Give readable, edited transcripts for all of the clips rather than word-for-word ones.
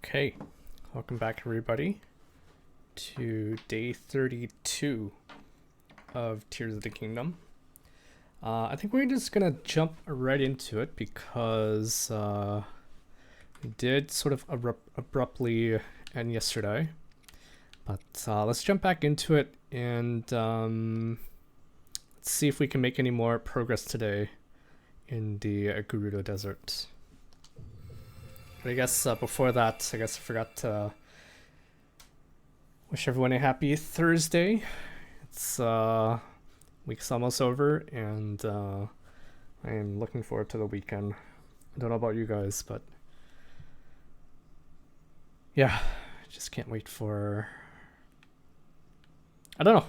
Okay, welcome back everybody to day 32 of Tears of the Kingdom. I think we're just gonna jump right into it because we did sort of abruptly end yesterday. But let's jump back into it and let's see if we can make any more progress today in the Gerudo Desert. But I guess before that, I forgot to wish everyone a happy Thursday. It's week's almost over, and I am looking forward to the weekend. I don't know about you guys, but yeah, I just can't wait for. I don't know.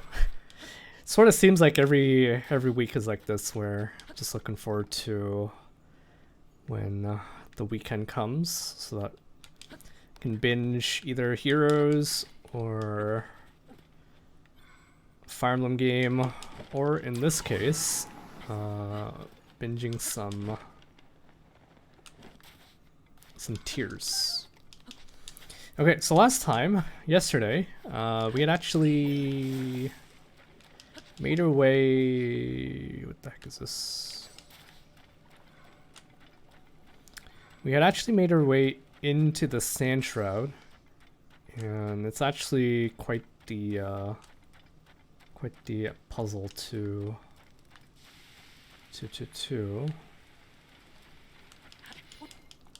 It sort of seems like every week is like this, where I'm just looking forward to when the weekend comes, so that I can binge either Heroes or Fire Emblem game, or in this case, binging some Tears. Okay, so yesterday, we had actually made our way. What the heck is this? We had actually made our way into the Sand Shroud, and it's actually quite the puzzle to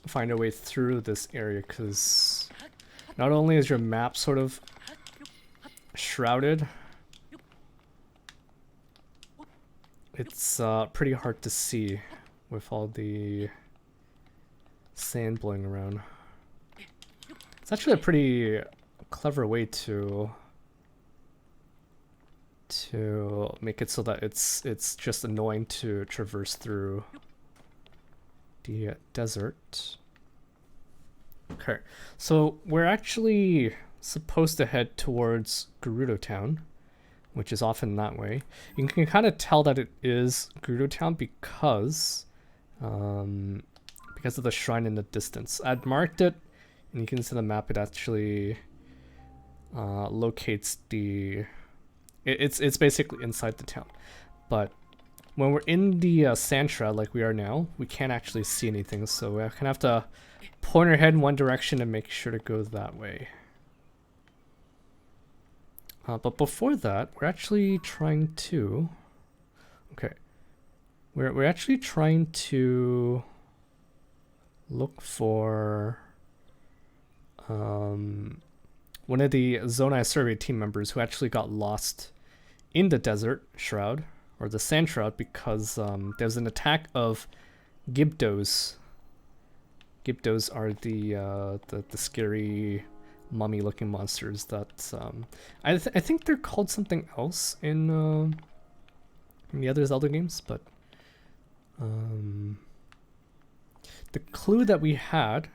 find a way through this area, because not only is your map sort of shrouded, it's pretty hard to see with all the sand blowing around. It's actually a pretty clever way to make it so that it's just annoying to traverse through the desert. Okay, so we're actually supposed to head towards Gerudo Town, which is often that way. You can kind of tell that it is Gerudo Town because of the shrine in the distance. I'd marked it, and you can see the map. It actually locates the. It's basically inside the town, but when we're in the Sand Shroud like we are now, we can't actually see anything, so we kind of have to point our head in one direction and make sure to go that way. But before that, we're actually trying to. Okay, we're actually trying to look for one of the Zonai survey team members who actually got lost in the desert shroud, or the Sand Shroud, because there's an attack of Gibdos. Gibdos are the scary mummy-looking monsters that I think they're called something else in the other Zelda games, but the clue that we had,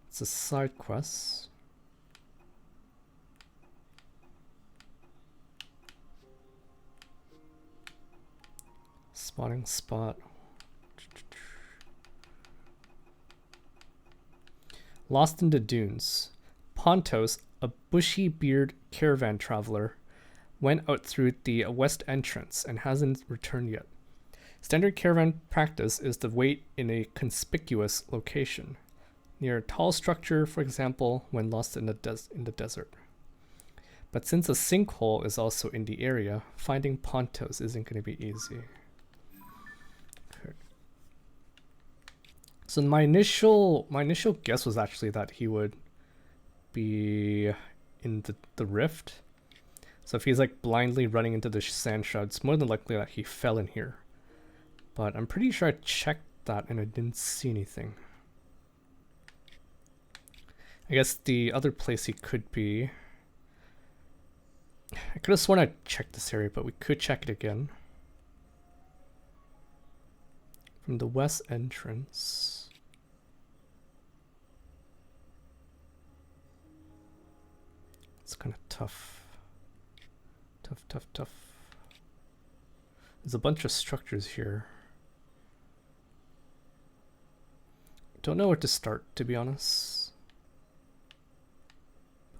it's a side quest. Spotting spot. Lost in the dunes. Pontos, a bushy-beard caravan traveler, went out through the west entrance and hasn't returned yet. Standard caravan practice is to wait in a conspicuous location, near a tall structure, for example, when lost in the desert. But since a sinkhole is also in the area, finding Pontos isn't going to be easy. Okay. So my initial guess was actually that he would be in the rift. So if he's like blindly running into the Sand Shroud, it's more than likely that he fell in here. But I'm pretty sure I checked that and I didn't see anything. I guess the other place he could be. I could have sworn I checked this area, but we could check it again. From the west entrance. It's kind of tough. Tough. There's a bunch of structures here. Don't know where to start, to be honest.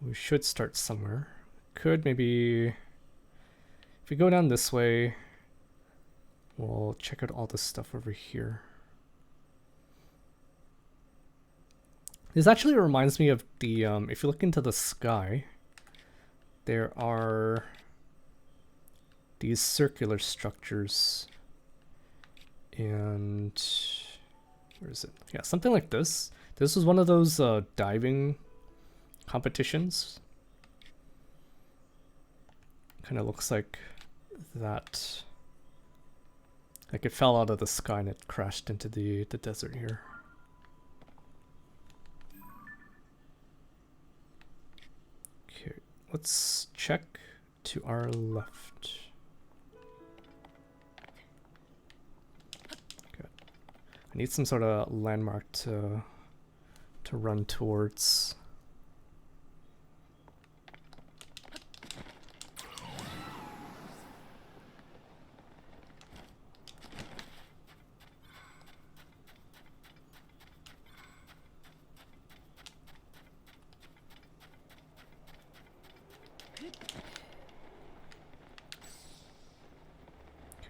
We should start somewhere. Could maybe... If we go down this way, we'll check out all this stuff over here. This actually reminds me of the, if you look into the sky, there are these circular structures. And where is it? Yeah, something like this. This was one of those diving competitions. Kind of looks like that. Like it fell out of the sky and it crashed into the desert here. Okay, let's check to our left. Good. I need some sort of landmark to run towards.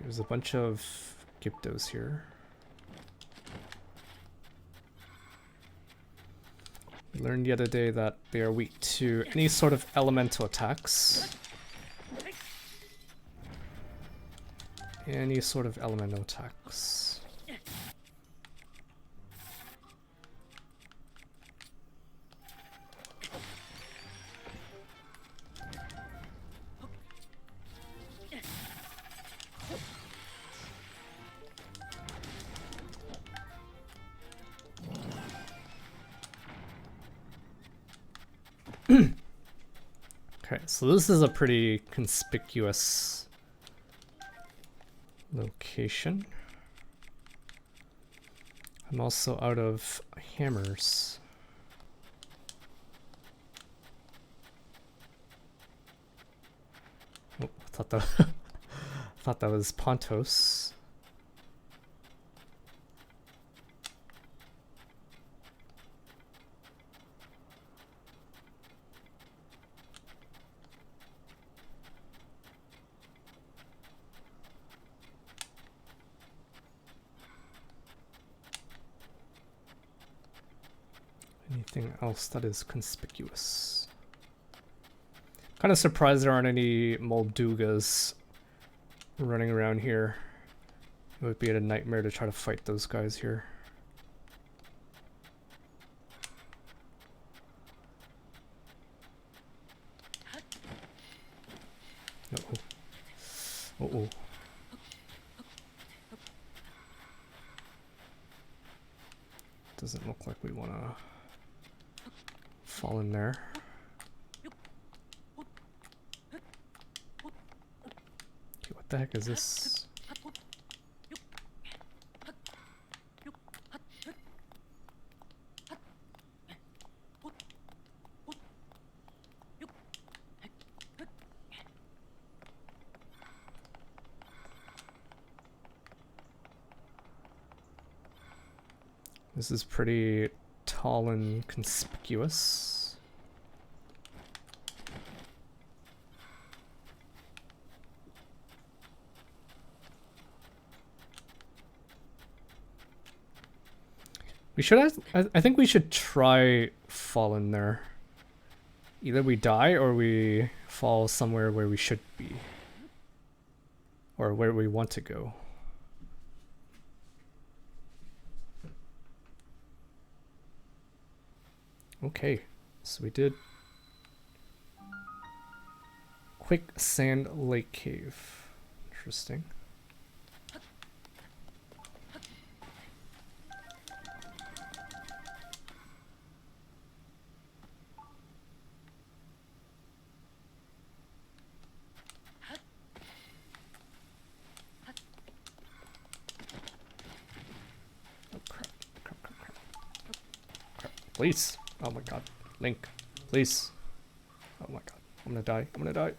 There's a bunch of Gyptos here. We learned the other day that they are weak to any sort of elemental attacks. Any sort of elemental attacks. Okay, so this is a pretty conspicuous location. I'm also out of hammers. Oh, I thought that I thought that was Pontos. Anything else that is conspicuous? Kind of surprised there aren't any Moldugas running around here. It would be a nightmare to try to fight those guys here. Uh-oh. Uh-oh. Doesn't look like we want to fall in there. Okay, what the heck is this? This is pretty tall and conspicuous. We should, I think we should try fall in there. Either we die or we fall somewhere where we should be. Or where we want to go. Okay, so we did Quicksand Lake Cave. Interesting. Oh crap, crap, crap, crap. Crap, please. Oh my god. Link, please. Oh my god. I'm gonna die. I'm gonna die.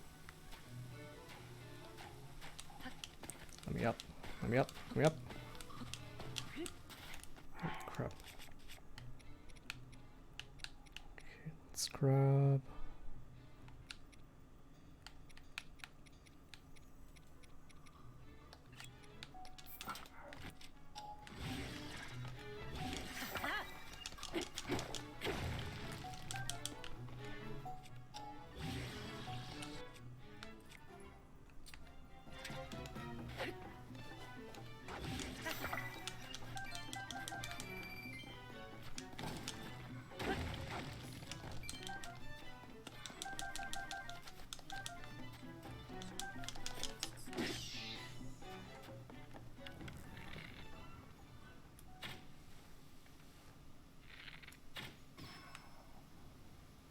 Let me up. Let me up. Let me up. Oh, crap. grab.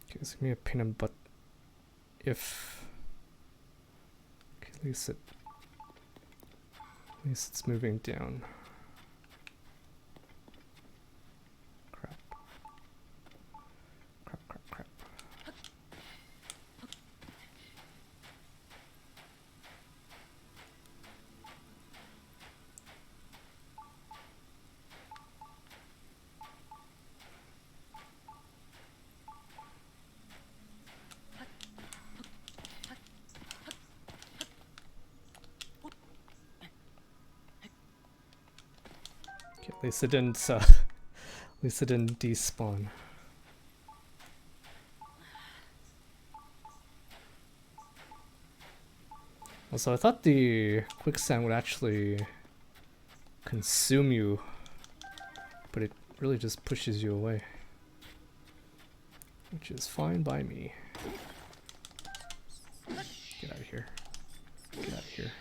Gives me a pin and but if okay, at least it's moving down. Crap. At least it didn't despawn. Also, I thought the quicksand would actually consume you, but it really just pushes you away, which is fine by me. Get out of here. Get out of here.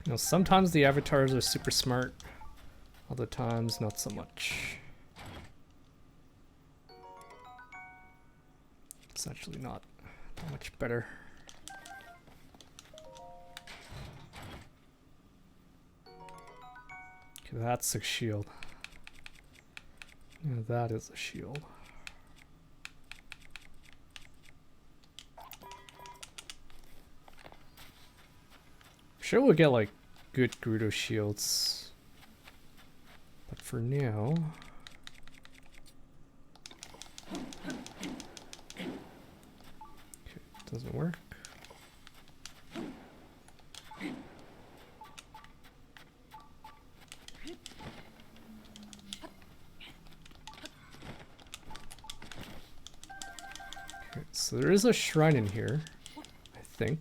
You know, sometimes the avatars are super smart, other times not so much. It's actually not much better. Okay, that's a shield. Yeah, that is a shield. Sure, we'll get like good Gerudo shields, but for now, okay, doesn't work. Okay, so there is a shrine in here, I think.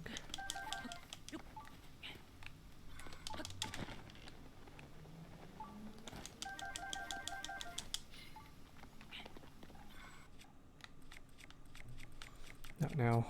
Not now.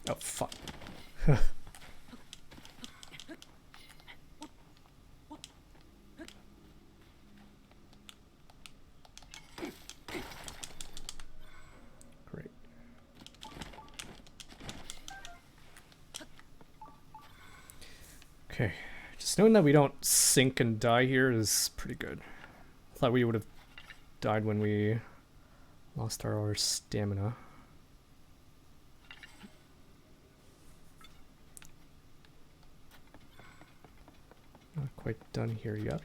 Oh, fuck. Great. Okay, just Just knowing that we don't sink and die here is pretty good. I thought we would have died when we lost our stamina. Not quite done here yet.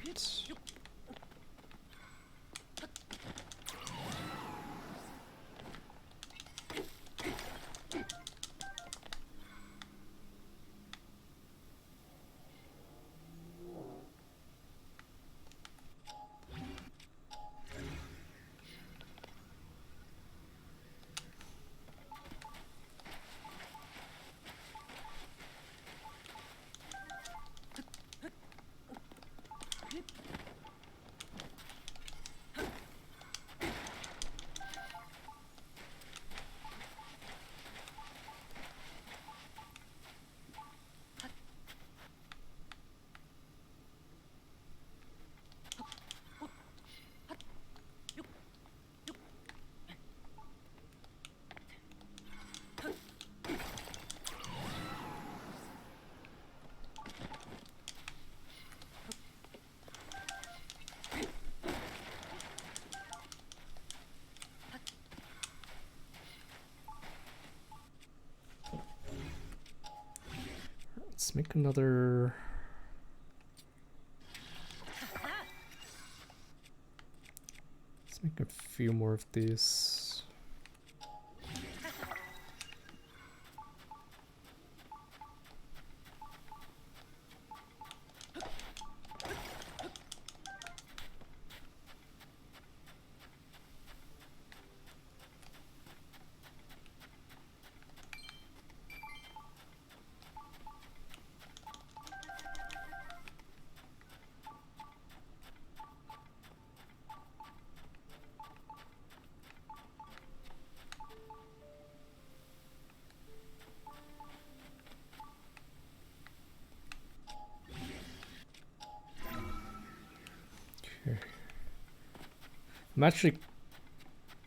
Let's make another... Let's make a few more of these. I'm actually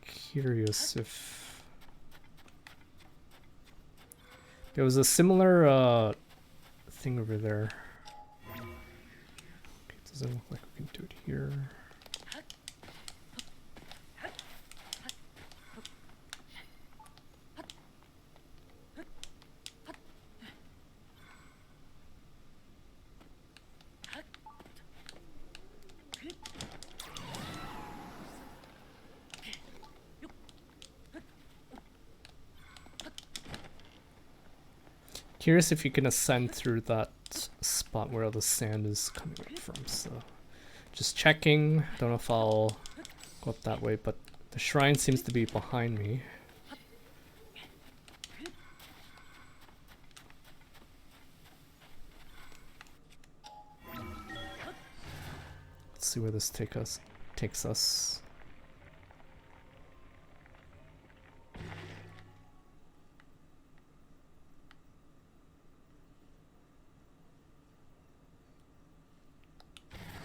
curious if there was a similar thing over there. Okay, it doesn't look like we can do it here. Curious if you can ascend through that spot where all the sand is coming up from, so just checking. Don't know if I'll go up that way, but the shrine seems to be behind me. Let's see where this takes us.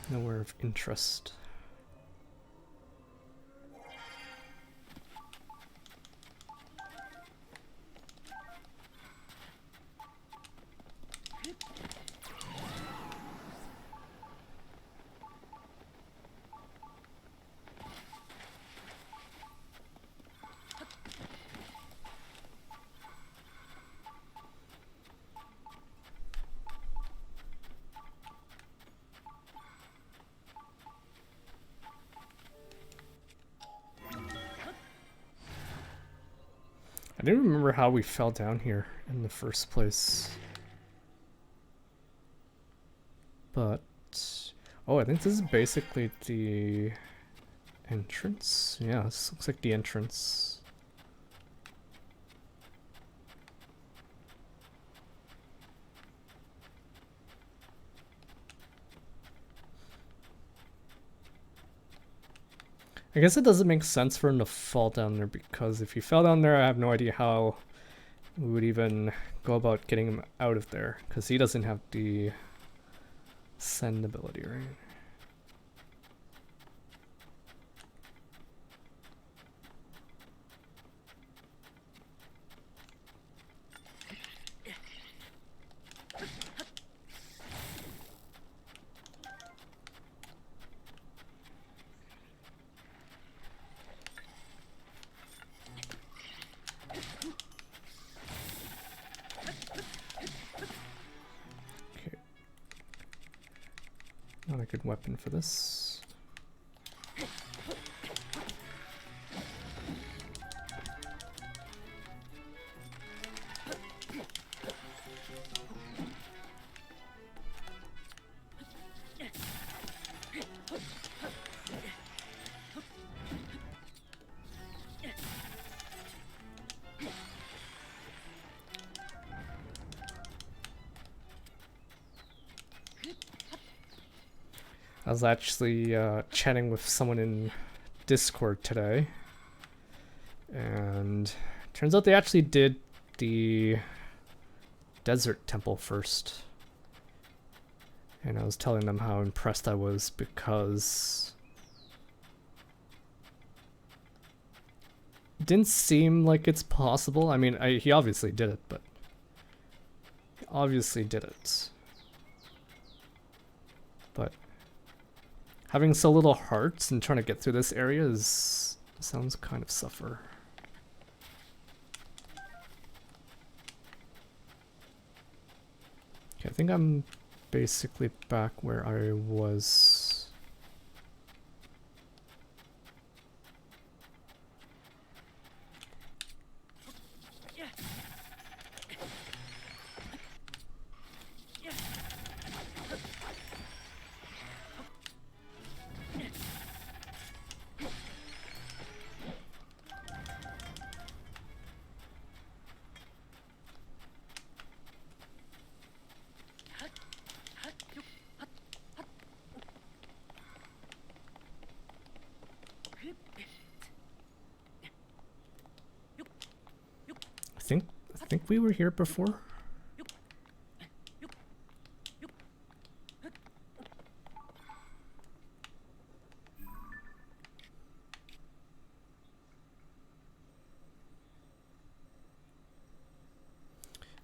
Nowhere of interest. I didn't remember how we fell down here in the first place. But... oh, I think this is basically the entrance. Yeah, this looks like the entrance. I guess it doesn't make sense for him to fall down there, because if he fell down there, I have no idea how we would even go about getting him out of there, because he doesn't have the send ability, right? good weapon for this. I was actually chatting with someone in Discord today, and turns out they actually did the desert temple first. And I was telling them how impressed I was because it didn't seem like it's possible. I mean, he obviously did it, but he obviously did it. But having so little hearts and trying to get through this area sounds kind of suffer. Okay, I think I'm basically back where I was. I think we were here before.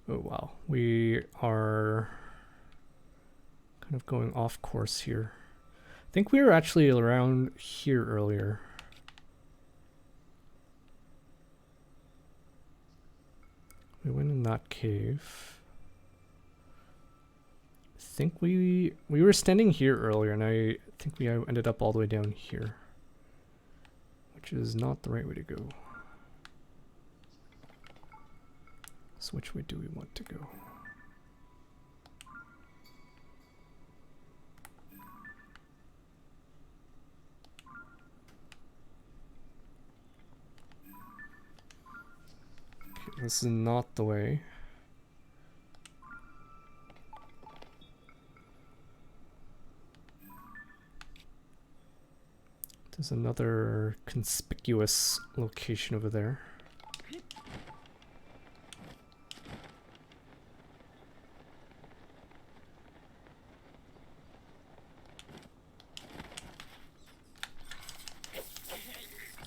Oh wow, we are kind of going off course here. I think we were actually around here earlier. We went in that cave. I think we were standing here earlier, and I think we ended up all the way down here, which is not the right way to go. So which way do we want to go? Okay, this is not the way. There's another conspicuous location over there.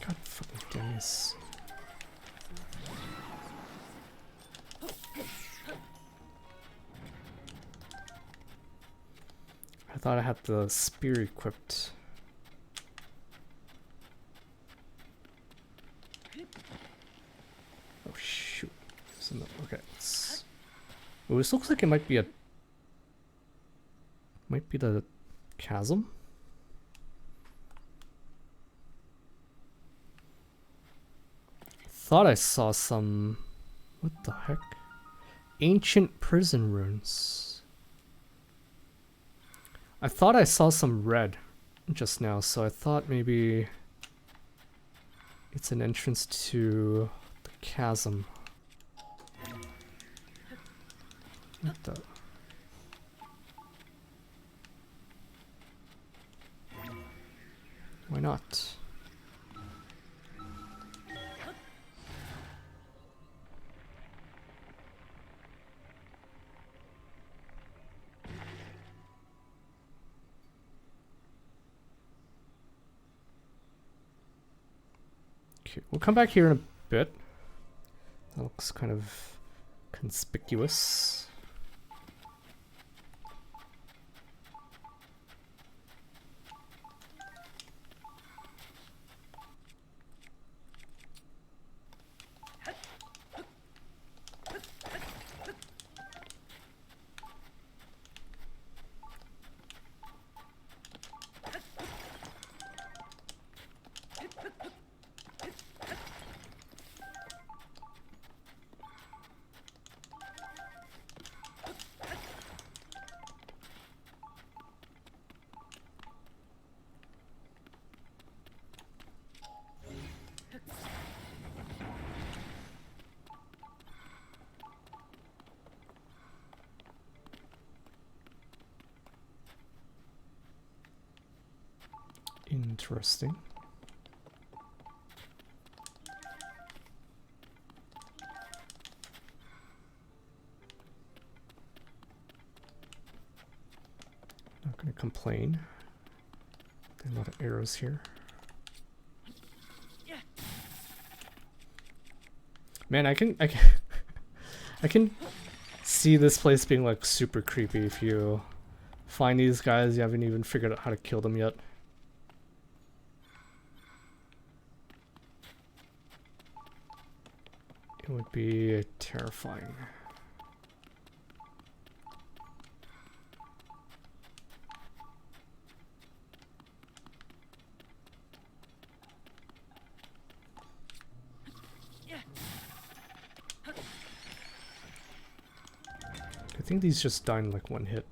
God fucking damn this. I thought I had the spear equipped. Oh shoot. Okay. Oh, this looks like it might be the chasm. Thought I saw some. What the heck? Ancient prison ruins. I thought I saw some red just now, so I thought maybe it's an entrance to the chasm. What the? Why not? Okay, we'll come back here in a bit. That looks kind of conspicuous. Interesting. Not gonna complain. There's a lot of arrows here. Man, I can I can see this place being like super creepy if you find these guys, you haven't even figured out how to kill them yet. It would be terrifying. I think these just die in like one hit.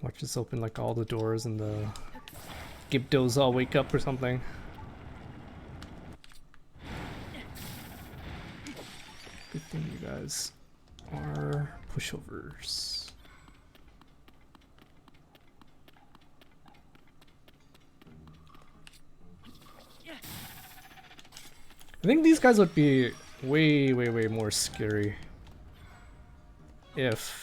Watch this open like all the doors and the Gibdos all wake up or something. Good thing you guys are pushovers. I think these guys would be way more scary if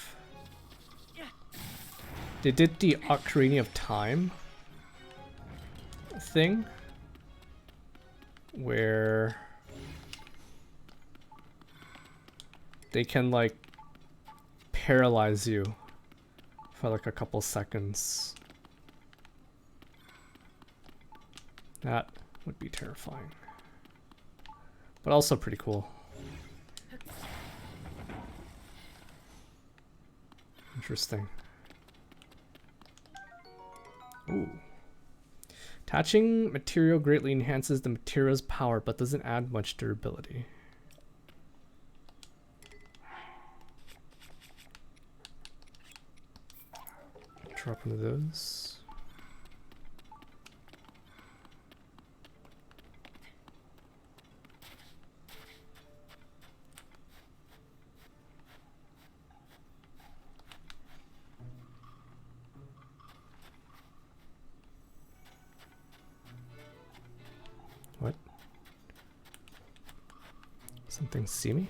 they did the Ocarina of Time thing, where they can like paralyze you for like a couple seconds. That would be terrifying, but also pretty cool. Interesting. Ooh. Attaching material greatly enhances the material's power, but doesn't add much durability. Drop one of those. What? Something see me?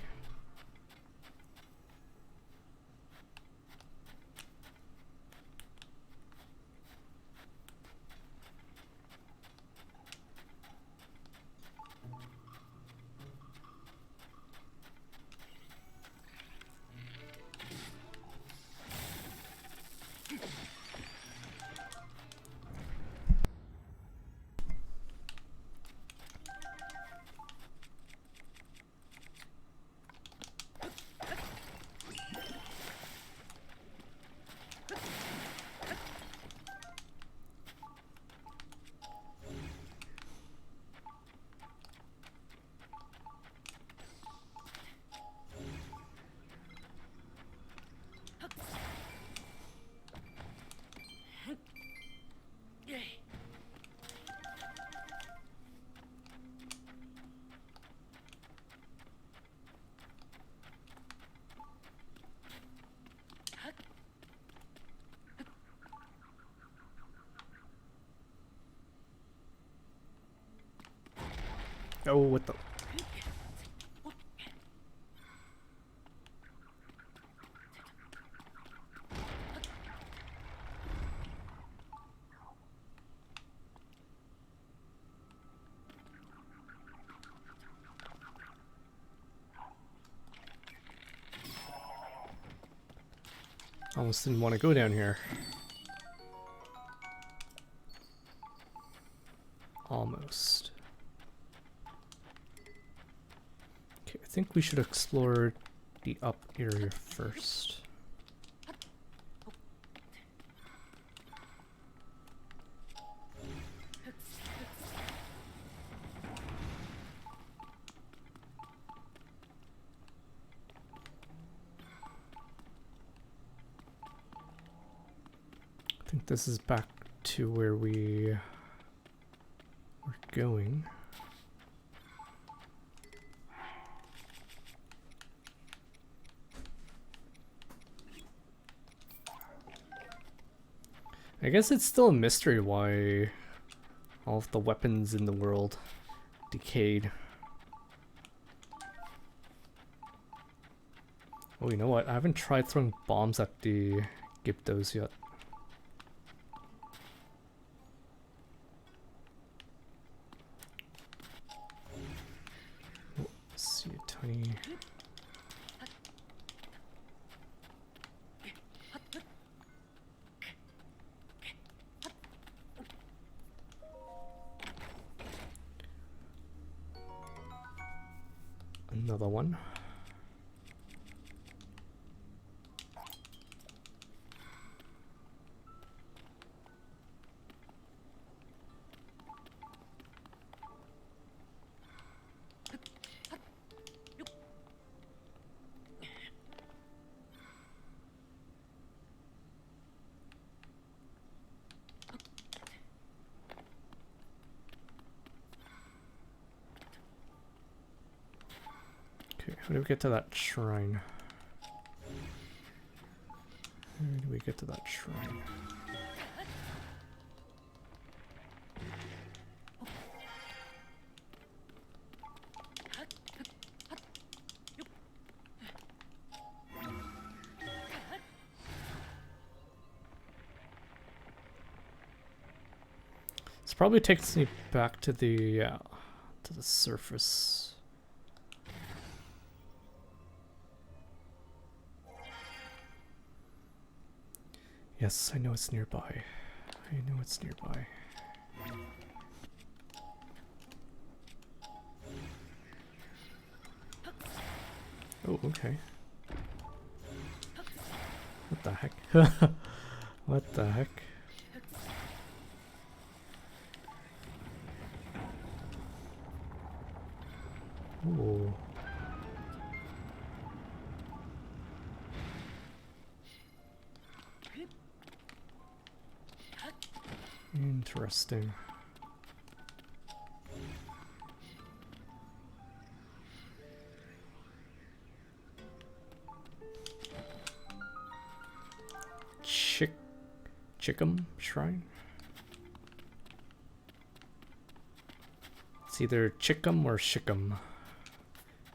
Oh, what the? Almost didn't want to go down here. Almost. Okay, I think we should explore the up area first. I think this is back to where we were going. I guess it's still a mystery why all of the weapons in the world decayed. Oh, you know what? I haven't tried throwing bombs at the Gyptos yet. Oh, let's see a tiny... Another one. Okay, how do we get to that shrine? How do we get to that shrine? This probably takes me back to the surface. Yes, I know it's nearby. I know it's nearby. Oh, okay. What the heck? What the heck? Ooh. Interesting. Chickum Shrine? It's either Chickum or Shickum.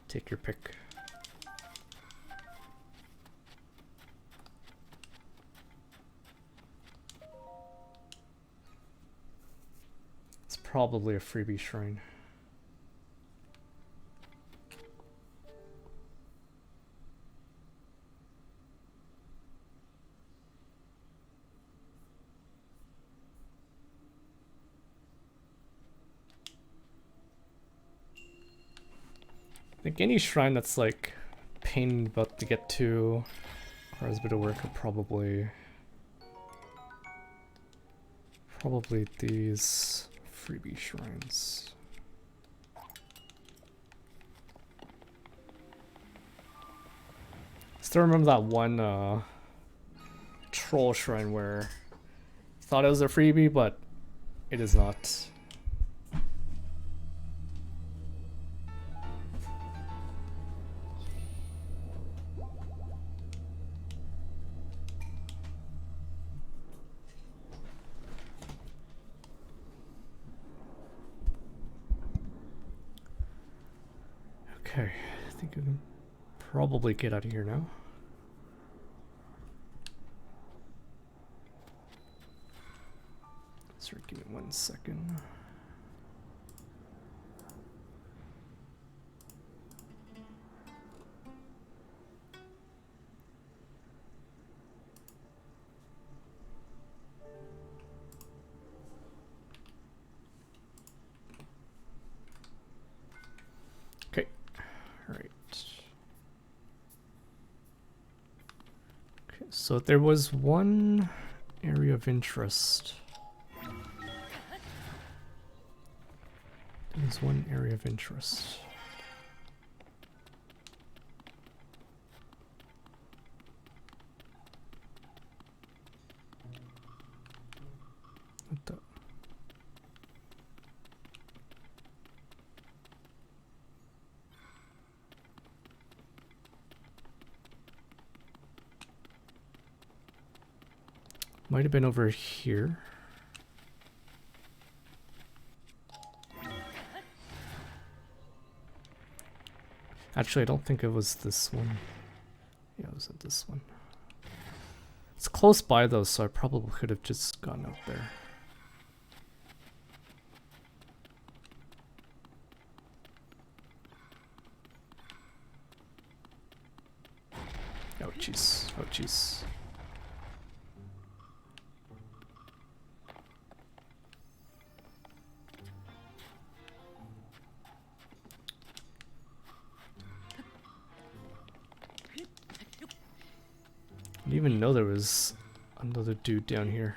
Take your pick. It's probably a freebie shrine. I think any shrine that's like pain in the butt to get to requires a bit of work, are probably these freebie shrines. Still remember that one troll shrine where I thought it was a freebie, but it is not. Okay, I think I can probably get out of here now. Sorry, give me 1 second. Alright. Okay, so there was one area of interest. There's one area of interest. What the? Might have been over here. Actually, I don't think it was this one. Yeah, it wasn't this one. It's close by though, so I probably could have just gone out there. Oh jeez, oh jeez. I didn't even know there was another dude down here.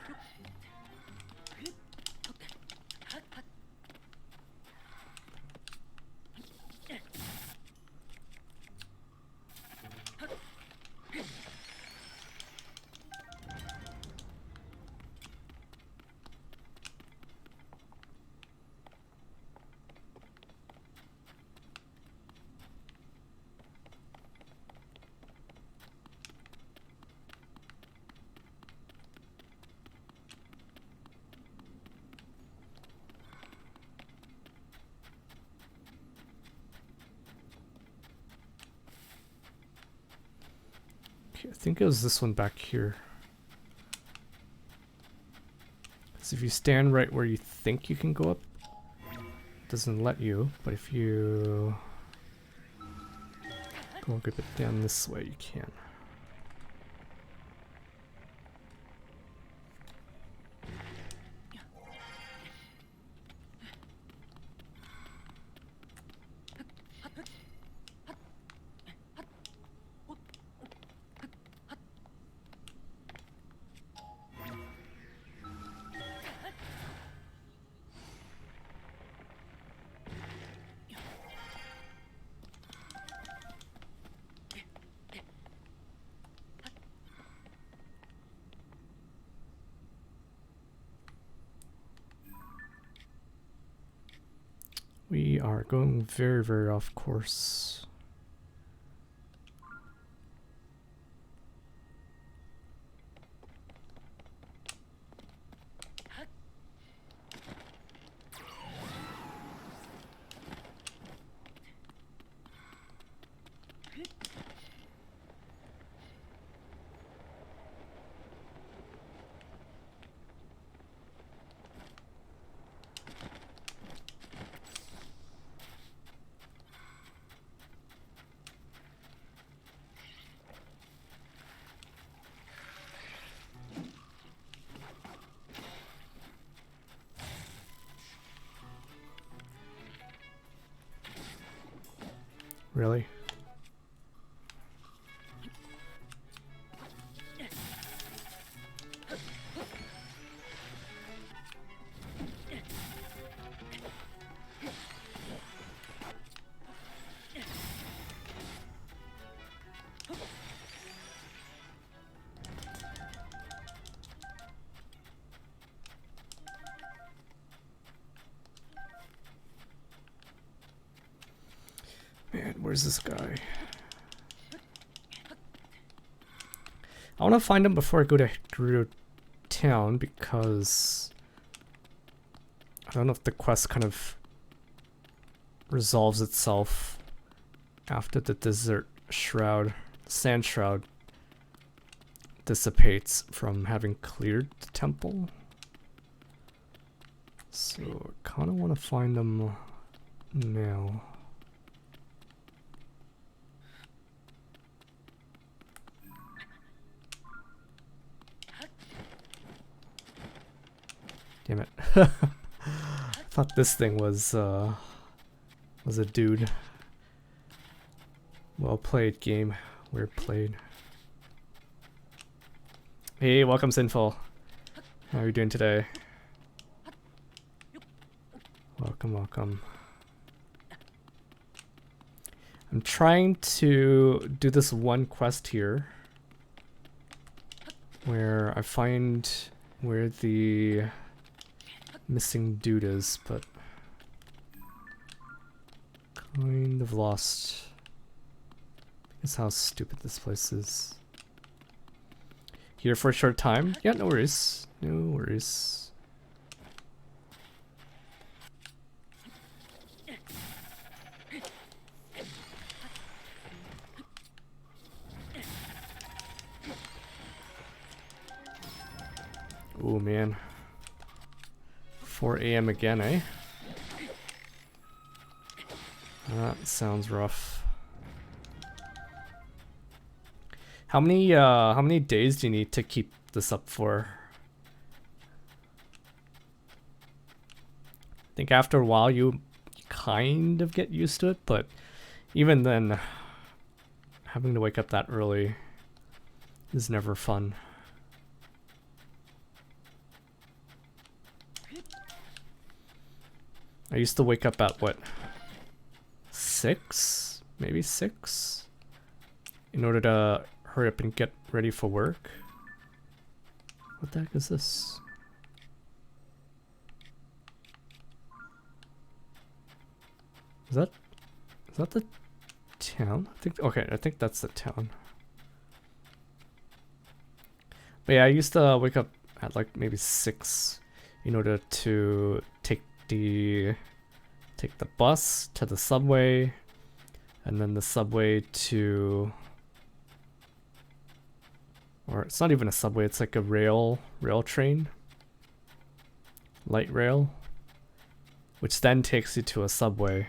I think it was this one back here. So if you stand right where you think you can go up, it doesn't let you, but if you go a good bit down this way, you can. We are going very, very off course. Really? Man, where's this guy? I want to find him before I go to Gerudo Town because I don't know if the quest kind of resolves itself after the desert shroud, sand shroud dissipates from having cleared the temple. So I kind of want to find them now. Damn it. I thought this thing was a dude. Well played, game. We're played. Hey, welcome, Sinful. How are you doing today? Welcome, welcome. I'm trying to do this one quest here where I find where the missing dude is, but kind of lost. Is how stupid this place is. Here for a short time? Yeah, no worries. No worries. Oh man. 4 a.m. again, eh? That sounds rough. How many days do you need to keep this up for? I think after a while you kind of get used to it, but even then, having to wake up that early is never fun. I used to wake up at what? 6? Maybe 6? In order to hurry up and get ready for work. What the heck is this? Is that the town? I think that's the town. But yeah, I used to wake up at like maybe 6 in order to take the bus to the subway, and then the subway to, or it's not even a subway, it's like a rail train, light rail, which then takes you to a subway.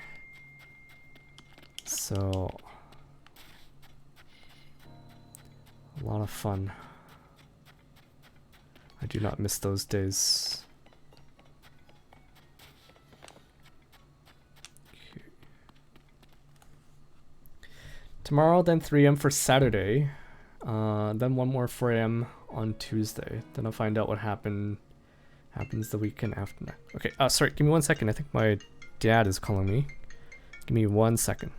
So a lot of fun. I do not miss those days. Okay. Tomorrow, then 3 a.m. for Saturday. Then one more 4 a.m. on Tuesday. Then I'll find out what happens the weekend after that. Okay, sorry, give me 1 second. I think my dad is calling me. Give me 1 second.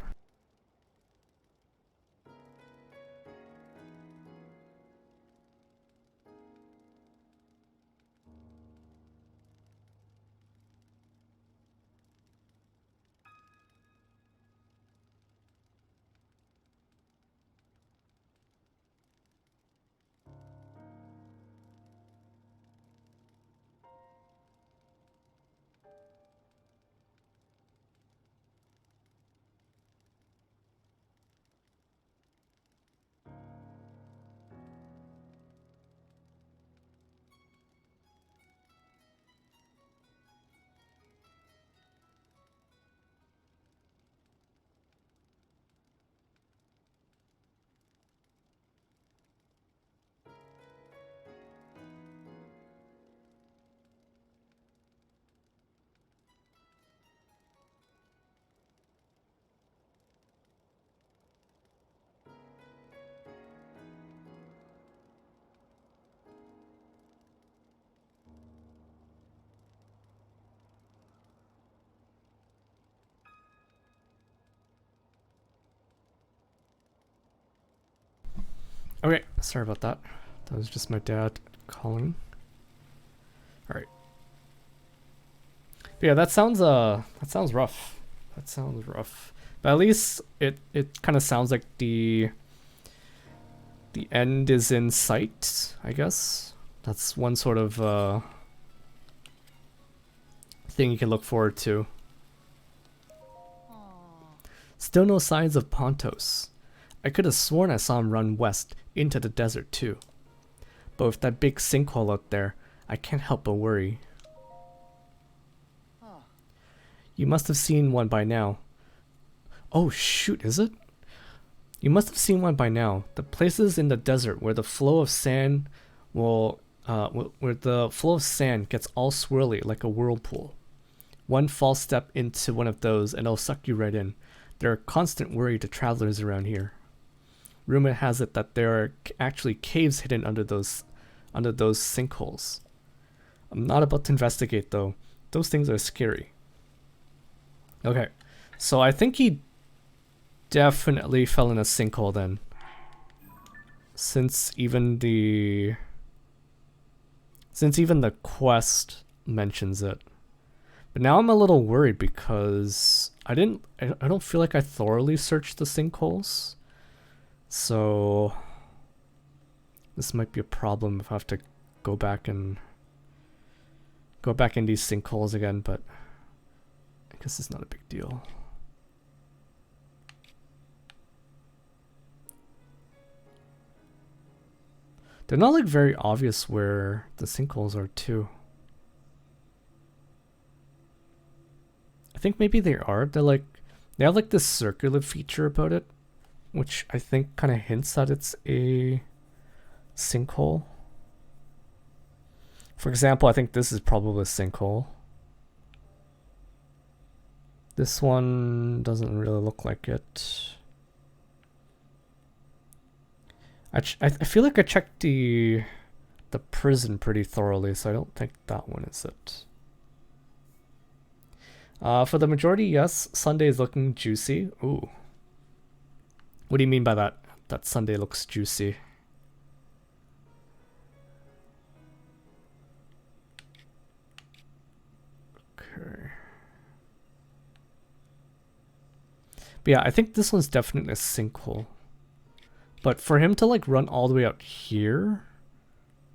Okay, sorry about that. That was just my dad calling. Alright. Yeah, that sounds rough. That sounds rough. But at least it kind of sounds like the end is in sight, I guess. That's one sort of thing you can look forward to. Still no signs of Pontos. I could have sworn I saw him run west into the desert too. But with that big sinkhole out there, I can't help but worry. You must have seen one by now. Oh shoot, is it? You must have seen one by now. The places in the desert where the flow of sand where the flow of sand gets all swirly like a whirlpool. One false step into one of those and it'll suck you right in. they're a constant worry to travelers around here. Rumor has it that there are actually caves hidden under those sinkholes. I'm not about to investigate though. Those things are scary. Okay, so I think he definitely fell in a sinkhole then. Since even the quest mentions it. But now I'm a little worried because I don't feel like I thoroughly searched the sinkholes. So this might be a problem if I have to go back in these sinkholes again, but I guess it's not a big deal. They're not like very obvious where the sinkholes are too. I think maybe they are. They have like this circular feature about it, which I think kind of hints that it's a sinkhole. For example, I think this is probably a sinkhole. This one doesn't really look like it. I feel like I checked the prison pretty thoroughly, so I don't think that one is it. For the majority, yes, Sunday is looking juicy. Ooh. What do you mean by that? That Sunday looks juicy? Okay. But yeah, I think this one's definitely a sinkhole. But for him to like run all the way out here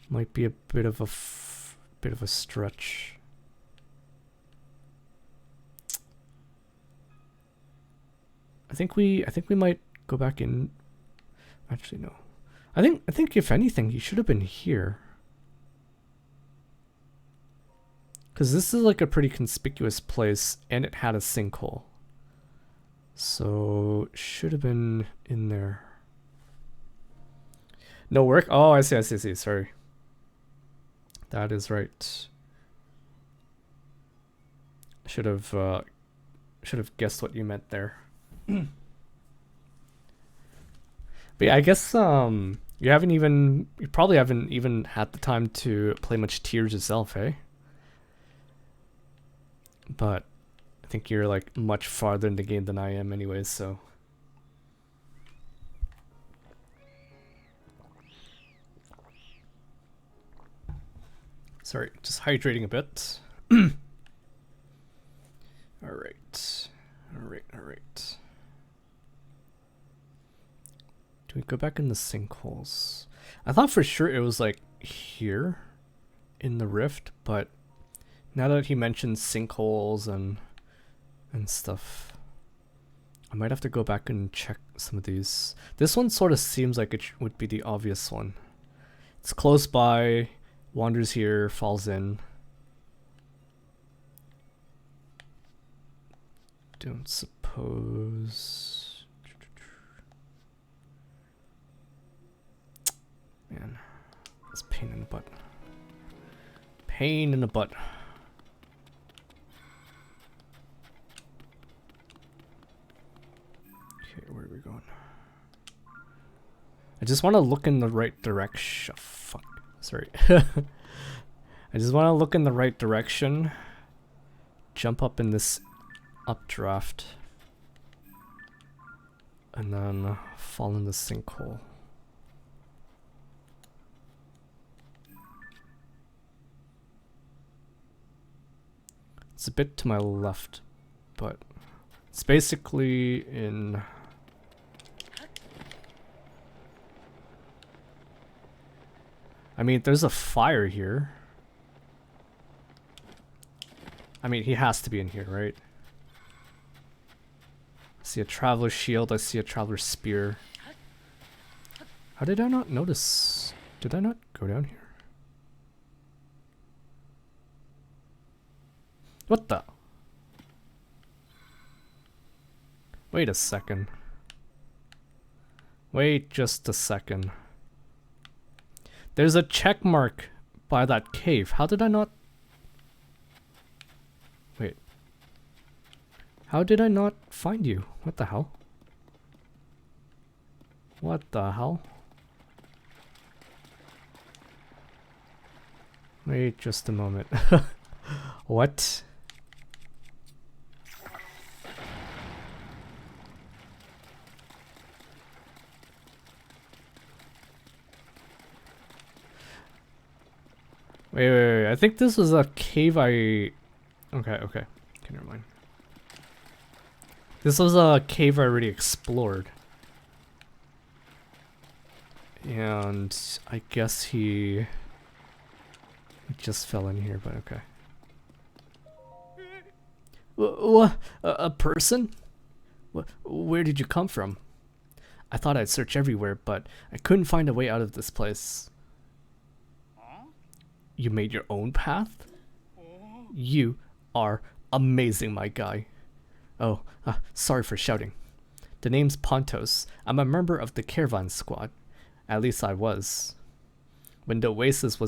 might be a bit of a stretch. I think we might go back in. Actually, no. I think if anything, he should have been here. Because this is like a pretty conspicuous place, and it had a sinkhole. So should have been in there. No work? Oh, I see. Sorry. That is right. Should have guessed what you meant there. But yeah, I guess you probably haven't even had the time to play much Tears yourself, eh? But I think you're like much farther in the game than I am anyways, so. Sorry, just hydrating a bit. Alright. Do we go back in the sinkholes? I thought for sure it was like here in the rift, but now that he mentioned sinkholes and stuff, I might have to go back and check some of these. This one sort of seems like it would be the obvious one. It's close by, wanders here, falls in. Don't suppose. Man, it's pain in the butt. Pain in the butt. Okay, where are we going? I just want to look in the right direction. Oh, fuck. Sorry. I just want to look in the right direction. Jump up in this updraft. And then fall in the sinkhole. It's a bit to my left, but it's basically in... I mean, there's a fire here. I mean, he has to be in here, right? I see a traveler's shield, I see a traveler's spear. How did I not notice? Did I not go down here? What the? Wait a second. Wait just a second. There's a check mark by that cave. How did I not... Wait. How did I not find you? What the hell? What the hell? Wait just a moment. What? Wait. I think this was a cave Okay. Okay, never mind. This was a cave I already explored. And I guess he just fell in here, but okay. What? A person? Where did you come from? I thought I'd search everywhere, but I couldn't find a way out of this place. You made your own path? You are amazing, my guy. Oh, sorry for shouting. The name's Pontos. I'm a member of the caravan squad. At least I was. When the oasis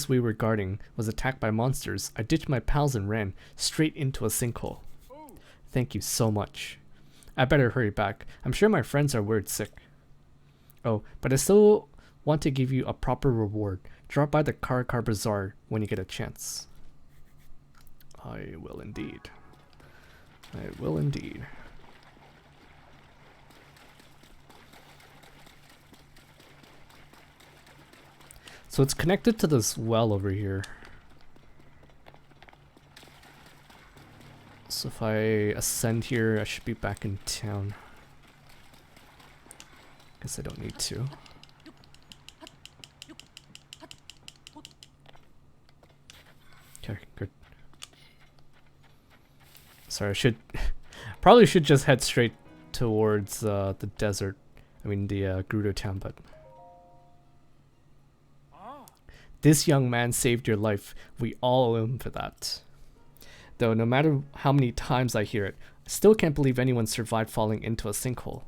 we were guarding was attacked by monsters, I ditched my pals and ran straight into a sinkhole. Thank you so much. I better hurry back. I'm sure my friends are worried sick. Oh, but I still want to give you a proper reward. Drop by the Karakar Bazaar when you get a chance. I will indeed. I will indeed. So it's connected to this well over here. So if I ascend here, I should be back in town. Guess I don't need to. Okay, good. Sorry, I should probably should just head straight towards the desert. I mean the Gerudo town, but this young man saved your life. We all owe him for that. Though no matter how many times I hear it, I still can't believe anyone survived falling into a sinkhole.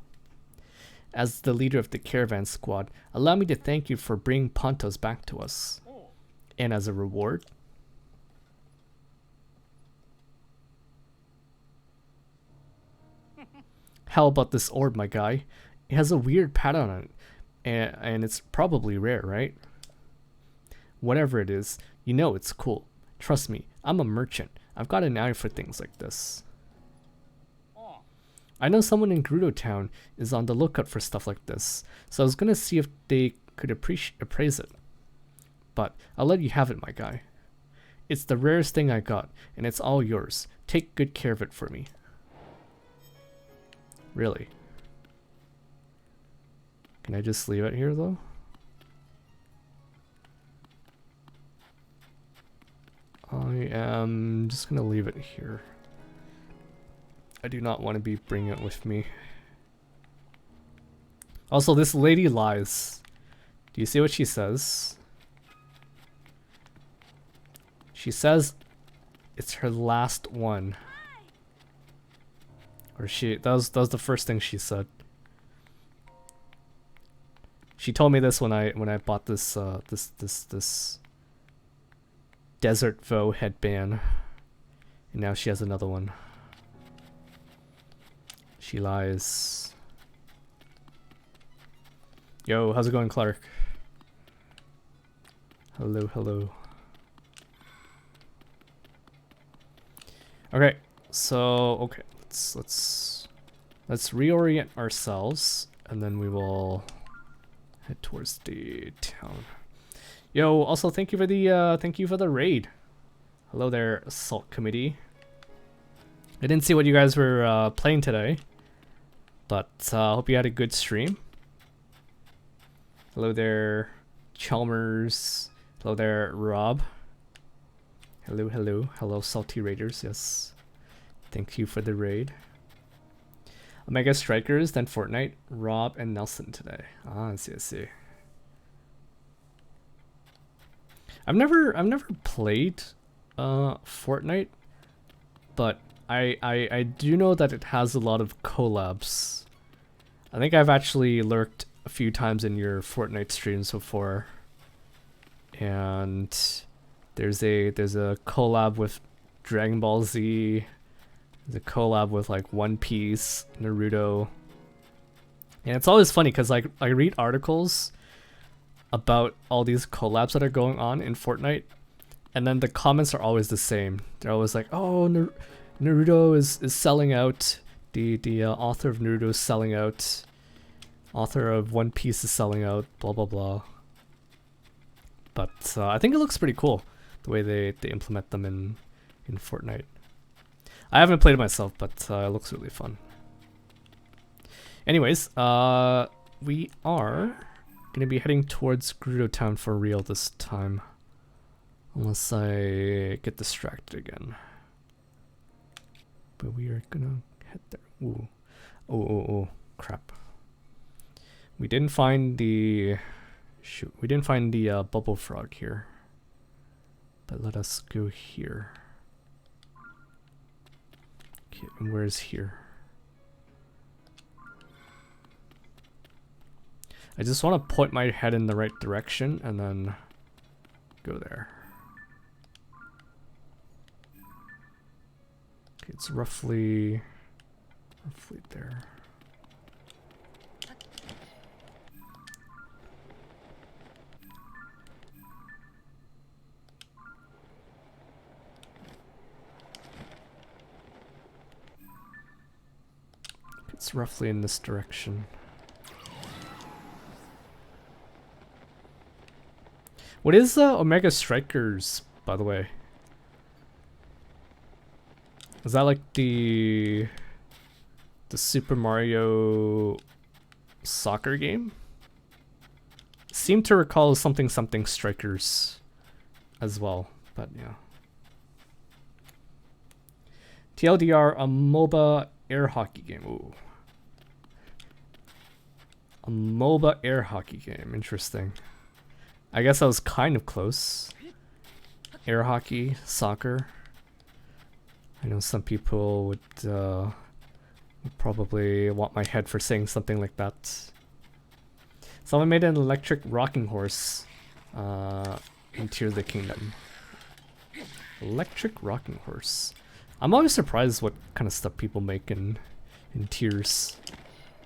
As the leader of the caravan squad, allow me to thank you for bringing Pontos back to us. And as a reward, how about this orb, my guy? It has a weird pattern on it, and it's probably rare, right? Whatever it is, you know it's cool. Trust me, I'm a merchant. I've got an eye for things like this. I know someone in Gerudo Town is on the lookout for stuff like this, so I was gonna see if they could appraise it. But I'll let you have it, my guy. It's the rarest thing I got, and it's all yours. Take good care of it for me. Really? Can I just leave it here, though? I am just gonna leave it here. I do not want to be bringing it with me. Also, this lady lies. Do you see what she says? She says it's her last one. Or that was the first thing she said. She told me this when I bought this this Desert Voe headband, and now she has another one. She lies. Yo, how's it going, Clark? Hello, hello. Okay, so okay, let's reorient ourselves, and then we will head towards the town. Yo, also thank you for the raid. Hello there, Assault Committee. I didn't see what you guys were playing today, but hope you had a good stream. Hello there, Chalmers. Hello there, Rob. Hello, hello, hello, Salty Raiders. Yes, thank you for the raid. Omega Strikers, then Fortnite, Rob and Nelson today. Ah, I see, I see. I've never played Fortnite, but I do know that it has a lot of collabs. I think I've actually lurked a few times in your Fortnite streams before, and there's a collab with Dragon Ball Z, The collab with like One Piece, Naruto. And it's always funny because like I read articles about all these collabs that are going on in Fortnite, and then the comments are always the same. They're always like, "Oh, Naruto is selling out. The author of Naruto is selling out. Author of One Piece is selling out. Blah blah blah." But I think it looks pretty cool the way they implement them in Fortnite. I haven't played it myself, but it looks really fun. Anyways, we are gonna be heading towards Gerudo Town for real this time. Unless I get distracted again. But we are gonna head there. Ooh. Oh, crap. We didn't find the... Shoot, we didn't find the bubble frog here. But let us go here. Okay, and where's here? I just want to point my head in the right direction and then go there. Okay, it's roughly there. It's roughly in this direction. What is Omega Strikers, by the way? Is that like the Super Mario soccer game? Seem to recall something Strikers as well, but yeah. TLDR, a MOBA air hockey game. Ooh. A MOBA air hockey game, interesting. I guess I was kind of close. Air hockey, soccer. I know some people would probably want my head for saying something like that. Someone made an electric rocking horse in Tears of the Kingdom. Electric rocking horse. I'm always surprised what kind of stuff people make in Tears.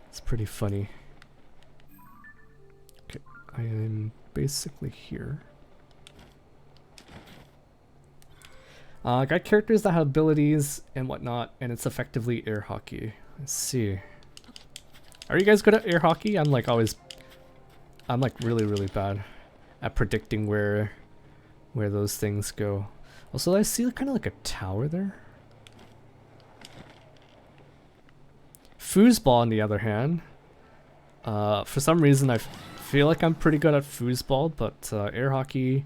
It's pretty funny. Okay, I am basically here. I got characters that have abilities and whatnot, and it's effectively air hockey. Let's see. Are you guys good at air hockey? I'm like really bad at predicting where those things go. Also, I see kind of like a tower there. Foosball, on the other hand, for some reason I feel like I'm pretty good at foosball, but air hockey,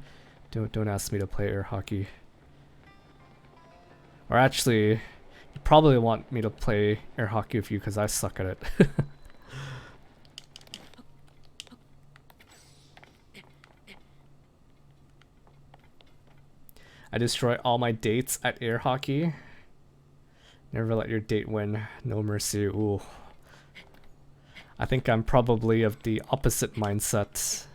don't ask me to play air hockey. Or actually, you probably want me to play air hockey with you because I suck at it. I destroy all my dates at air hockey. Never let your date win. No mercy. Ooh. I think I'm probably of the opposite mindset.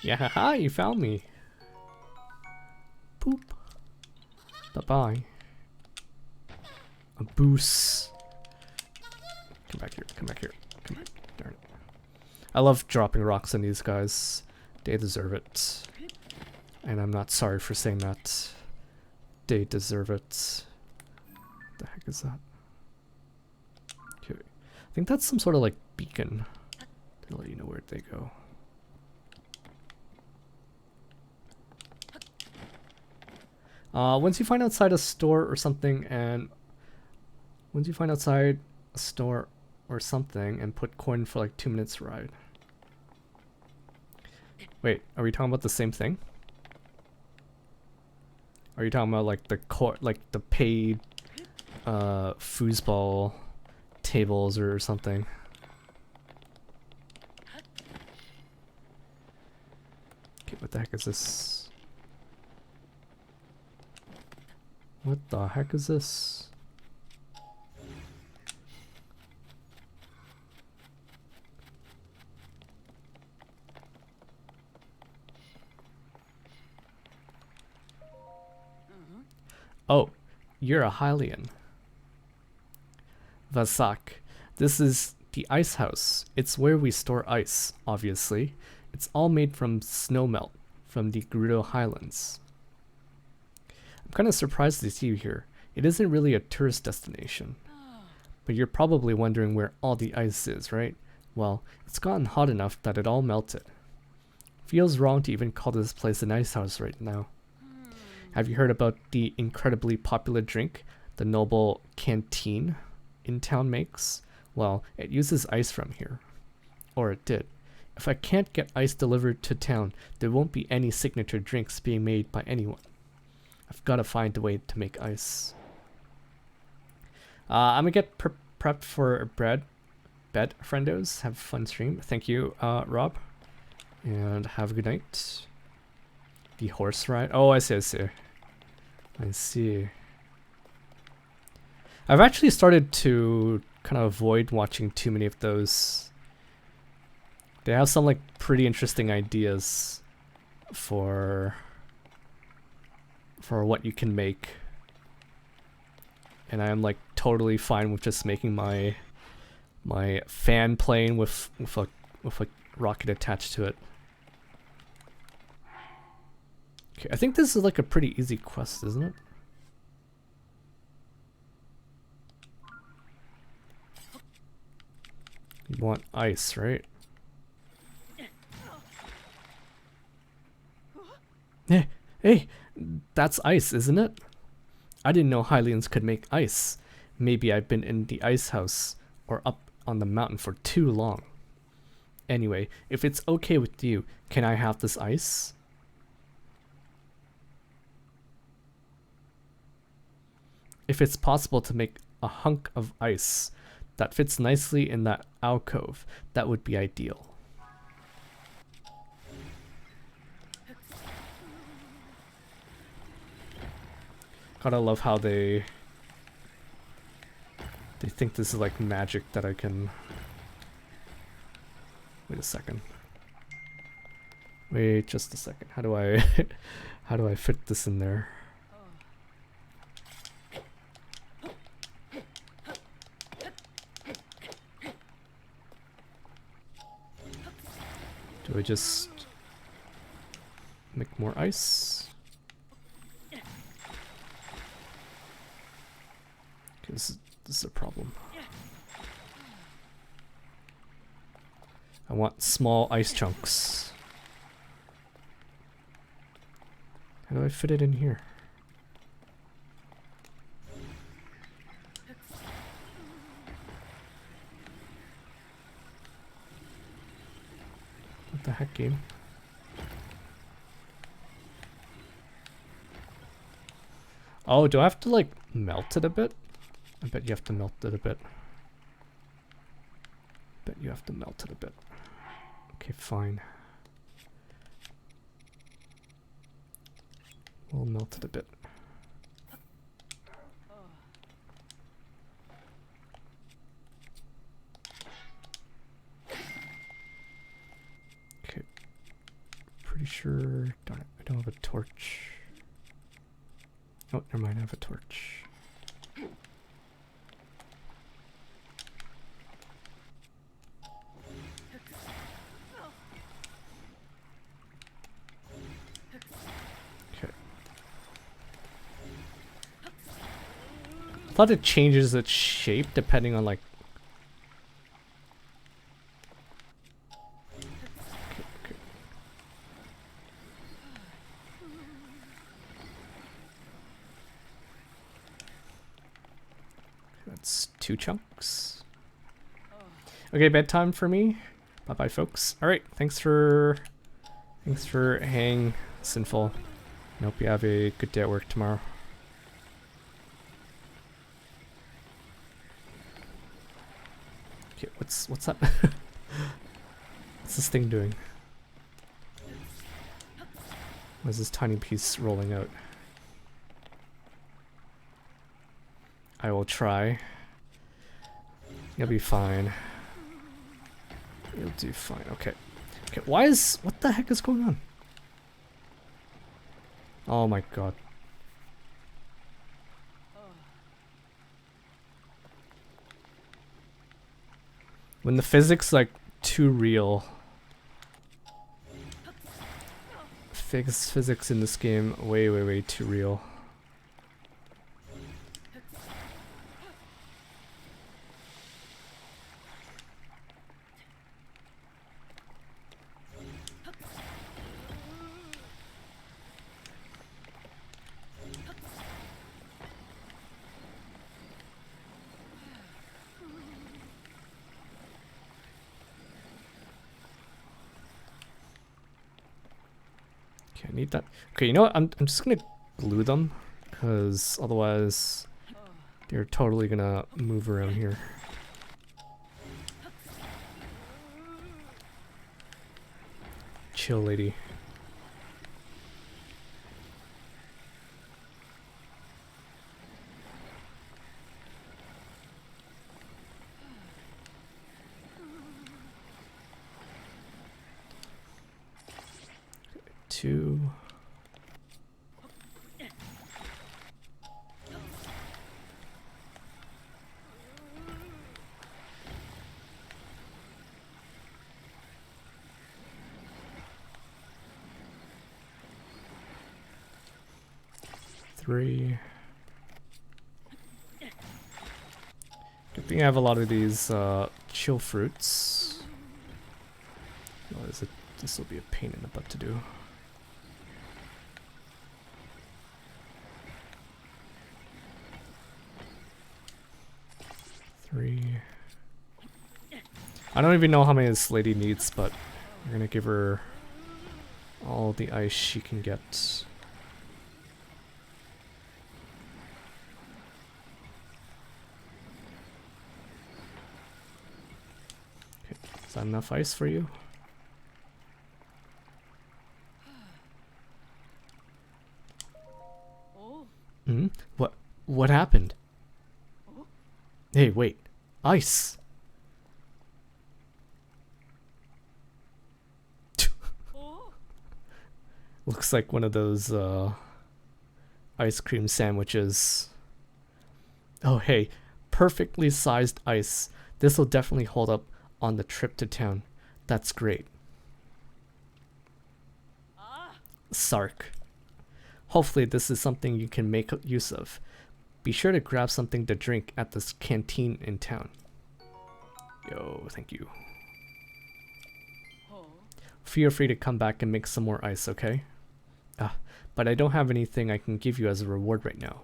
Yeah, haha, you found me. Poop. Bye-bye. A boost. Come back here, come back here. Come back. Darn it. I love dropping rocks on these guys. They deserve it. And I'm not sorry for saying that. They deserve it. What the heck is that? Okay. I think that's some sort of like beacon to let you know where they go. Once you find outside a store or something and put coin for like 2 minutes ride. Wait, are we talking about the same thing? Are you talking about like the paid foosball tables or something? Okay, what the heck is this? What the heck is this? Oh, you're a Hylian. Vasak. This is the ice house. It's where we store ice, obviously. It's all made from snowmelt from the Gerudo Highlands. I'm kind of surprised to see you here. It isn't really a tourist destination. But you're probably wondering where all the ice is, right? Well, it's gotten hot enough that it all melted. Feels wrong to even call this place an ice house right now. Have you heard about the incredibly popular drink the Noble Canteen in town makes? Well, it uses ice from here. Or it did. If I can't get ice delivered to town, there won't be any signature drinks being made by anyone. I've got to find a way to make ice. I'm gonna get prepped for bed, friendos. Have a fun stream. Thank you, Rob. And have a good night. The horse ride. Oh, I see. I see. I've actually started to kind of avoid watching too many of those. They have some like pretty interesting ideas for what you can make. And I am like totally fine with just making my fan plane with a rocket attached to it. Okay, I think this is like a pretty easy quest, isn't it? You want ice, right? Hey, that's ice, isn't it? I didn't know Hylians could make ice. Maybe I've been in the ice house or up on the mountain for too long. Anyway, if it's okay with you, can I have this ice? If it's possible to make a hunk of ice that fits nicely in that alcove, that would be ideal. Gotta love how they think this is like magic that I can... Wait a second. Wait just a second. How do I how do I fit this in there? Do I just make more ice? Okay, this is a problem. I want small ice chunks. How do I fit it in here? What the heck, game? Oh, do I have to like melt it a bit? I bet you have to melt it a bit. Bet you have to melt it a bit. Okay, fine. We'll melt it a bit. Okay. Pretty sure... Darn it, I don't have a torch. Oh, never mind, I have a torch. I thought it changes its shape depending on like... Okay. That's 2 chunks. Okay, bedtime for me. Bye bye folks. Alright, thanks for hanging, Sinful. I hope you have a good day at work tomorrow. Okay, what's that? What's this thing doing? What is this tiny piece rolling out? I will try. You'll be fine. You'll do fine. Okay. Okay, what the heck is going on? Oh my god. When the physics like too real. Physics in this game way too real. Okay, I need that. Okay, you know what? I'm just gonna glue them, because otherwise they're totally gonna move around here. Chill, lady. Two. Three. Good thing I have a lot of these chill fruits. This will be a pain in the butt to do. Three. I don't even know how many this lady needs, but we're gonna give her all the ice she can get. Okay, is that enough ice for you? Hmm? What happened? Hey, wait. Ice. Looks like one of those ice cream sandwiches. Oh, hey. Perfectly sized ice. This will definitely hold up on the trip to town. That's great. Sark. Hopefully this is something you can make use of. Be sure to grab something to drink at this canteen in town. Yo, thank you. Feel free to come back and make some more ice, okay? But I don't have anything I can give you as a reward right now.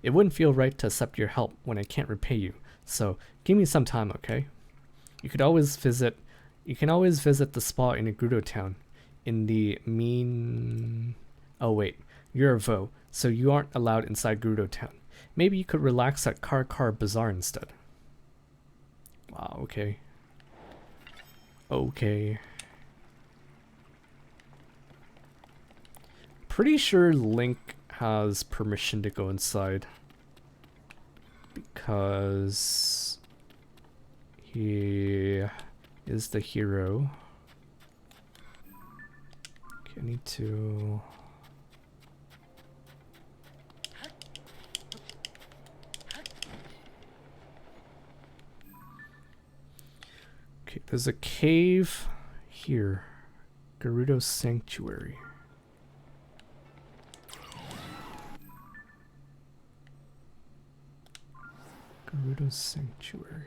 It wouldn't feel right to accept your help when I can't repay you, so give me some time, okay? You can always visit the spa in Gerudo Town in the mean... Oh wait, you're a Vo, so you aren't allowed inside Gerudo Town. Maybe you could relax at Car Bazaar instead. Wow, okay. Okay. Pretty sure Link has permission to go inside. Because he is the hero. Okay, I need to... Okay, there's a cave here. Gerudo Sanctuary. Gerudo Sanctuary.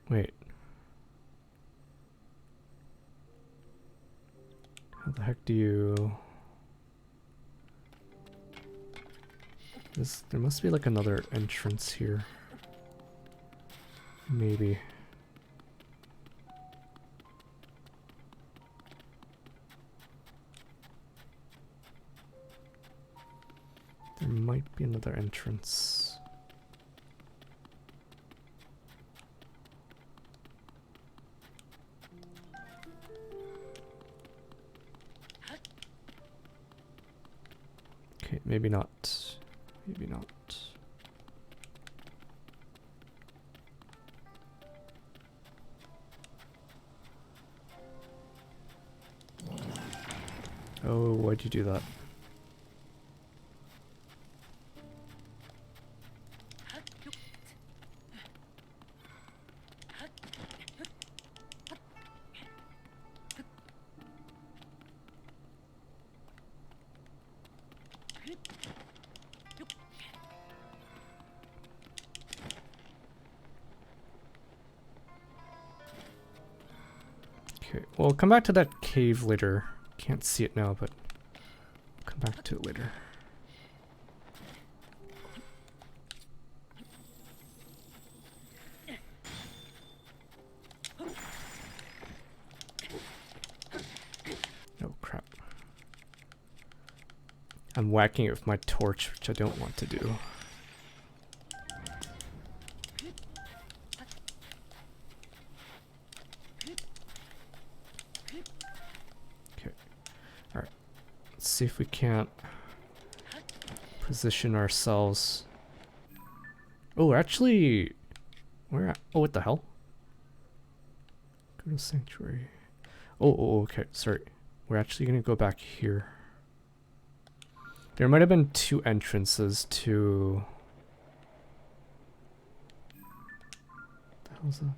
Wait. How the heck do you... There must be like another entrance here. Maybe. There might be another entrance. Okay, maybe not. Maybe not. Oh, why'd you do that? Okay, well, come back to that cave later. Can't see it now, but come back to it later. Oh, crap. I'm whacking it with my torch, which I don't want to do. See if we can't position ourselves. Oh, actually, where at? Oh, what the hell? Go to sanctuary. Oh, okay, sorry. We're actually gonna go back here. There might have been two entrances to... What the hell's that?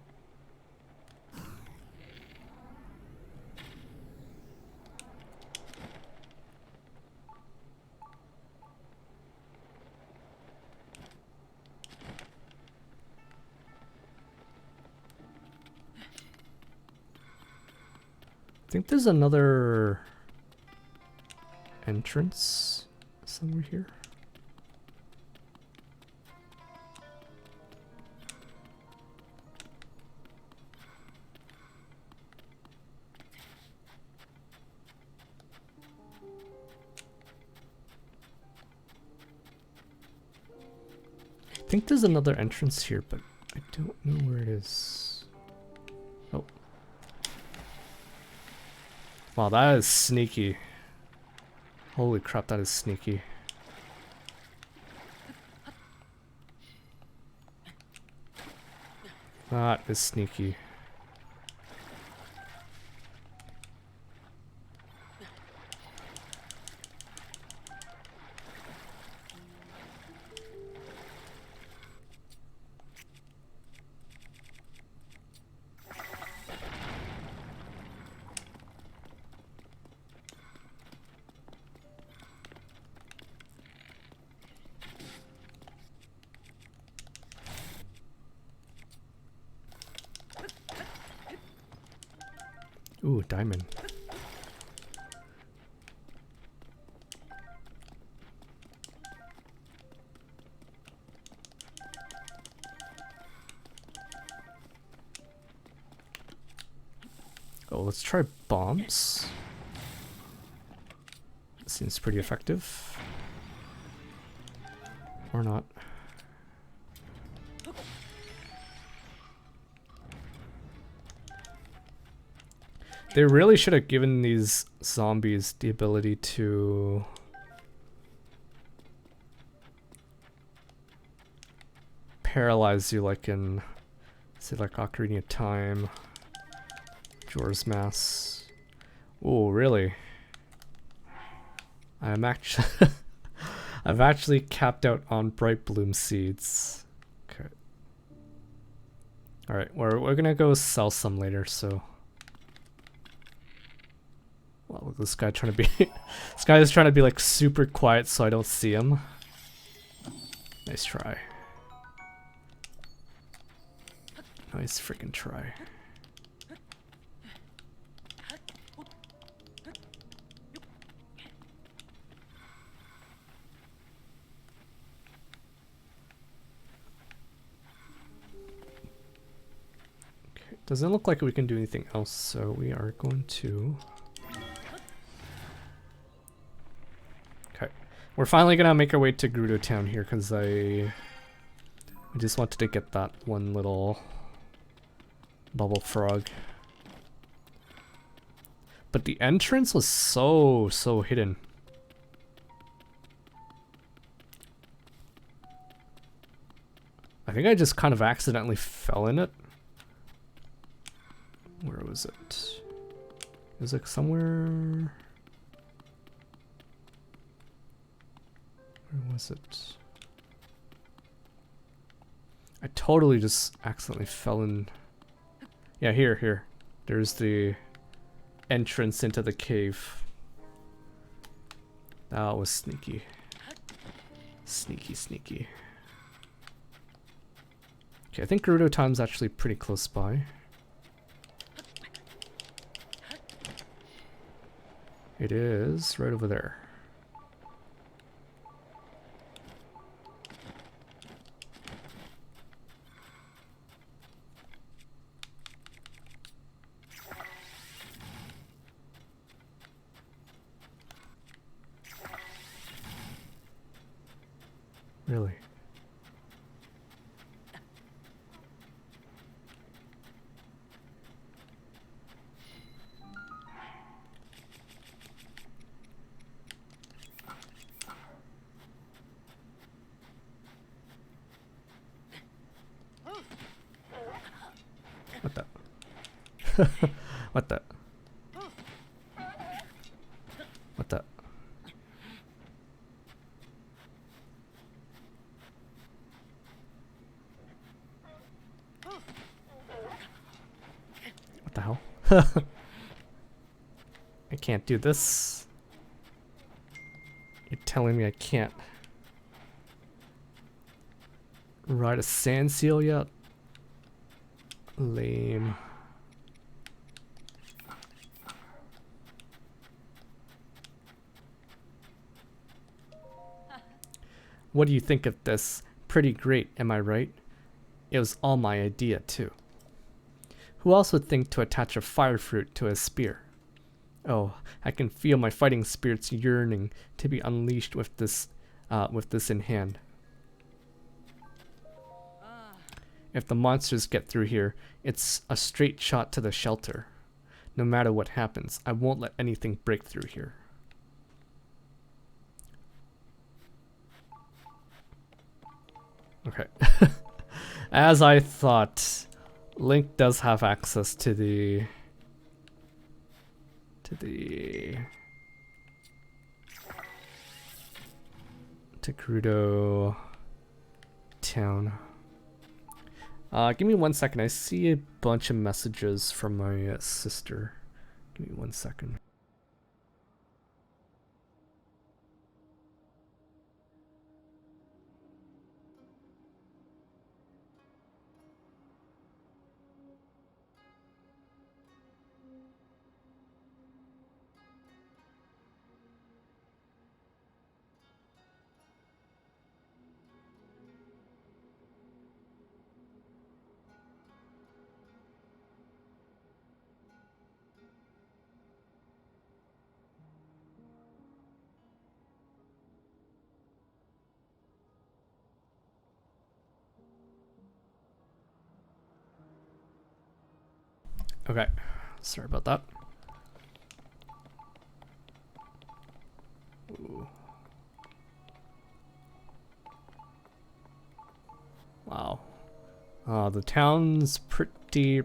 I think there's another entrance somewhere here. I think there's another entrance here, but I don't know where it is. Oh. Wow, that is sneaky. Holy crap, that is sneaky. That is sneaky. Ooh, diamond. Oh, let's try bombs. Seems pretty effective. Or not. They really should have given these zombies the ability to paralyze you like in, say, like Ocarina of Time, Majora's Mask. Oh, really? I'm actually I've actually capped out on Bright Bloom seeds. Okay. All right, we're gonna go sell some later, so. Well, this guy trying to be this guy is trying to be like super quiet so I don't see him. Nice try. Nice freaking try. Okay, doesn't look like we can do anything else, so we are going to... We're finally gonna make our way to Gerudo Town here because I just wanted to get that one little bubble frog. But the entrance was so hidden. I think I just kind of accidentally fell in it. Where was it? It was like somewhere... was it? I totally just accidentally fell in. Yeah, here. There's the entrance into the cave. That was sneaky. Sneaky. Okay, I think Gerudo Town's actually pretty close by. It is right over there. Really? What the? What the? What the? What the hell? I can't do this. You're telling me I can't ride a sand seal yet? Lame. What do you think of this? Pretty great, am I right? It was all my idea too. Who else would think to attach a fire fruit to a spear? Oh, I can feel my fighting spirits yearning to be unleashed with this in hand. If the monsters get through here, it's a straight shot to the shelter. No matter what happens, I won't let anything break through here. Okay. As I thought, Link does have access to the Gerudo Town. Give me 1 second. I see a bunch of messages from my sister. Give me 1 second. Okay, sorry about that. Ooh. Wow. The town's pretty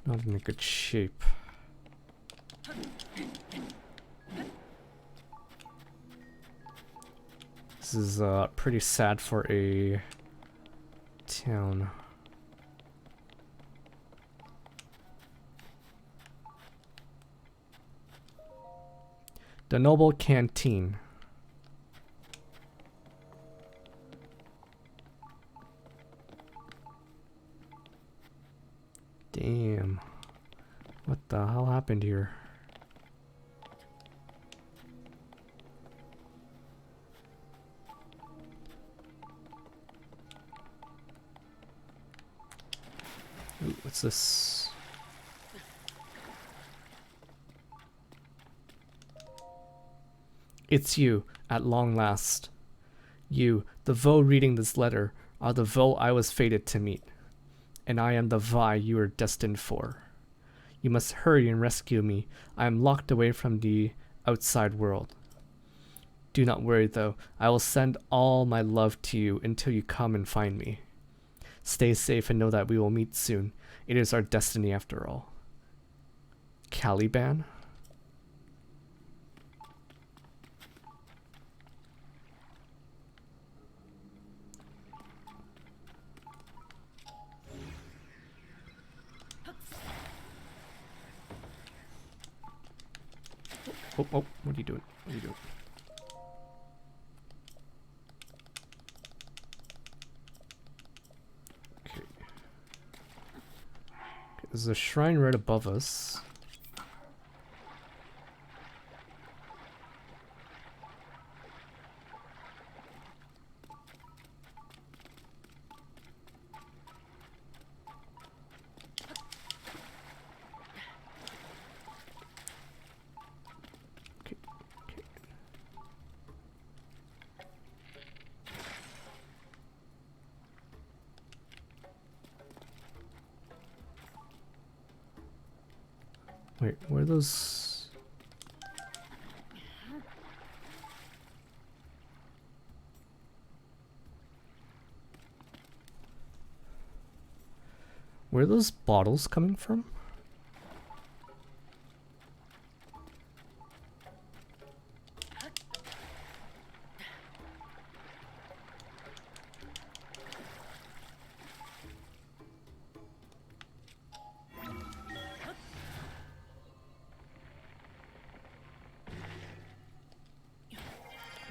not in a good shape. This is pretty sad for a town. The Noble Canteen. Damn. What the hell happened here? Ooh, what's this? It's you, at long last. You, the Vo reading this letter, are the Vo I was fated to meet. And I am the Vi you are destined for. You must hurry and rescue me. I am locked away from the outside world. Do not worry though, I will send all my love to you until you come and find me. Stay safe and know that we will meet soon. It is our destiny after all. Caliban? Oh, oh, what are you doing? What are you doing? Okay. There's a shrine right above us. Okay, okay. Wait, where are those? Where are those bottles coming from?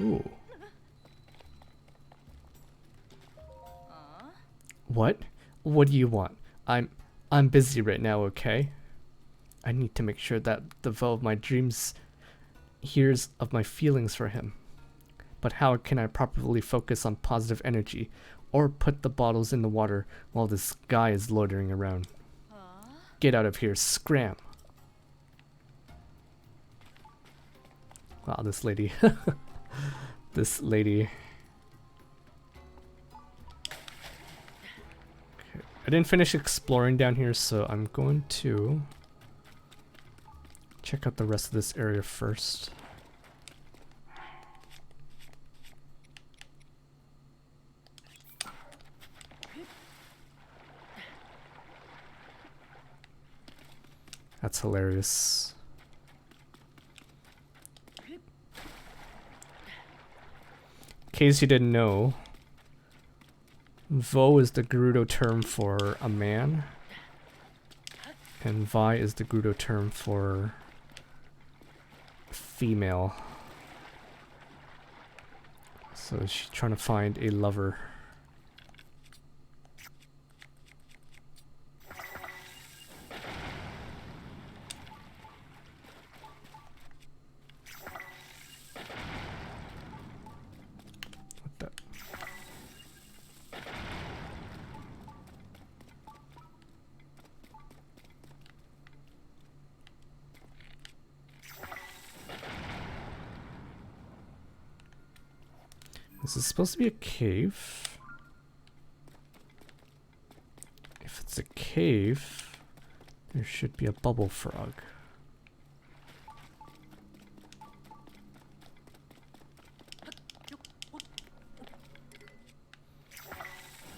Ooh. What? What do you want? I'm busy right now, okay? I need to make sure that the vow of my dreams hears of my feelings for him. But how can I properly focus on positive energy or put the bottles in the water while this guy is loitering around? Get out of here, scram! Wow, this lady. This lady. Okay. I didn't finish exploring down here, so I'm going to check out the rest of this area first. That's hilarious. In case you didn't know, Vo is the Gerudo term for a man, and Vi is the Gerudo term for female. So she's trying to find a lover. What the? This is supposed to be a cave. If it's a cave, there should be a bubble frog.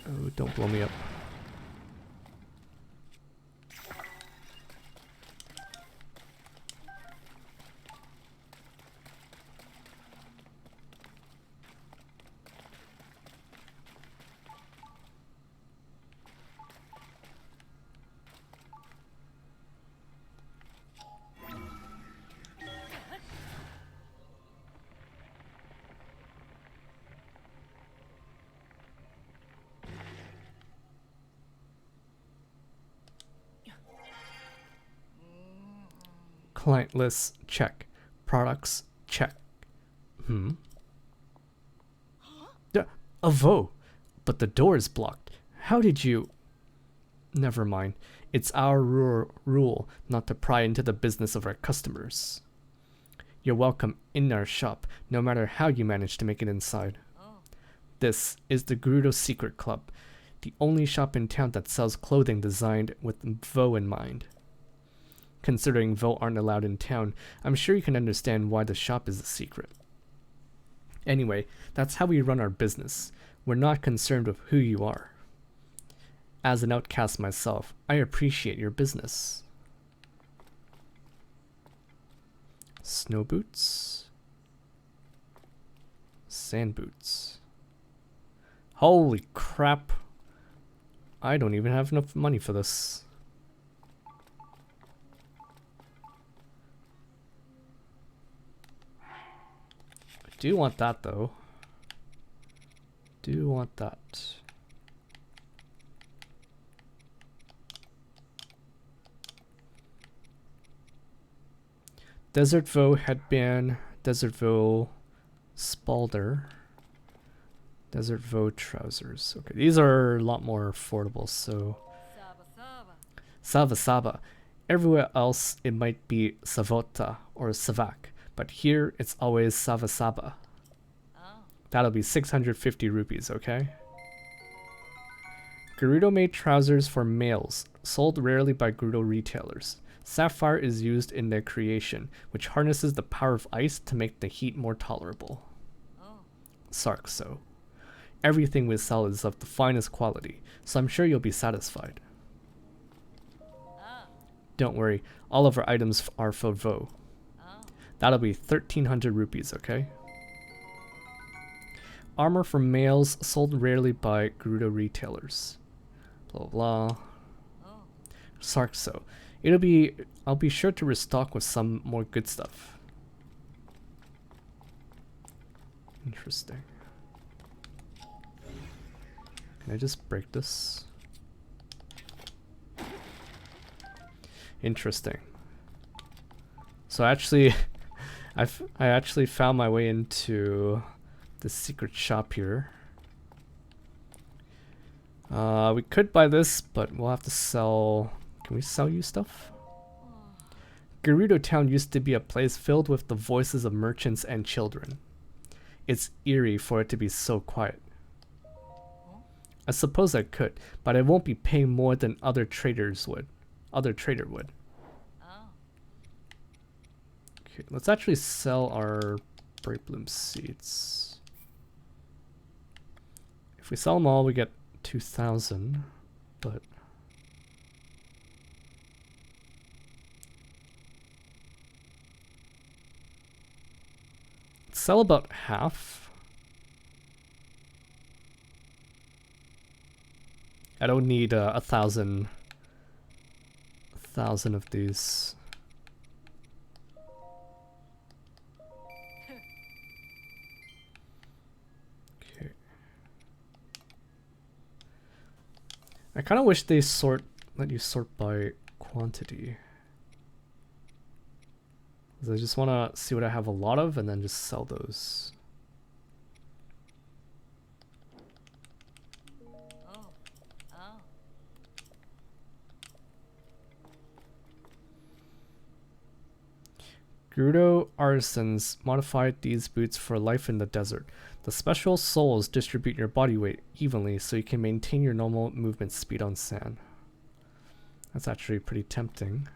Oh, don't blow me up. Client lists, check. Products, check. Yeah, a Vo. But the door is blocked. How did you... Never mind. It's our rule not to pry into the business of our customers. You're welcome in our shop, no matter how you manage to make it inside. This is the Gerudo Secret Club, the only shop in town that sells clothing designed with Vo in mind. Considering Vo aren't allowed in town, I'm sure you can understand why the shop is a secret. Anyway, that's how we run our business. We're not concerned with who you are. As an outcast myself, I appreciate your business. Snow boots. Sand boots. Holy crap. I don't even have enough money for this. Do want that though. Do want that. Desert Vo headband, Desert Vo spalder, Desert Vo trousers. Okay, these are a lot more affordable, so Sava Sava. Everywhere else it might be Savota or Savak, but here it's always Sava Saba. That'll be 650 rupees, okay? Gerudo made trousers for males, sold rarely by Gerudo retailers. Sapphire is used in their creation, which harnesses the power of ice to make the heat more tolerable. Sarkso. Everything we sell is of the finest quality, so I'm sure you'll be satisfied. Don't worry, all of our items are for Vo. That'll be 1300 rupees, okay? Armor for males sold rarely by Gerudo retailers. Blah blah. Sarkso. I'll be sure to restock with some more good stuff. Interesting. Can I just break this? Interesting. So actually, I actually found my way into the secret shop here. We could buy this, but we'll have to sell. Can we sell you stuff? Gerudo Town used to be a place filled with the voices of merchants and children. It's eerie for it to be so quiet. I suppose I could, but I won't be paying more than other traders would. Other trader would. Okay, let's actually sell our Bright Bloom seeds. If we sell them all, we get 2,000, but sell about half. I don't need 1,000 of these. Okay. I kind of wish they let you sort by quantity. I just want to see what I have a lot of and then just sell those. Gerudo artisans modified these boots for life in the desert. The special soles distribute your body weight evenly so you can maintain your normal movement speed on sand. That's actually pretty tempting.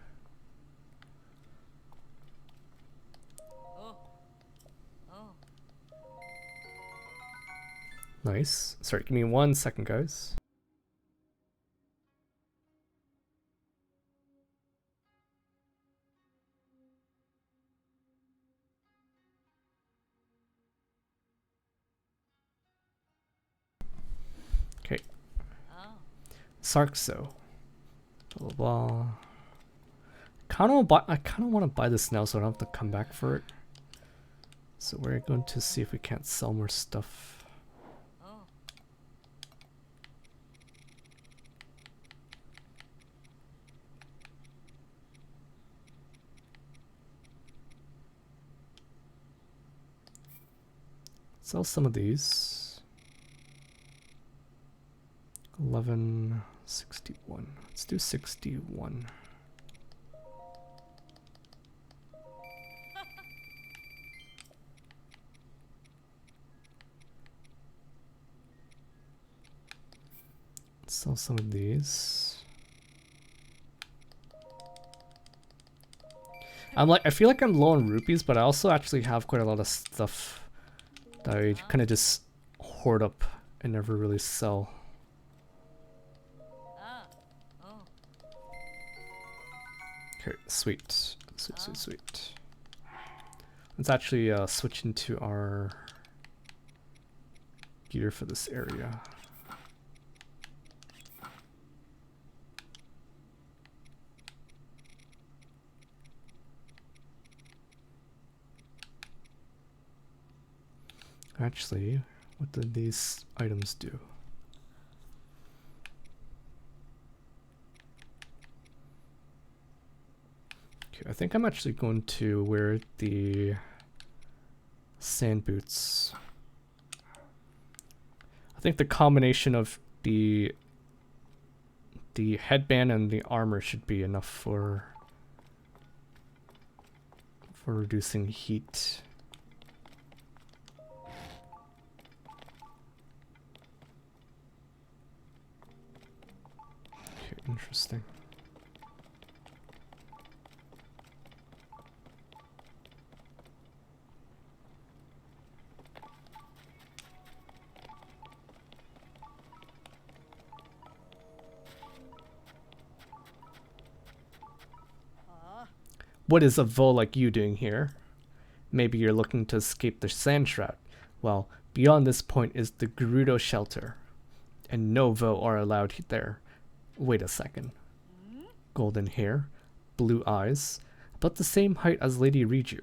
Nice. Sorry, give me 1 second, guys. Okay. Sarkso. Blah blah blah. I kind of want to buy this now so I don't have to come back for it. So we're going to see if we can't sell more stuff. Sell some of these. 1161. Let's do 61. Sell some of these. I feel like I'm low on rupees, but I also actually have quite a lot of stuff that I kind of just hoard up and never really sell. Okay, sweet. Sweet. Let's actually switch into our gear for this area. Actually, what did these items do? Okay, I think I'm actually going to wear the sand boots. I think the combination of the headband and the armor should be enough for reducing heat. Okay, interesting. What is a Vo like you doing here? Maybe you're looking to escape the sand shroud. Well, beyond this point is the Gerudo shelter, and no Vo are allowed there. Wait a second. Golden hair, blue eyes, about the same height as Lady Riju.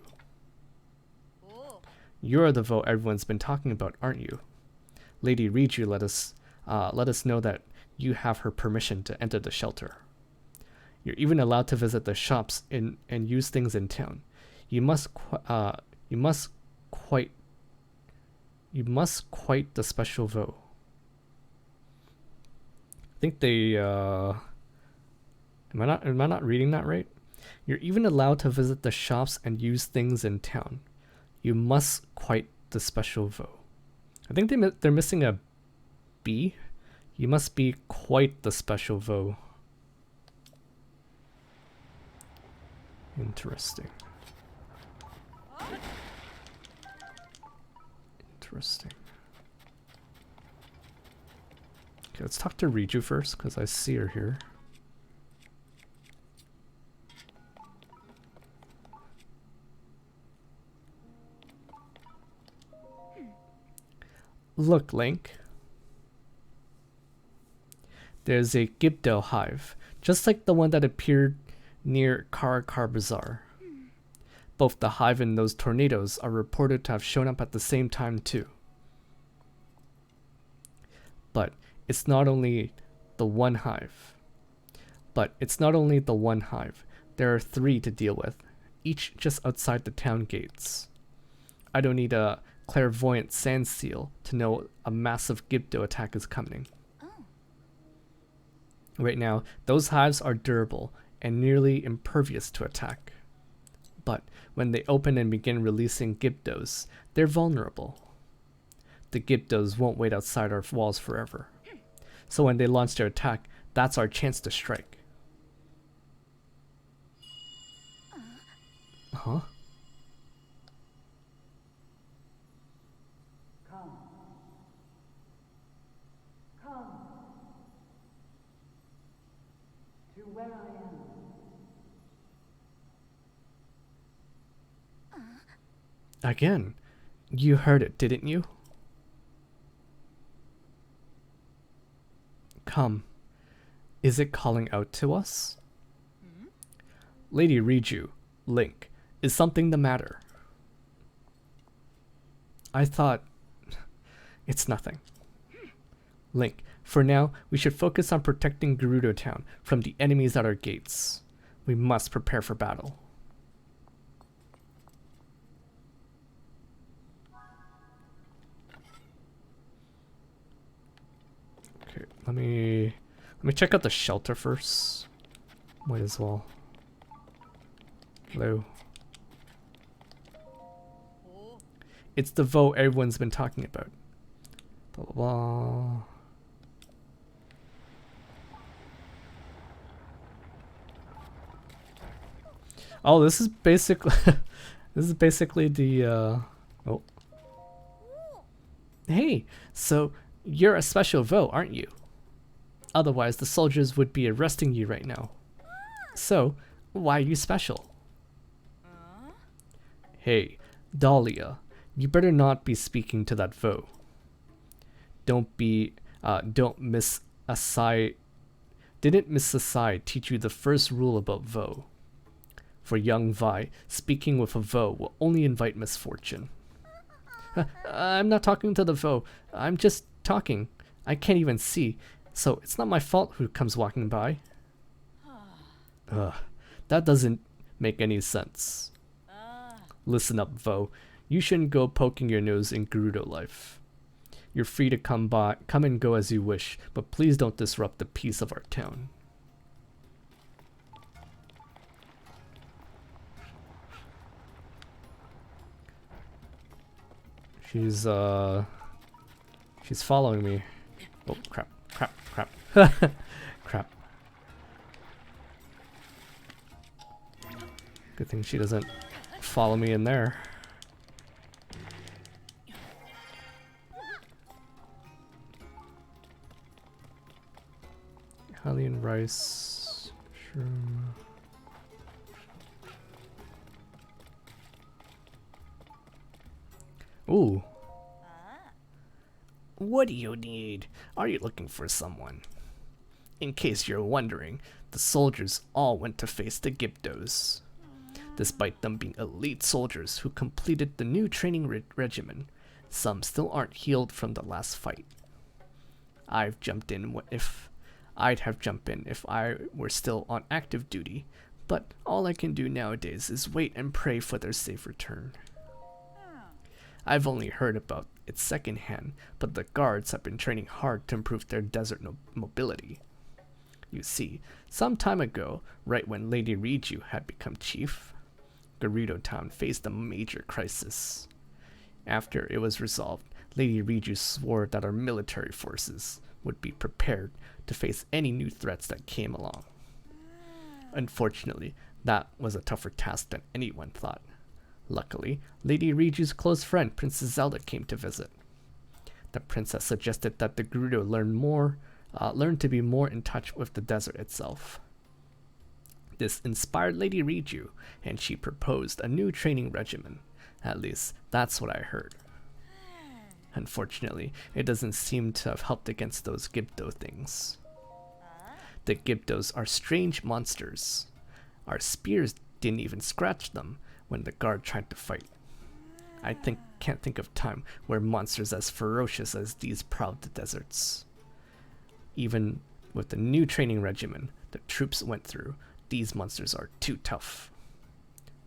You're the Vo everyone's been talking about, aren't you? Lady Riju let us know that you have her permission to enter the shelter. You're even allowed to visit the shops and use things in town. You must quite the special Vo. I think they am I not reading that right? You're even allowed to visit the shops and use things in town. You must quite the special Vo. I think they're missing a B. You must be quite the special Vo. Interesting. Interesting. Okay, let's talk to Riju first, because I see her here. Look, Link. There's a Gibdo hive, just like the one that appeared near Karakar Bazaar. Both the hive and those tornadoes are reported to have shown up at the same time too. But it's not only the one hive. There are 3 to deal with, each just outside the town gates. I don't need a clairvoyant sand seal to know a massive Gibdo attack is coming. Right now, those hives are durable and nearly impervious to attack. But when they open and begin releasing Gibdos, they're vulnerable. The Gibdos won't wait outside our walls forever. So when they launch their attack, that's our chance to strike. Huh? Where I am. Again, you heard it, didn't you? Come. Is it calling out to us? Lady Riju, Link, is something the matter? I thought... It's nothing. Link, for now, we should focus on protecting Gerudo Town from the enemies at our gates. We must prepare for battle. Okay, let me check out the shelter first. Might as well. Hello. It's the Vo everyone's been talking about. Blah blah blah. Oh, this is basically the oh. Hey, so you're a special Vo, aren't you? Otherwise the soldiers would be arresting you right now. So, why are you special? Hey, Dahlia, you better not be speaking to that Vo. Don't miss Asai. Didn't Miss Asai teach you the first rule about Vo? For young Vi, speaking with a Vo will only invite misfortune. I'm not talking to the foe. I'm just talking. I can't even see, so it's not my fault who comes walking by. Ugh, that doesn't make any sense. Listen up, Vo. You shouldn't go poking your nose in Gerudo life. You're free to come and go as you wish, but please don't disrupt the peace of our town. She's following me. Oh, crap. Crap. Good thing she doesn't follow me in there. Hylian rice. Shroom. Ooh. What do you need? Are you looking for someone? In case you're wondering, the soldiers all went to face the Gibdos. Despite them being elite soldiers who completed the new training regimen, some still aren't healed from the last fight. I'd have jumped in if I were still on active duty, but all I can do nowadays is wait and pray for their safe return. I've only heard about it secondhand, but the guards have been training hard to improve their desert mobility. You see, some time ago, right when Lady Riju had become chief, Gerudo Town faced a major crisis. After it was resolved, Lady Riju swore that our military forces would be prepared to face any new threats that came along. Unfortunately, that was a tougher task than anyone thought. Luckily, Lady Riju's close friend, Princess Zelda, came to visit. The princess suggested that the Gerudo learn to be more in touch with the desert itself. This inspired Lady Riju, and she proposed a new training regimen. At least, that's what I heard. Unfortunately, it doesn't seem to have helped against those Gibdo things. The Gibdos are strange monsters. Our spears didn't even scratch them when the guard tried to fight. I can't think of time where monsters as ferocious as these prowled the deserts. Even with the new training regimen the troops went through, these monsters are too tough.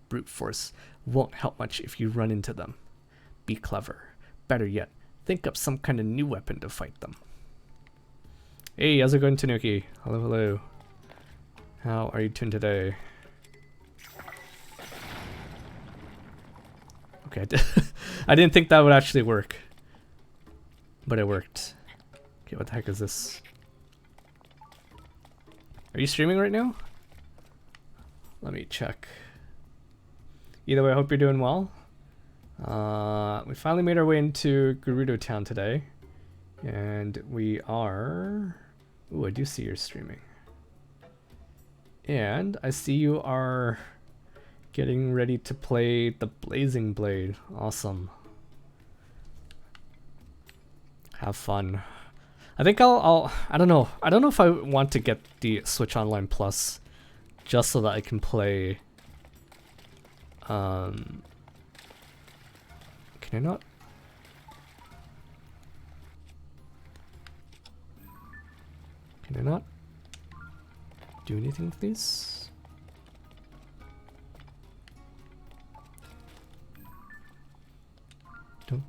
Brute force won't help much if you run into them. Be clever. Better yet, think up some kind of new weapon to fight them. Hey, how's it going, Tanuki? Hello. How are you doing today? Okay, I didn't think that would actually work, but it worked. Okay, what the heck is this? Are you streaming right now? Let me check. Either way, I hope you're doing well. We finally made our way into Gerudo Town today, and we are... Ooh, I do see you're streaming. And I see you are getting ready to play the Blazing Blade. Awesome. Have fun. I think I don't know. I don't know if I want to get the Switch Online Plus just so that I can play. Can I not? Can I not do anything with these? Don't.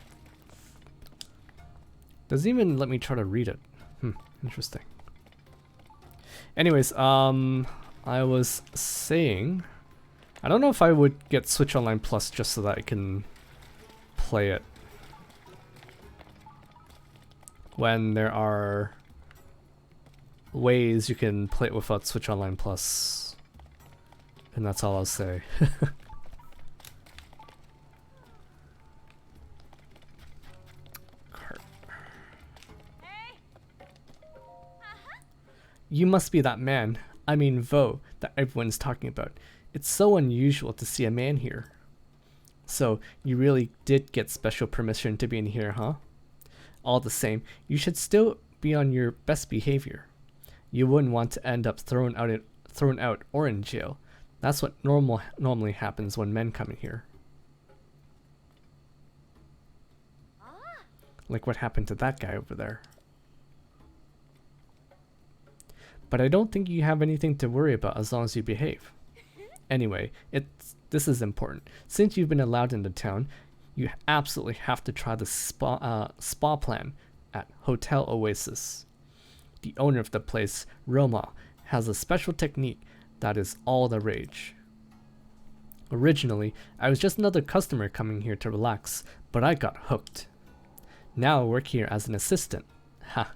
Doesn't even let me try to read it. Interesting. Anyways, I was saying, I don't know if I would get Switch Online Plus just so that I can play it when there are ways you can play it without Switch Online Plus. And that's all I'll say. You must be that man, I mean Vo, that everyone's talking about. It's so unusual to see a man here. So, you really did get special permission to be in here, huh? All the same, you should still be on your best behavior. You wouldn't want to end up thrown out or in jail. That's what normally happens when men come in here. Like what happened to that guy over there. But I don't think you have anything to worry about as long as you behave. Anyway, this is important. Since you've been allowed into town, you absolutely have to try the spa plan at Hotel Oasis. The owner of the place, Roma, has a special technique that is all the rage. Originally, I was just another customer coming here to relax, but I got hooked. Now I work here as an assistant. Ha.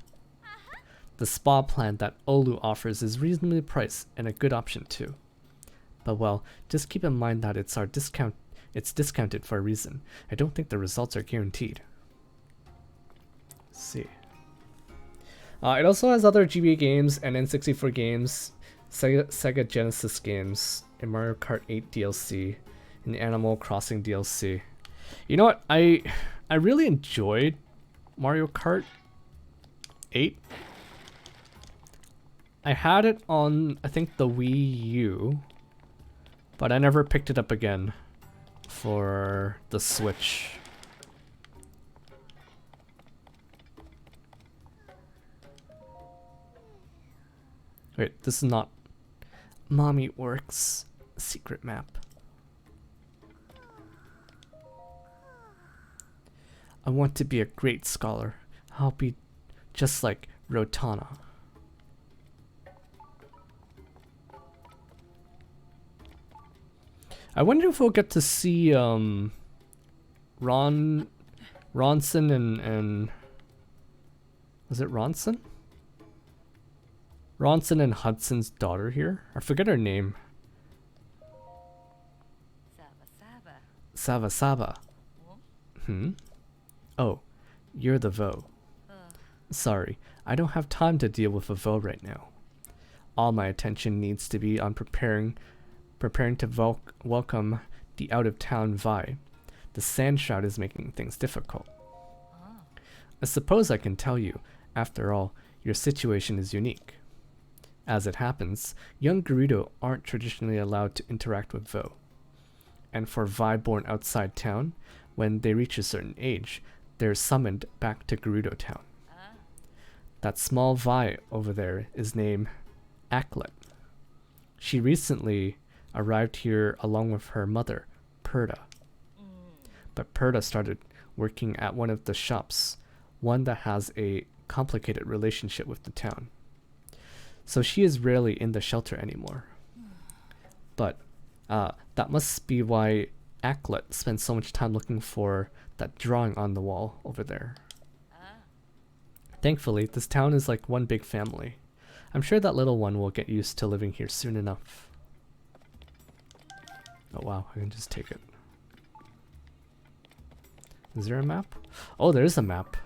The spa plan that Olu offers is reasonably priced and a good option too. But well, just keep in mind that it's discounted for a reason. I don't think the results are guaranteed. Let's see. It also has other GBA games and N64 games, Sega Genesis games, and Mario Kart 8 DLC, and the Animal Crossing DLC. You know what? I really enjoyed Mario Kart 8. I had it on, I think, the Wii U, but I never picked it up again for the Switch. Wait, this is not Mommy Works secret map. I want to be a great scholar. I'll be just like Rotana. I wonder if we'll get to see Ronson and was it Ronson? Ronson and Hudson's daughter here? I forget her name. Sava Sava. Hmm? Oh, you're the Vo. Sorry, I don't have time to deal with a Vo right now. All my attention needs to be on preparing to welcome the out-of-town Vi. The Sand Shroud is making things difficult. I suppose I can tell you, after all, your situation is unique. As it happens, young Gerudo aren't traditionally allowed to interact with Vo. And for Vi born outside town, when they reach a certain age, they're summoned back to Gerudo Town. That small Vi over there is named Aklet. She recently arrived here along with her mother, Perda. But Perda started working at one of the shops, one that has a complicated relationship with the town. So she is rarely in the shelter anymore. But that must be why Aklet spends so much time looking for that drawing on the wall over there. Thankfully, this town is like one big family. I'm sure that little one will get used to living here soon enough. Oh wow, I can just take it. Is there a map? Oh, there is a map.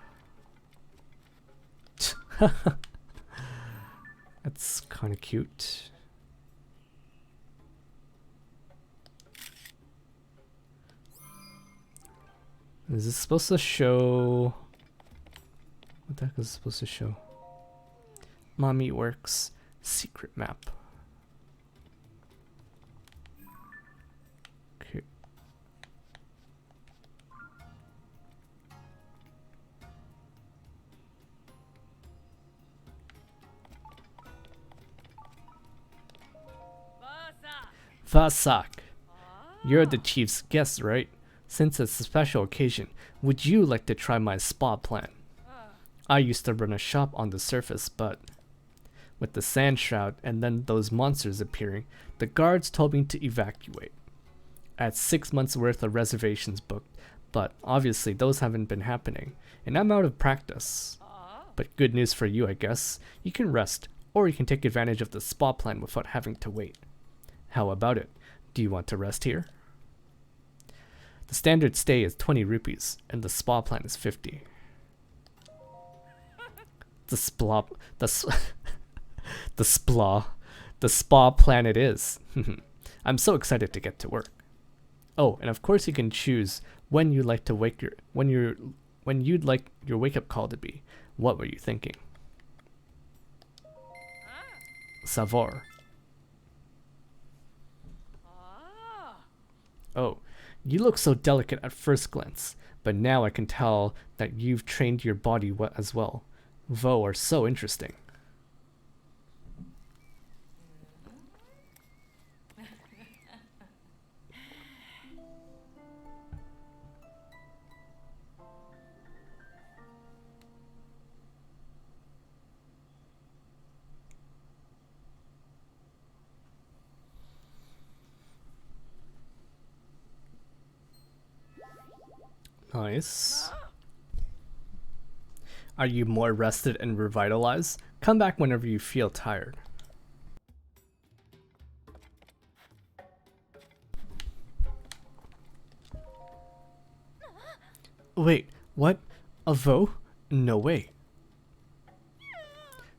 That's kind of cute. Is this supposed to show... What the heck is it supposed to show? Mommy Works secret map. Okay. Vasak, you're the chief's guest, right? Since it's a special occasion, would you like to try my spa plan? I used to run a shop on the surface, but with the Sand Shroud and then those monsters appearing, the guards told me to evacuate. I had 6 months worth of reservations booked, but obviously those haven't been happening, and I'm out of practice. But good news for you, I guess. You can rest, or you can take advantage of the spa plan without having to wait. How about it? Do you want to rest here? The standard stay is 20 rupees, and the spa plan is 50. The spa plan it is. I'm so excited to get to work. Oh, and of course you can choose when you'd like to when you'd like your wake-up call to be. What were you thinking? Savor. Oh, You look so delicate at first glance, but now I can tell that you've trained your body as well. Vo are so interesting. Nice. Are you more rested and revitalized? Come back whenever you feel tired. Wait, what? A Vo? No way.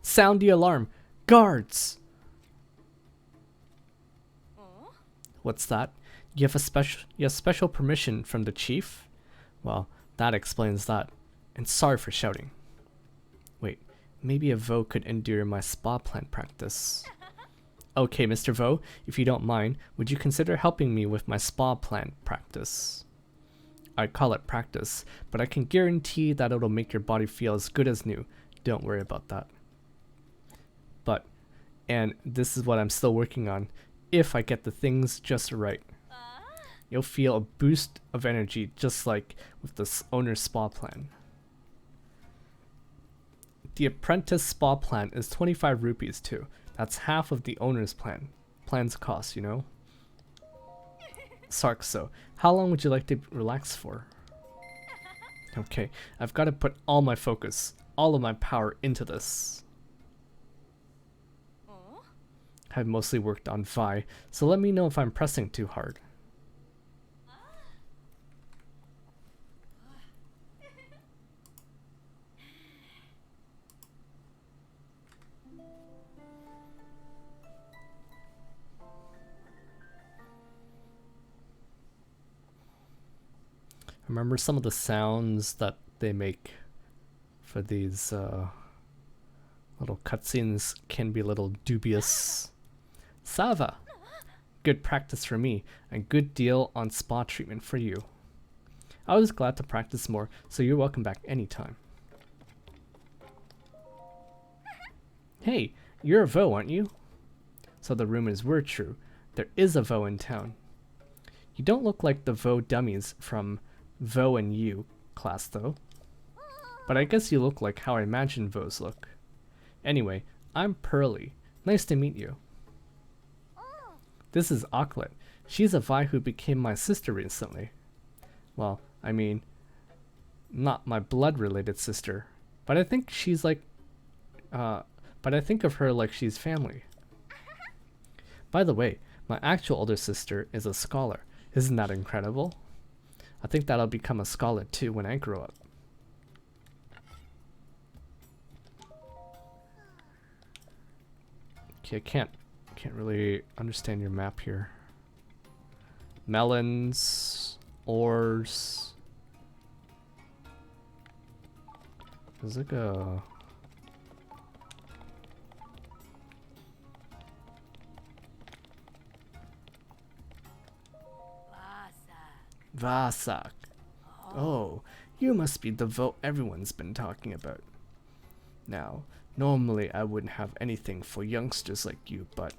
Sound the alarm. Guards! What's that? You have special permission from the chief? Well, that explains that. And sorry for shouting. Wait, maybe a Vo could endure my spa plant practice. Okay, Mr. Vo, if you don't mind, would you consider helping me with my spa plant practice? I call it practice, but I can guarantee that it'll make your body feel as good as new. Don't worry about that. And this is what I'm still working on, if I get the things just right. You'll feel a boost of energy just like with the owner's spa plan. The apprentice spa plan is 25 rupees too. That's half of the owner's plan's cost, you know? Sarkso, how long would you like to relax for? Okay, I've got to put all my focus, all of my power into this. I've mostly worked on Vi, so let me know if I'm pressing too hard. Remember some of the sounds that they make for these little cutscenes can be a little dubious. Sava! Good practice for me, and good deal on spa treatment for you. I was glad to practice more, so you're welcome back anytime. Hey, you're a Vo, aren't you? So the rumors were true. There is a Vo in town. You don't look like the Vo dummies from Vo and You class though. But I guess you look like how I imagine Vos look. Anyway, I'm Pearly. Nice to meet you. This is Auklet. She's a Vi who became my sister recently. Well, I mean, not my blood-related sister, but I think she's like, but I think of her like she's family. By the way, my actual older sister is a scholar. Isn't that incredible? I think that I'll become a scholar too when I grow up. Okay, I can't really understand your map here. Melons, ores. There's like a Vasak. Oh, you must be the Vo everyone's been talking about. Now, normally I wouldn't have anything for youngsters like you, but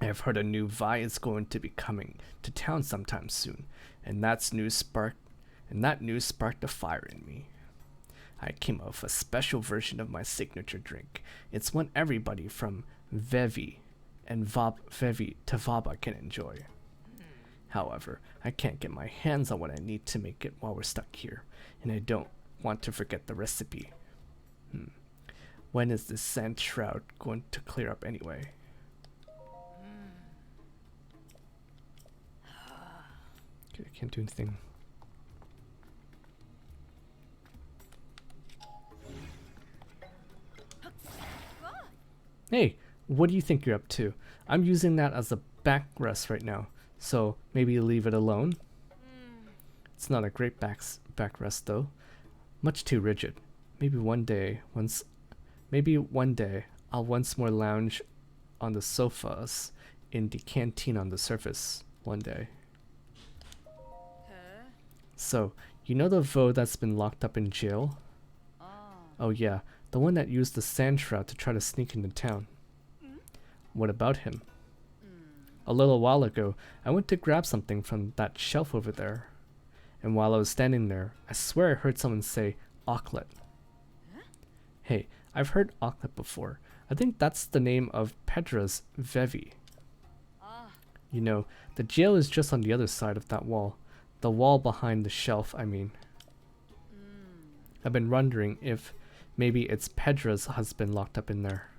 I've heard a new Vi is going to be coming to town sometime soon, and that news sparked a fire in me. I came up with a special version of my signature drink. It's one everybody from Vevi and Vevi to Vaba can enjoy. However, I can't get my hands on what I need to make it while we're stuck here, and I don't want to forget the recipe. When is this sand shroud going to clear up anyway? Okay, I can't do anything. Hey, what do you think you're up to? I'm using that as a backrest right now, so maybe leave it alone. It's not a great backrest though. Much too rigid. Maybe one day I'll once more lounge on the sofas in the canteen on the surface one day. So, you know the Vo that's been locked up in jail? Oh yeah, the one that used the sand shroud to try to sneak into town. What about him? A little while ago, I went to grab something from that shelf over there. And while I was standing there, I swear I heard someone say, Auklet. Hey, I've heard Auklet before. I think that's the name of Pedra's Vevi. You know, the jail is just on the other side of that wall. The wall behind the shelf, I mean. I've been wondering if maybe it's Pedra's husband locked up in there.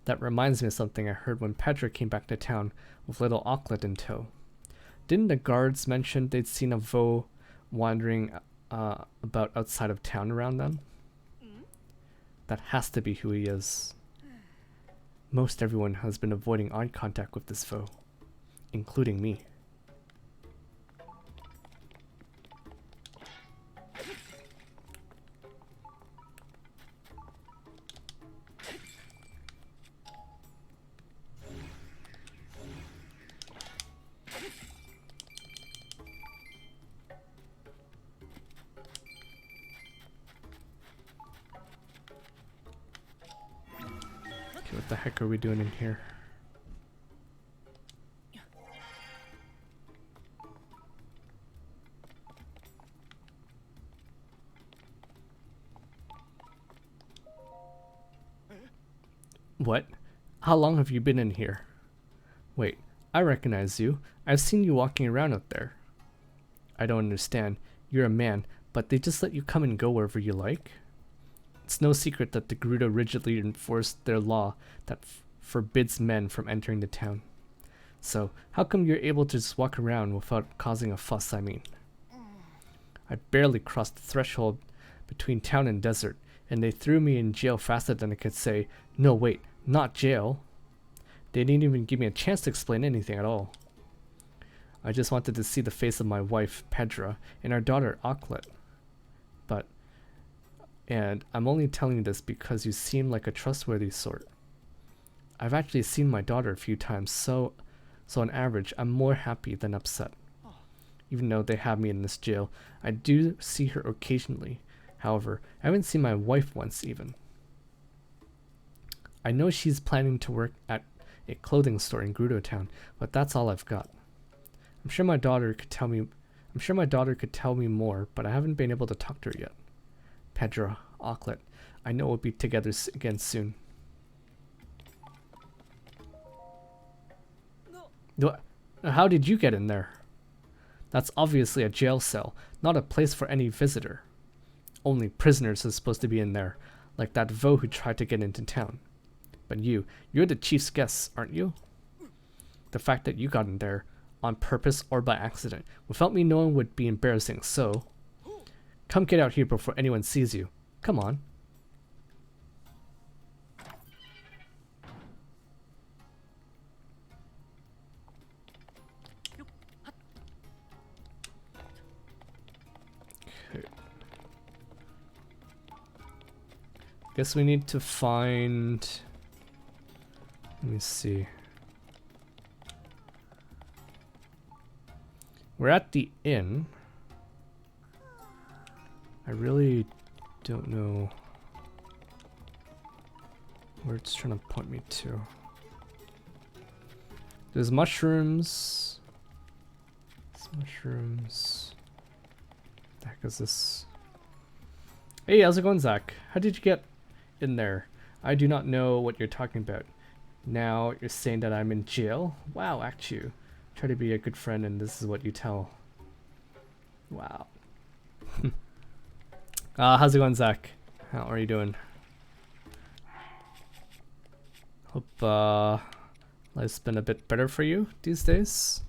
That reminds me of something I heard when Pedra came back to town with little Auklet in tow. Didn't the guards mention they'd seen a Vo wandering about outside of town around them? That has to be who he is. Most everyone has been avoiding eye contact with this Vo, including me. What the heck are we doing in here? What? How long have you been in here? Wait, I recognize you. I've seen you walking around out there. I don't understand. You're a man, but they just let you come and go wherever you like? It's no secret that the Gerudo rigidly enforce their law that forbids men from entering the town. So, how come you're able to just walk around without causing a fuss, I mean? I barely crossed the threshold between town and desert, and they threw me in jail faster than I could say, no wait, not jail. They didn't even give me a chance to explain anything at all. I just wanted to see the face of my wife, Pedra, and our daughter, Auklet. And I'm only telling you this because you seem like a trustworthy sort. I've actually seen my daughter a few times, so on average, I'm more happy than upset. Even though they have me in this jail, I do see her occasionally. However, I haven't seen my wife once even. I know she's planning to work at a clothing store in Gerudo Town, but that's all I've got. I'm sure my daughter could tell me more, but I haven't been able to talk to her yet. Pedra, Auklet, I know we'll be together again soon. How did you get in there? That's obviously a jail cell, not a place for any visitor. Only prisoners are supposed to be in there, like that Vo who tried to get into town. But you're the chief's guest, aren't you? The fact that you got in there, on purpose or by accident, without me knowing would be embarrassing, so... Come get out here before anyone sees you. Come on. Okay. Guess we need to find... Let me see. We're at the inn. I really don't know where it's trying to point me to. There's mushrooms. Mushrooms. What the heck is this? Hey, how's it going, Zach? How did you get in there? I do not know what you're talking about. Now you're saying that I'm in jail? Wow, act you. Try to be a good friend and this is what you tell. Wow. How's it going, Zach? How are you doing? Hope life's been a bit better for you these days.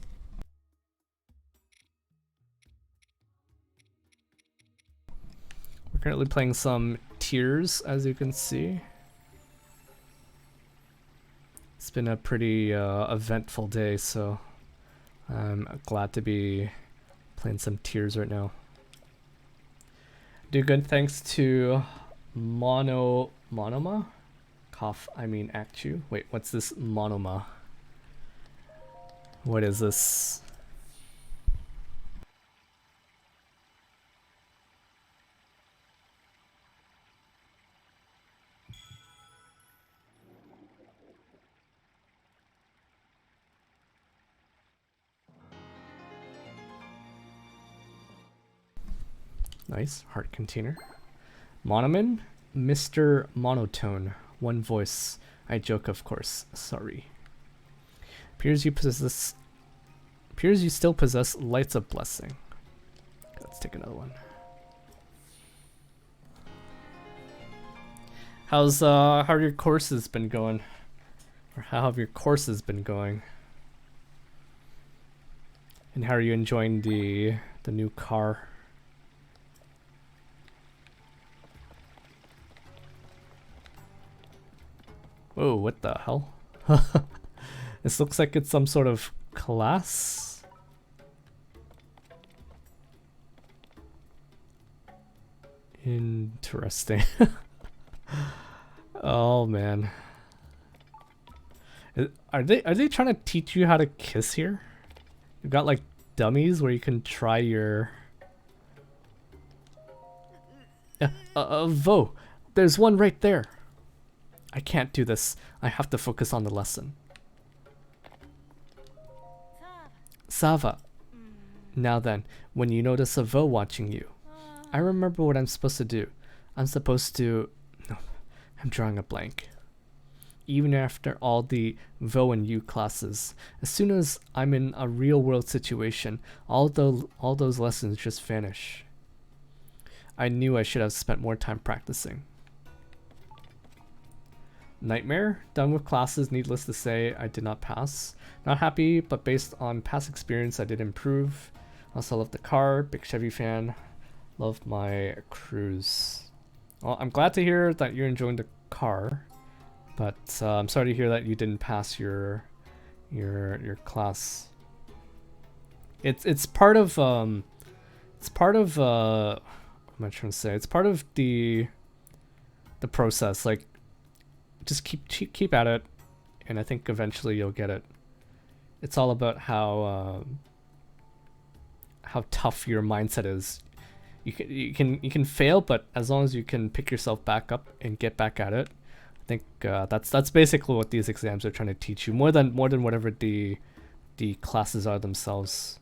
We're currently playing some Tears, as you can see. It's been a pretty eventful day, so I'm glad to be playing some Tears right now. Do good thanks to Monoma? Cough, I mean Actu. Wait, what's this Monoma? What is this? Nice. Heart container. Monoman. Mr. Monotone. One voice. I joke, of course. Sorry. Appears you still possess Lights of Blessing. Let's take another one. How's how have your courses been going? Or how have your courses been going? And how are you enjoying the new car? Whoa, what the hell? This looks like it's some sort of class. Interesting. Oh man. Are they trying to teach you how to kiss here? You've got like dummies where you can try your Vo, there's one right there. I can't do this. I have to focus on the lesson. Sava. Now then, when you notice a Vo watching you, I remember what I'm supposed to do. I'm supposed to... No, I'm drawing a blank. Even after all the Vo and U classes, as soon as I'm in a real world situation, all those lessons just vanish. I knew I should have spent more time practicing. Nightmare. Done with classes, needless to say, I did not pass. Not happy, but based on past experience, I did improve. Also love the car, big Chevy fan. Love my cruise. Well, I'm glad to hear that you're enjoying the car, but I'm sorry to hear that you didn't pass your class. It's part of what am I trying to say? It's part of the process. Like, just keep at it, and I think eventually you'll get it. It's all about how tough your mindset is. You can fail, but as long as you can pick yourself back up and get back at it, I think that's basically what these exams are trying to teach you, more than whatever the classes are themselves.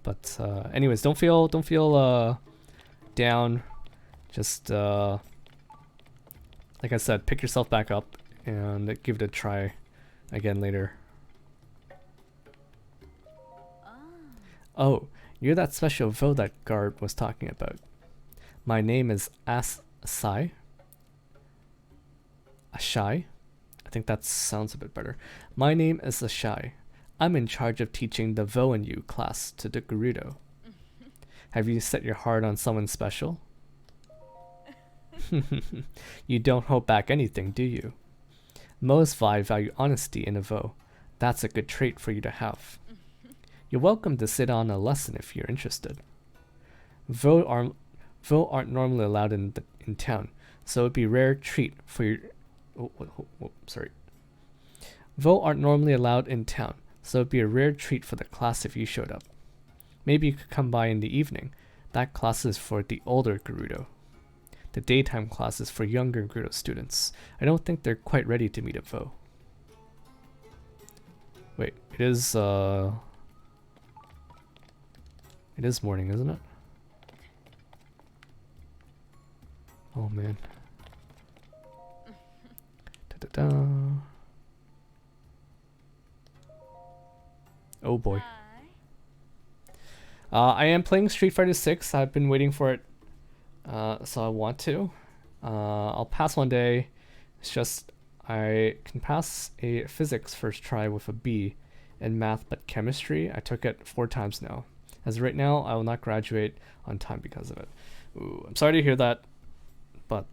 But anyways, don't feel down. Just like I said, pick yourself back up and give it a try again later. Oh, you're that special Vo that Garb was talking about. My name is Ashai. I think that sounds a bit better. My name is Ashai. I'm in charge of teaching the Vo and U class to the Gerudo. Have you set your heart on someone special? You don't hold back anything, do you? Most Vi value honesty in a Vo. That's a good trait for you to have. You're welcome to sit on a lesson if you're interested. Vo aren't normally allowed in town, so it'd be a rare treat for your... sorry. Vo aren't normally allowed in town, so it'd be a rare treat for the class if you showed up. Maybe you could come by in the evening. That class is for the older Gerudo. The daytime class is for younger Gerudo students. I don't think they're quite ready to meet a Vo. Wait, it is morning, isn't it? Oh man. Da-da-da. Oh boy. I am playing Street Fighter 6. I've been waiting for it, so I want to. I'll pass one day. It's just I can pass a physics first try with a B in math, but chemistry, I took it 4 times now. As of right now, I will not graduate on time because of it. Ooh, I'm sorry to hear that, but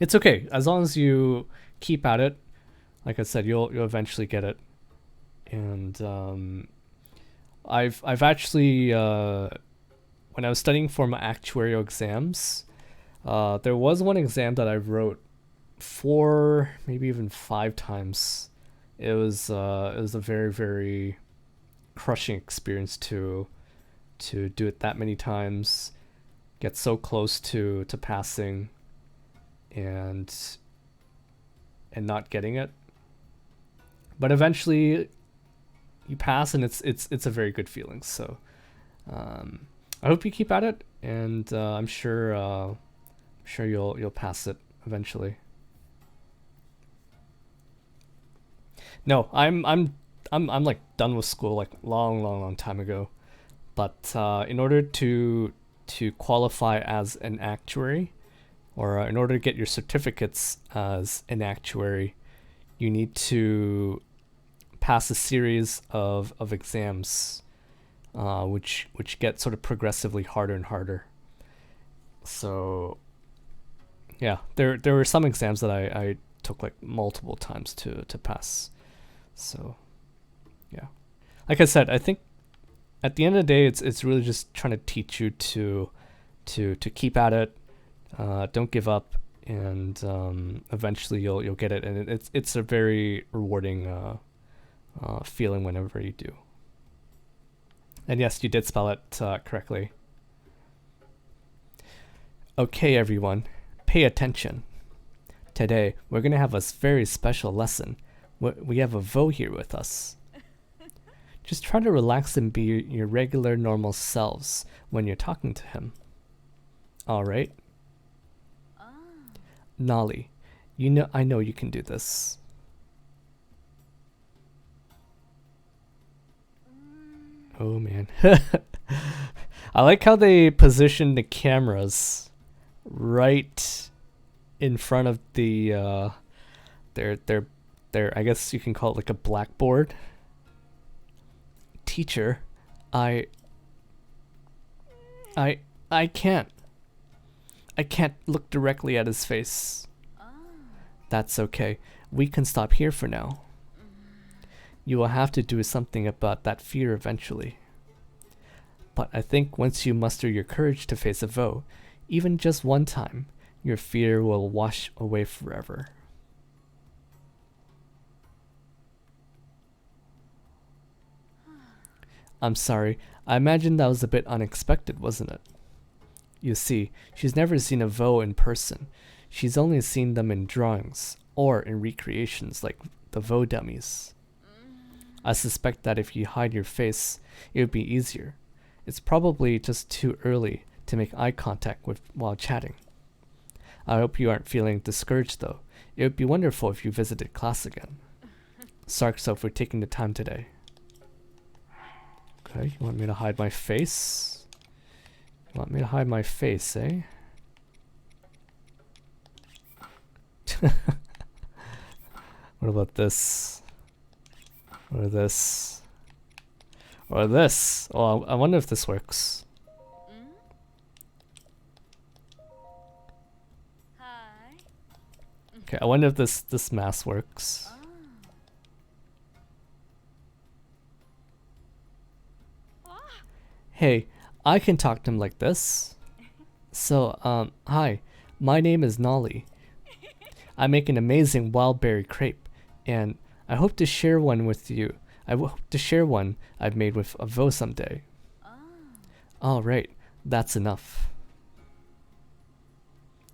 it's okay. As long as you keep at it, like I said, you'll eventually get it. And I've actually when I was studying for my actuarial exams, there was one exam that I wrote 4, maybe even 5 times. It was a very, very crushing experience to do it that many times, get so close to passing, and not getting it. But eventually you pass, and it's a very good feeling. So I hope you keep at it, and I'm sure you'll pass it eventually. No, I'm like done with school like long time ago. But in order to qualify as an actuary, or in order to get your certificates as an actuary, you need to pass a series of exams, which get sort of progressively harder and harder. So yeah, there were some exams that I took like multiple times to pass. So yeah, like I said, I think at the end of the day, it's really just trying to teach you to keep at it, don't give up, and eventually you'll get it, and it's a very rewarding feeling whenever you do. And yes, you did spell it correctly. Okay, everyone, pay attention. Today we're gonna have a very special lesson. We have a Vo here with us. Just try to relax and be your regular, normal selves when you're talking to him. Alright? Nolly, I know you can do this. Oh man. I like how they position the cameras right in front of the their I guess you can call it like a blackboard. Teacher, I can't. I can't look directly at his face. That's okay. We can stop here for now. You will have to do something about that fear eventually. But I think once you muster your courage to face a Vo, even just one time, your fear will wash away forever. I'm sorry, I imagine that was a bit unexpected, wasn't it? You see, she's never seen a Vo in person. She's only seen them in drawings, or in recreations like the Vo dummies. I suspect that if you hide your face, it would be easier. It's probably just too early to make eye contact while chatting. I hope you aren't feeling discouraged though. It would be wonderful if you visited class again. Sarkso for taking the time today. Okay, you want me to hide my face? You want me to hide my face, eh? What about this? Or this? Or this? Oh, I wonder if this works. Okay, I wonder if this mask works. Hey, I can talk to him like this. So, hi, my name is Nolly. I make an amazing wild berry crepe, and I hope to share one with you. I hope to share one I've made with a Vo someday. Alright, that's enough.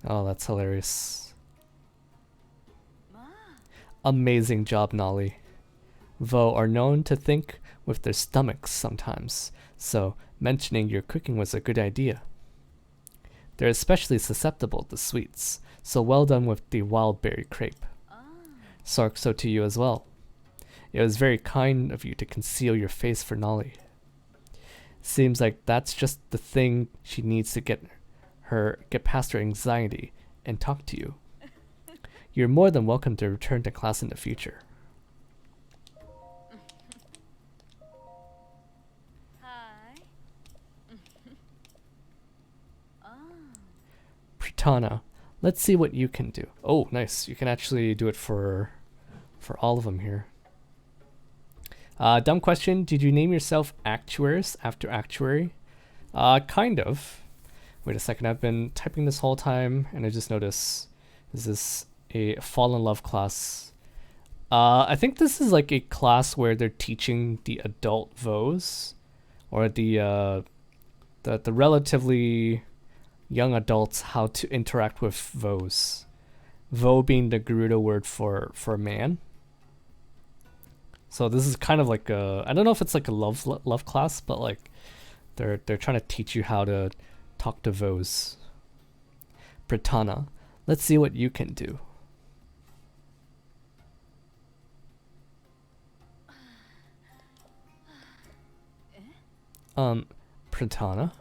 Oh, that's hilarious. Amazing job, Nolly. Vo are known to think with their stomachs sometimes, so mentioning your cooking was a good idea. They're especially susceptible to sweets, so well done with the wild berry crepe. Sarkso to you as well. It was very kind of you to conceal your face for Nolly. Seems like that's just the thing she needs to get past her anxiety and talk to you. You're more than welcome to return to class in the future. Pritana, let's see what you can do. Oh, nice. You can actually do it for all of them here. Dumb question. Did you name yourself Actuaris after actuary? Kind of. Wait a second. I've been typing this whole time and I just noticed this is a fall in love class. I think this is like a class where they're teaching the adult Vos, or the relatively young adults how to interact with Vos. Vo being the Gerudo word for man. So this is kind of like a, I don't know if it's like a love class, but like They're trying to teach you how to talk to Vos. Pratana, let's see what you can do. Pratana?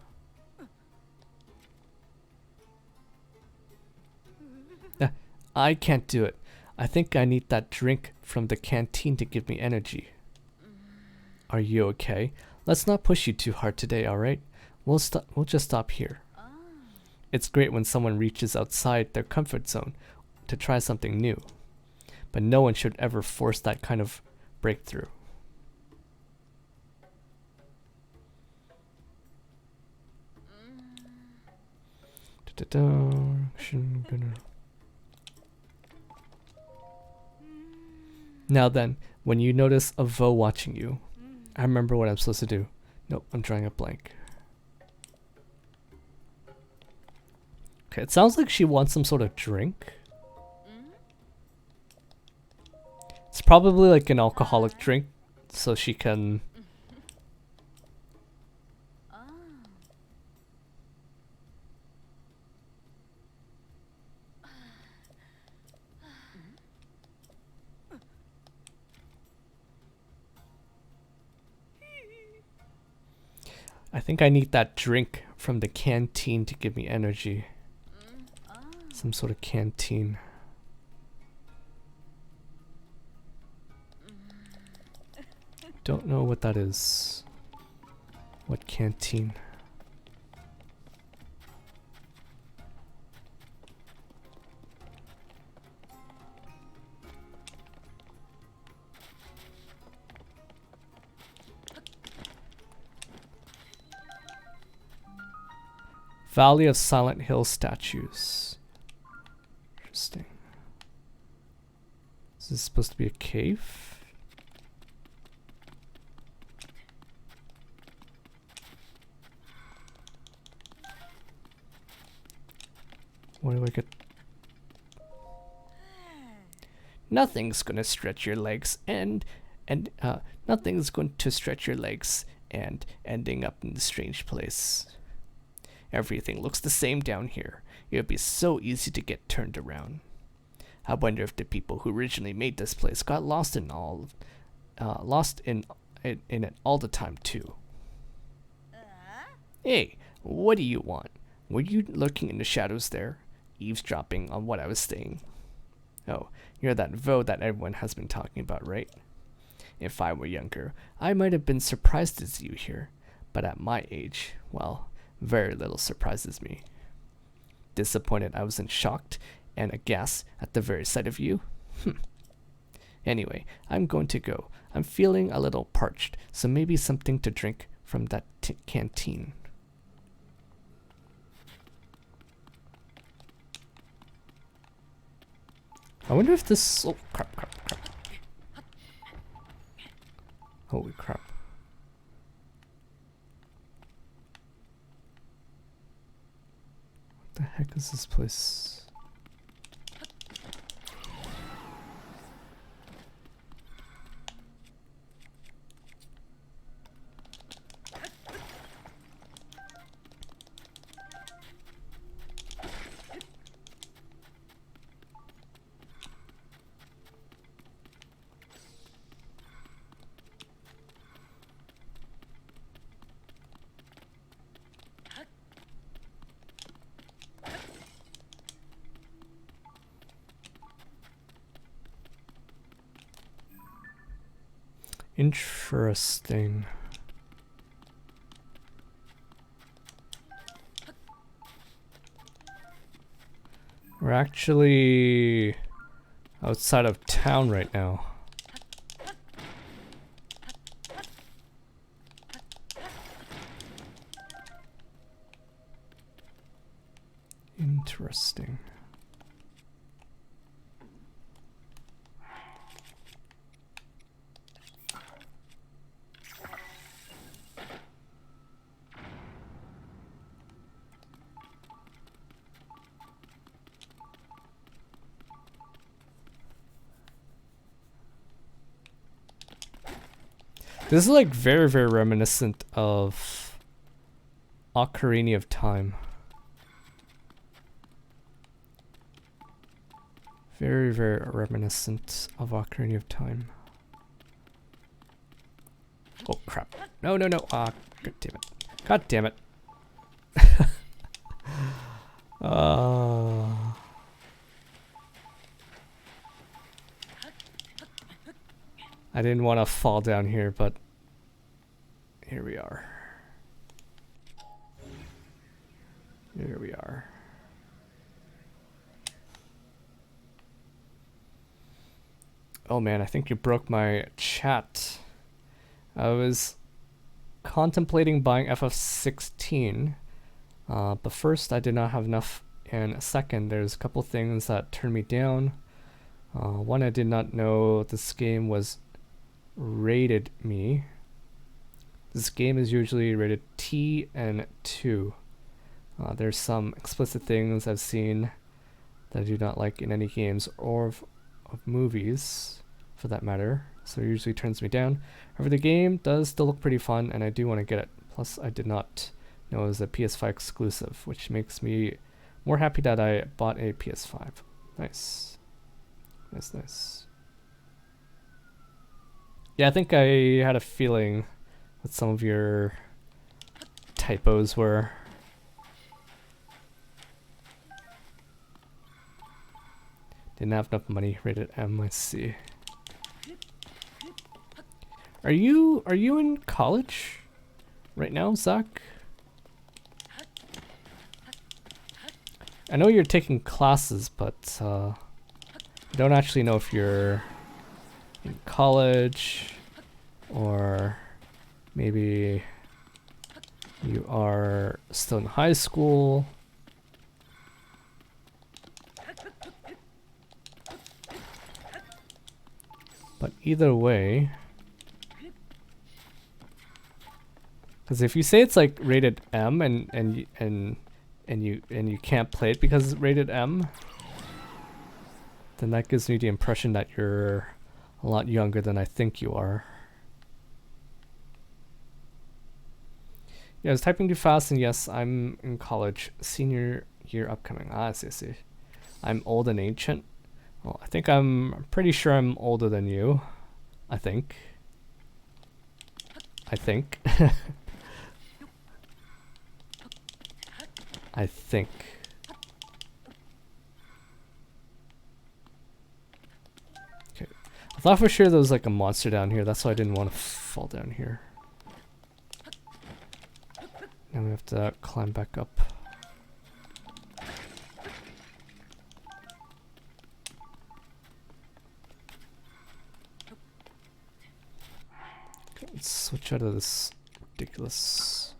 I can't do it. I think I need that drink from the canteen to give me energy. Are you okay? Let's not push you too hard today, alright? We'll just stop here. It's great when someone reaches outside their comfort zone to try something new. But no one should ever force that kind of breakthrough. Now then, when you notice a Vo watching you, I remember what I'm supposed to do. Nope, I'm drawing a blank. Okay, it sounds like she wants some sort of drink. It's probably like an alcoholic drink, so she can... I think I need that drink from the canteen to give me energy. Some sort of canteen. Don't know what that is. What canteen? Valley of Silent Hill statues. Interesting. Is this supposed to be a cave? What do I get? Nothing's gonna stretch your legs and nothing's going to stretch your legs and ending up in this strange place. Everything looks the same down here. It would be so easy to get turned around. I wonder if the people who originally made this place got lost in it all the time too. Hey, what do you want? Were you lurking in the shadows there, eavesdropping on what I was saying? Oh, you're that Vo that everyone has been talking about, right? If I were younger, I might have been surprised to see you here, but at my age, well, very little surprises me. Disappointed I wasn't shocked and aghast at the very sight of you? Anyway, I'm going to go. I'm feeling a little parched, so maybe something to drink from that canteen. I wonder if this... Oh, crap. Holy crap. What the heck is this place? Interesting. We're actually outside of town right now. Interesting. This is like very, very reminiscent of Ocarina of Time. Very, very reminiscent of Ocarina of Time. Oh crap. No, no, no. Ah, god damn it. God damn it. I didn't want to fall down here, but here we are. Here we are. Oh man, I think you broke my chat. I was contemplating buying FF16, but first I did not have enough, and second, there's a couple things that turned me down. One, I did not know this game was rated me. This game is usually rated T and 2. There's some explicit things I've seen that I do not like in any games or of movies, for that matter, so it usually turns me down. However, the game does still look pretty fun, and I do want to get it. Plus, I did not know it was a PS5 exclusive, which makes me more happy that I bought a PS5. Nice. Nice, nice. Yeah, I think I had a feeling what some of your typos were. Didn't have enough money, rated M, I see. Are you in college right now, Zach? I know you're taking classes, but I don't actually know if you're in college or maybe you are still in high school. But either way, because if you say it's like rated M and you can't play it because it's rated M, then that gives me the impression that you're a lot younger than I think you are. Yeah, I was typing too fast, and yes, I'm in college, senior year upcoming. Ah, I see, I see. I'm old and ancient. Well, I think I'm pretty sure I'm older than you. I think. I think. I think. Okay. I thought for sure there was like a monster down here. That's why I didn't want to fall down here. Now we have to climb back up. Okay, let's switch out of this ridiculous.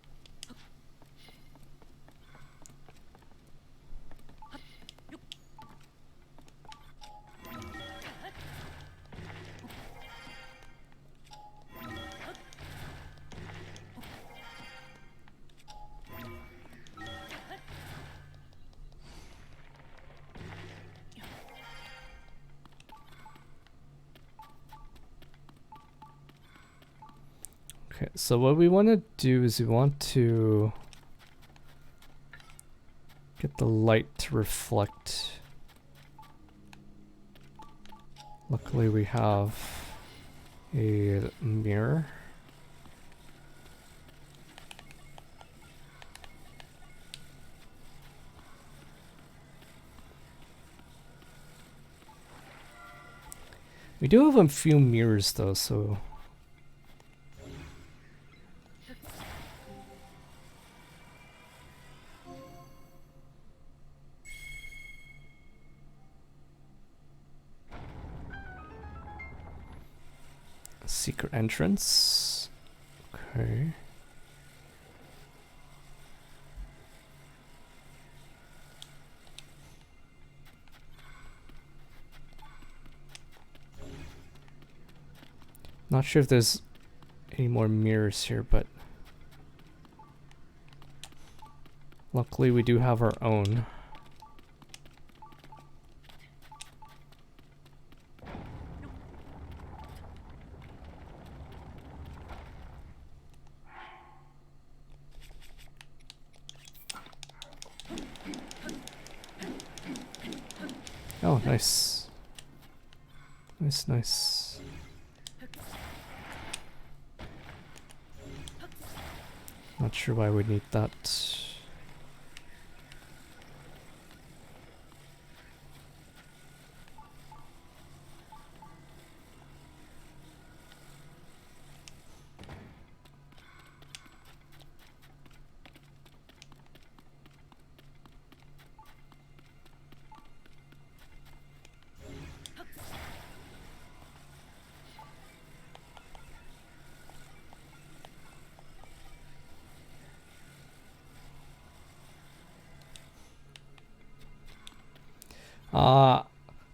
Okay, so what we want to do is we want to get the light to reflect. Luckily we have a mirror. We do have a few mirrors though, so secret entrance. Okay. Not sure if there's any more mirrors here, but luckily we do have our own. Oh, nice. Nice, nice. Not sure why we'd need that.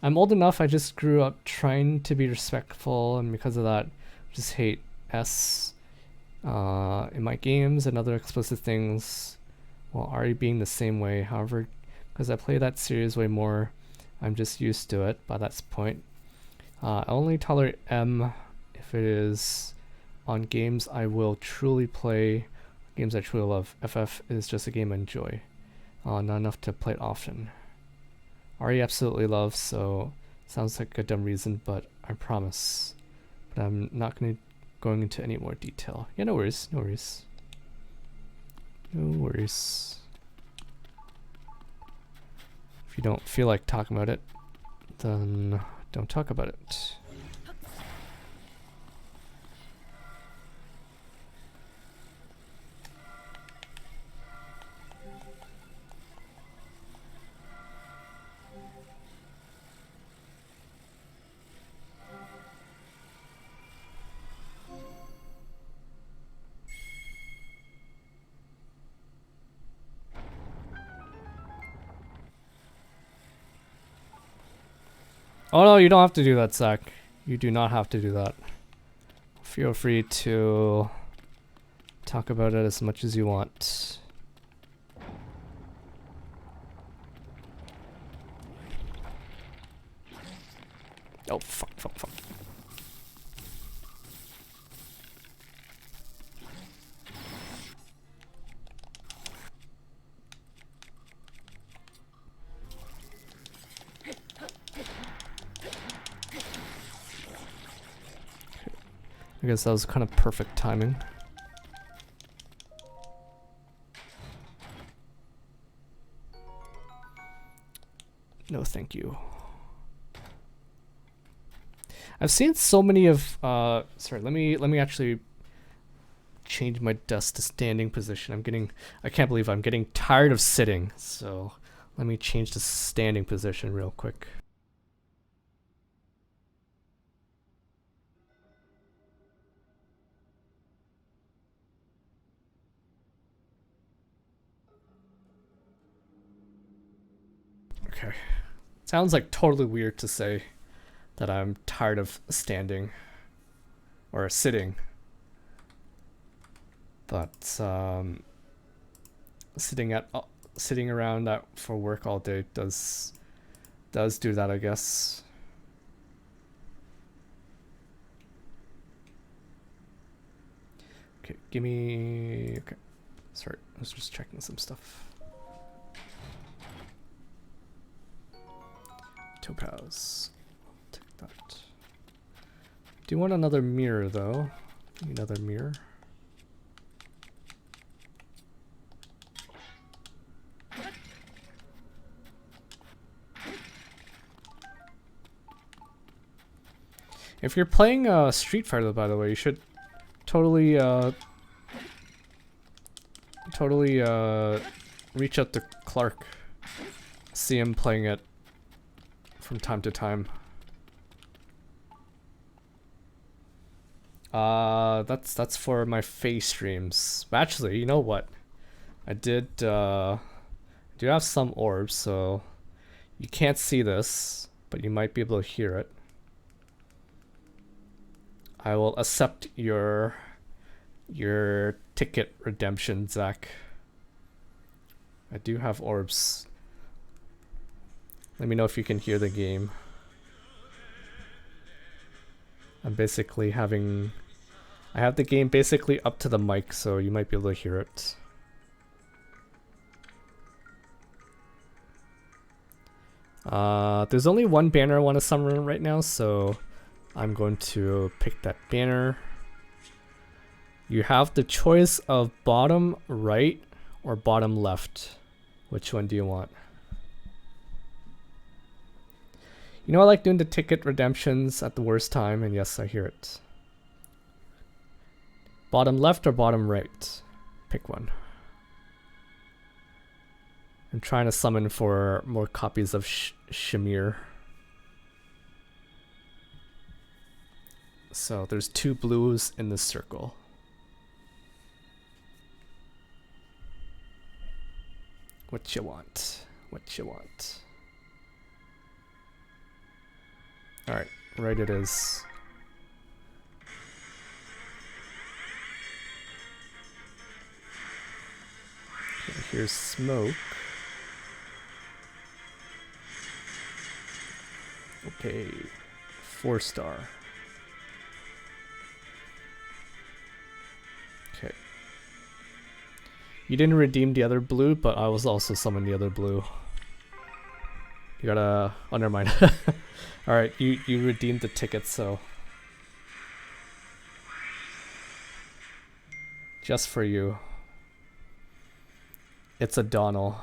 I'm old enough, I just grew up trying to be respectful, and because of that, I just hate S in my games and other explicit things, while Ari being the same way. However, because I play that series way more, I'm just used to it by that point. I only tolerate M if it is on games I will truly play, games I truly love. FF is just a game I enjoy, not enough to play it often. Ari absolutely loves, so sounds like a dumb reason, but I promise. But I'm not going into any more detail. Yeah, no worries, no worries. No worries. If you don't feel like talking about it, then don't talk about it. Oh no, you don't have to do that, Zach. You do not have to do that. Feel free to talk about it as much as you want. Oh, fuck, fuck, fuck. I guess that was kind of perfect timing. No, thank you. I've seen so many of sorry, let me actually change my desk to standing position. I can't believe I'm getting tired of sitting, so let me change to standing position real quick. Okay. Sounds like totally weird to say that I'm tired of standing or sitting. But sitting around that for work all day does do that, I guess. Okay, give me. Okay, sorry, I was just checking some stuff. Topaz. Take that. Do you want another mirror though? Another mirror. If you're playing Street Fighter, by the way, you should totally reach out to Clark. See him playing it from time to time. That's for my face streams. Actually, you know what? I do have some orbs, so you can't see this, but you might be able to hear it. I will accept your ticket redemption, Zach. I do have orbs. Let me know if you can hear the game. I'm basically I have the game basically up to the mic, so you might be able to hear it. There's only one banner I want to summon right now, so I'm going to pick that banner. You have the choice of bottom right or bottom left. Which one do you want? You know, I like doing the ticket redemptions at the worst time, and yes, I hear it. Bottom left or bottom right? Pick one. I'm trying to summon for more copies of Shamir. So there's 2 blues in this circle. What you want? What you want? Alright, right it is. Okay, here's smoke. Okay, 4-star. Okay. You didn't redeem the other blue, but I was also summoning the other blue. You gotta... Oh, never mind. Alright, you redeemed the ticket, so... Just for you. It's a Donald.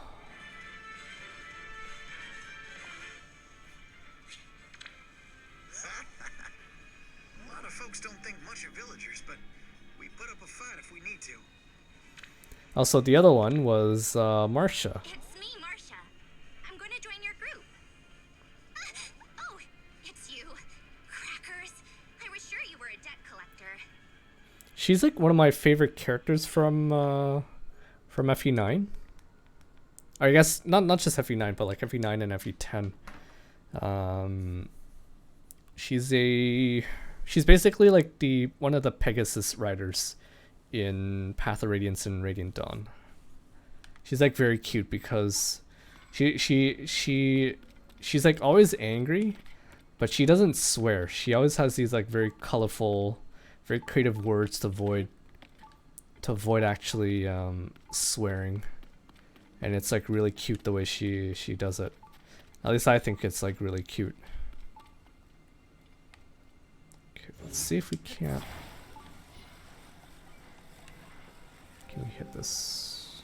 A lot of folks don't think much of villagers, but we put up a fight if we need to. Also, the other one was Marcia. It's me, Marcia. I'm going to join your group. Oh, it's you. Crackers. I was sure you were a debt collector. She's like one of my favorite characters from FE9. Or I guess not just FE9, but like FE9 and FE10. She's basically like one of the Pegasus riders in Path of Radiance and Radiant Dawn. She's like very cute because she's like always angry, but she doesn't swear. She always has these like very colorful, very creative words to avoid actually swearing. And it's like really cute the way she does it. At least I think it's like really cute. Okay, let's see if we can't. Can we hit this?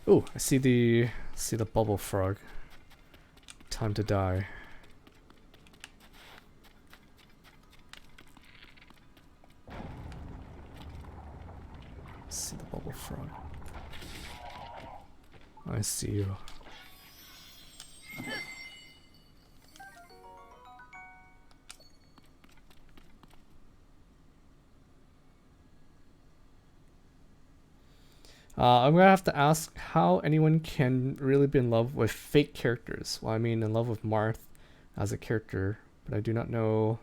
Ooh, I see the bubble frog. Time to die. See the bubble frog. I see you. I'm gonna have to ask how anyone can really be in love with fake characters. Well, I mean in love with Marth as a character, but I do not know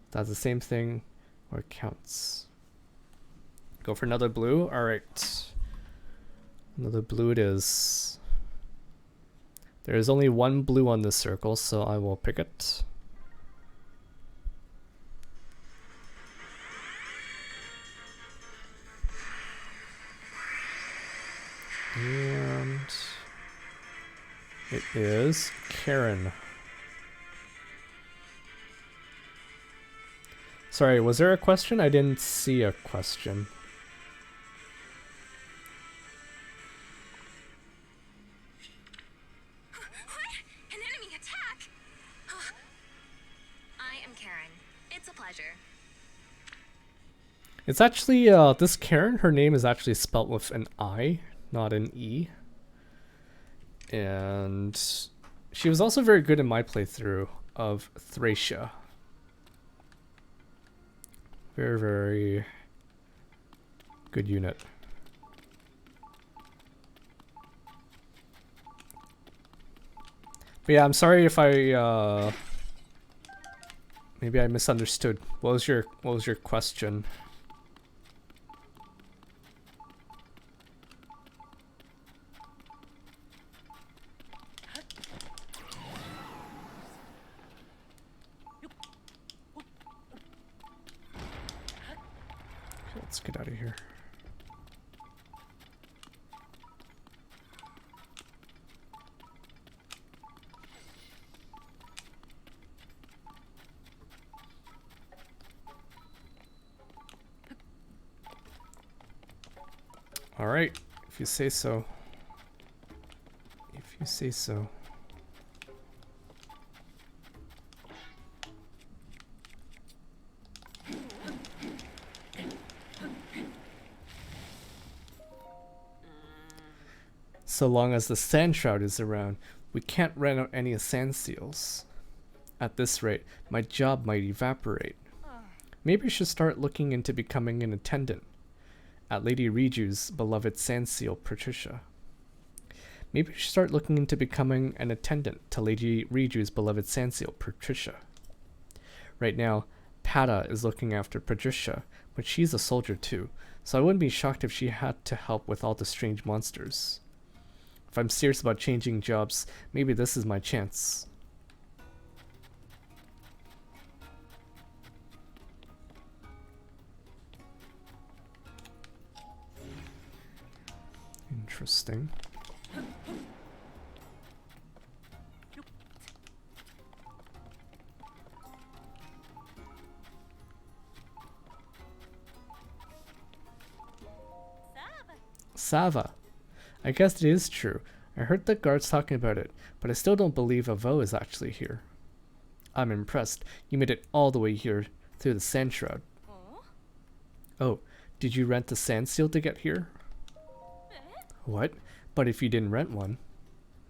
if that's the same thing or it counts. Go for another blue? Alright. Another blue it is. There is only one blue on this circle, so I will pick it. And it is Karen. Sorry, was there a question? I didn't see a question. An enemy attack! I am Karen. It's a pleasure. It's actually, this Karen, her name is actually spelt with an I, not an E. And she was also very good in my playthrough of Thracia. Very, very good unit. But yeah, I'm sorry if I maybe I misunderstood. What was your question? Let's get out of here. All right, if you say so. If you say so. So long as the sand shroud is around, we can't rent out any sand seals. At this rate, my job might evaporate. Maybe I should start looking into becoming an attendant at Lady Riju's beloved sand seal, Patricia. Maybe I should start looking into becoming an attendant to Lady Riju's beloved sand seal, Patricia. Right now, Pata is looking after Patricia, but she's a soldier too, so I wouldn't be shocked if she had to help with all the strange monsters. If I'm serious about changing jobs, maybe this is my chance. Interesting. Sava. I guess it is true. I heard the guards talking about it, but I still don't believe Avo is actually here. I'm impressed. You made it all the way here through the sand shroud. Oh, did you rent the sand seal to get here? What? But if you didn't rent one?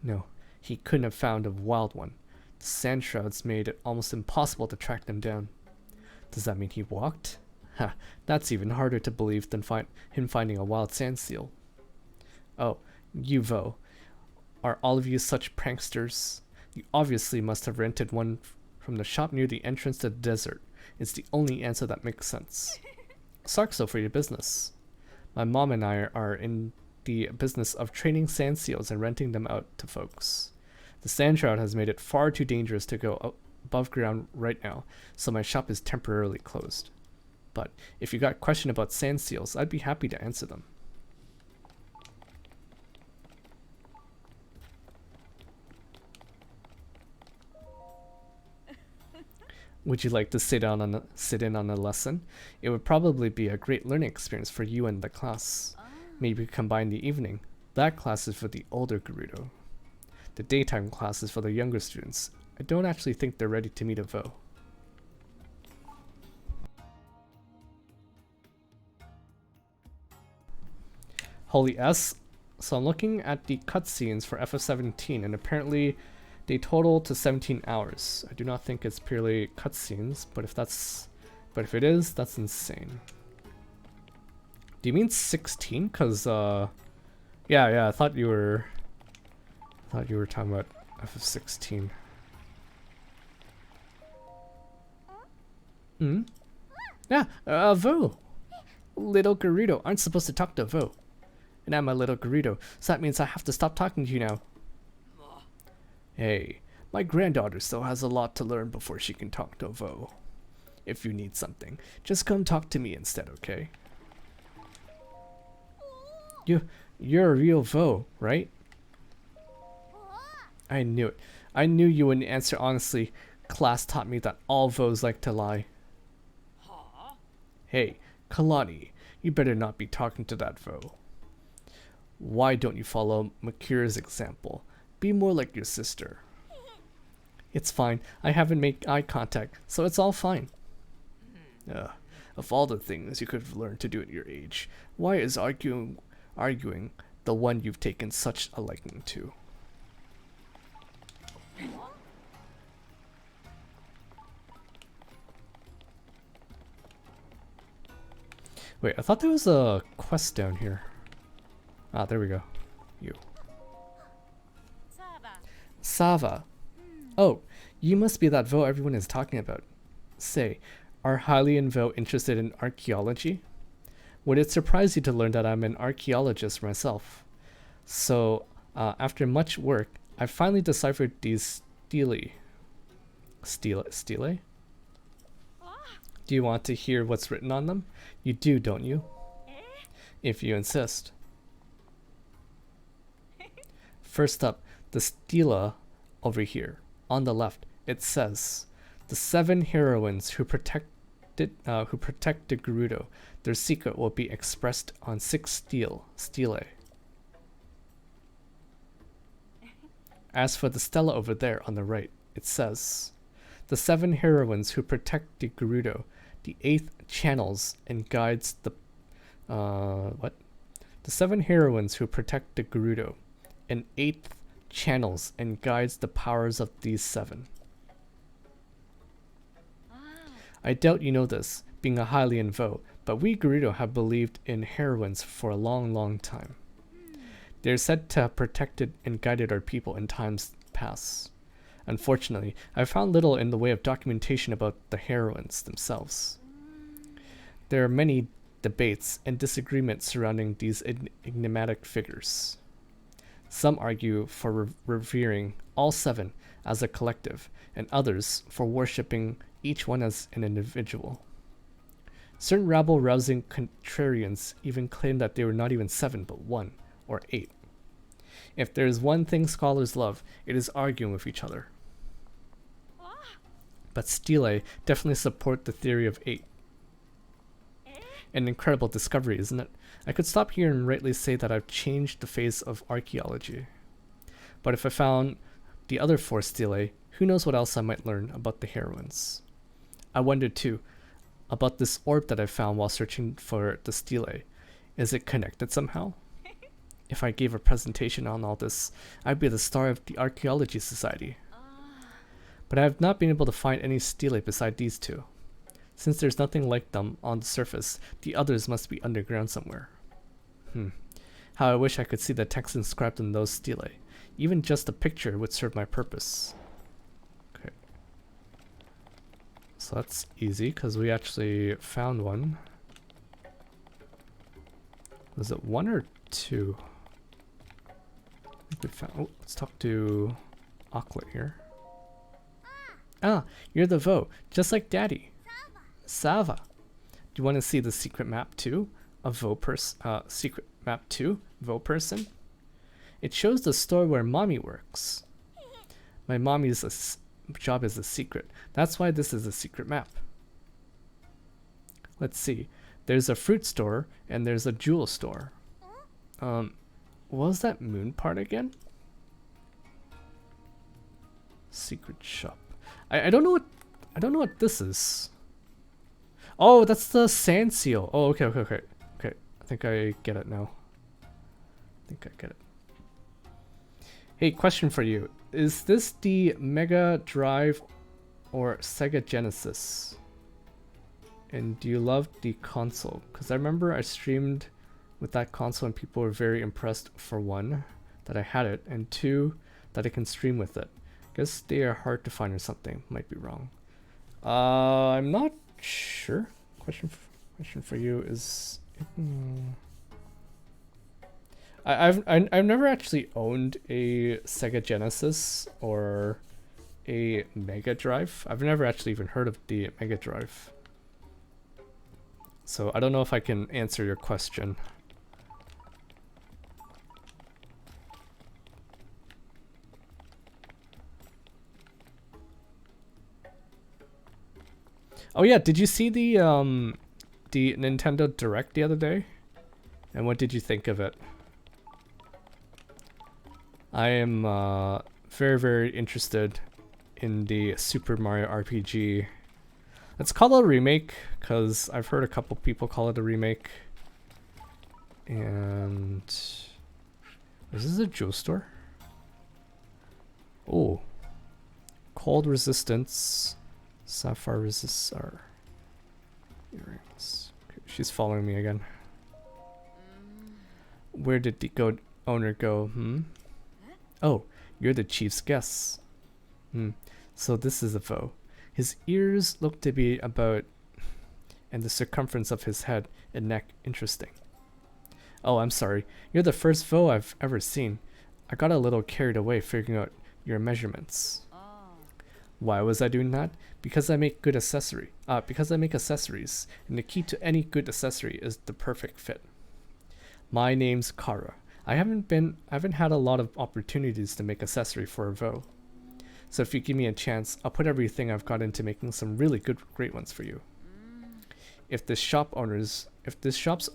No, he couldn't have found a wild one. The sand shrouds made it almost impossible to track them down. Does that mean he walked? Ha, that's even harder to believe than him finding a wild sand seal. Oh, you Vo. Are all of you such pranksters? You obviously must have rented one from the shop near the entrance to the desert. It's the only answer that makes sense. Sarkso for your business. My mom and I are in the business of training sand seals and renting them out to folks. The sand shroud has made it far too dangerous to go above ground right now, so my shop is temporarily closed. But if you got a question about sand seals, I'd be happy to answer them. Would you like to sit in on a lesson? It would probably be a great learning experience for you and the class. Maybe combine the evening. That class is for the older Gerudo. The daytime class is for the younger students. I don't actually think they're ready to meet a Vo. Holy S. So I'm looking at the cutscenes for FF17, and apparently they total to 17 hours. I do not think it's purely cutscenes, but if it is, that's insane. Do you mean 16? Cause yeah, I thought you were talking about FF16. Hmm? Yeah, Vo. Little Gerudo aren't supposed to talk to Vo. And I'm a little Gerudo, so that means I have to stop talking to you now. Hey, my granddaughter still has a lot to learn before she can talk to Vo. If you need something, just come talk to me instead, okay? You're a real Vo, right? I knew it. I knew you wouldn't answer honestly. Class taught me that all Vos like to lie. Hey, Kalani, you better not be talking to that Vo. Why don't you follow Makira's example? Be more like your sister. It's fine. I haven't made eye contact, so it's all fine. Of all the things you could have learned to do at your age, why is arguing the one you've taken such a liking to? Wait, I thought there was a quest down here. Ah, there we go. You. Sava. Oh, you must be that Vo everyone is talking about. Say, are Hylia and Vo interested in archaeology? Would it surprise you to learn that I'm an archaeologist myself? So, after much work, I finally deciphered these stele? Do you want to hear what's written on them? You do, don't you? if you insist. First up, the stela over here on the left. It says the 7 heroines who protect the Gerudo. Their secret will be expressed on 6 stelae. As for the stela over there on the right, it says the 7 heroines who protect the Gerudo. The 8th channels and guides the The 7 heroines who protect the Gerudo. And 8th channels and guides the powers of these 7. I doubt you know this, being a Hylian foe, but we Gerudo have believed in heroines for a long, long time. They are said to have protected and guided our people in times past. Unfortunately, I found little in the way of documentation about the heroines themselves. There are many debates and disagreements surrounding these enigmatic figures. Some argue for revering all 7 as a collective, and others for worshipping each one as an individual. Certain rabble-rousing contrarians even claim that they were not even 7 but 1 or 8. If there is one thing scholars love, it is arguing with each other. But stelae definitely support the theory of 8. An incredible discovery, isn't it? I could stop here and rightly say that I've changed the face of archaeology. But if I found the other 4 stelae, who knows what else I might learn about the heroines. I wondered too, about this orb that I found while searching for the stelae. Is it connected somehow? If I gave a presentation on all this, I'd be the star of the Archaeology Society. But I have not been able to find any stelae beside these 2. Since there's nothing like them on the surface, the others must be underground somewhere. How I wish I could see the text inscribed in those stelae. Even just a picture would serve my purpose. Okay. So that's easy, because we actually found one. Was it 1 or 2? I think we found... Oh, let's talk to Auklet here. Ah, you're the Vo, just like Daddy. Sava. Do you want to see the secret map too? Secret map 2, Vo person? It shows the store where Mommy works. My mommy's job is a secret. That's why this is a secret map. Let's see. There's a fruit store and there's a jewel store. What was that moon part again? Secret shop. I don't know what this is. Oh, that's the sand seal. Oh, okay. I think I get it now. Hey, question for you. Is this the Mega Drive or Sega Genesis? And do you love the console? Because I remember I streamed with that console and people were very impressed, for 1, that I had it, and 2, that I can stream with it. Guess they are hard to find or something. Might be wrong. I'm not sure. Question for you is... I've never actually owned a Sega Genesis or a Mega Drive. I've never actually even heard of the Mega Drive. So I don't know if I can answer your question. Oh yeah, did you see the Nintendo Direct the other day? And what did you think of it? I am very, very interested in the Super Mario RPG. Let's call it a remake, because I've heard a couple people call it a remake. And... is this a Joe store? Oh. Cold resistance. Sapphire resistor. Earrings. Okay, she's following me again. Where did the owner go? Oh, you're the chief's guest. So this is a Vo. His ears look to be about, and the circumference of his head and neck interesting. Oh, I'm sorry. You're the first Vo I've ever seen. I got a little carried away figuring out your measurements. Why was I doing that? Because I make good accessories, and the key to any good accessory is the perfect fit. My name's Kara. I haven't had a lot of opportunities to make accessory for a Vo. So if you give me a chance, I'll put everything I've got into making some really great ones for you. If this shop's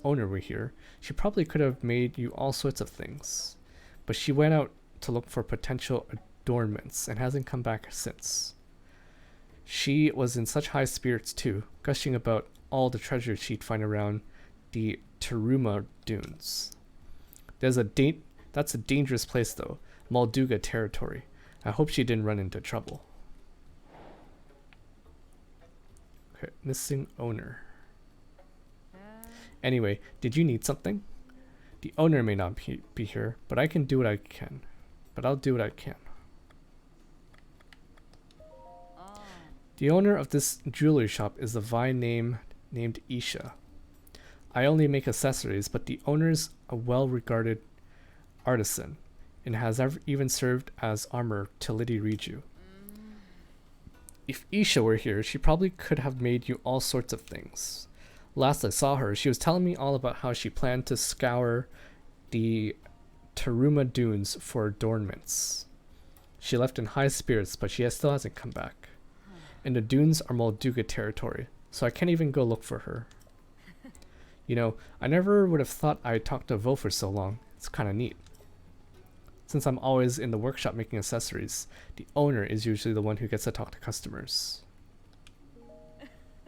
owner were here, she probably could have made you all sorts of things. But she went out to look for potential adornments and hasn't come back since. She was in such high spirits too, gushing about all the treasure she'd find around the Taruma Dunes. That's a dangerous place though, Molduga territory. I hope she didn't run into trouble. Okay, missing owner. Anyway, did you need something? The owner may not be here, but I can do what I can. But I'll do what I can. The owner of this jewelry shop is a Vine named Isha. I only make accessories, but the owner's a well-regarded artisan and has even served as armor to Lady Riju. If Isha were here, she probably could have made you all sorts of things. Last I saw her, she was telling me all about how she planned to scour the Taruma Dunes for adornments. She left in high spirits, but she still hasn't come back. And the dunes are Molduga territory, so I can't even go look for her. You know, I never would have thought I'd talk to Vo for so long. It's kind of neat. Since I'm always in the workshop making accessories, the owner is usually the one who gets to talk to customers.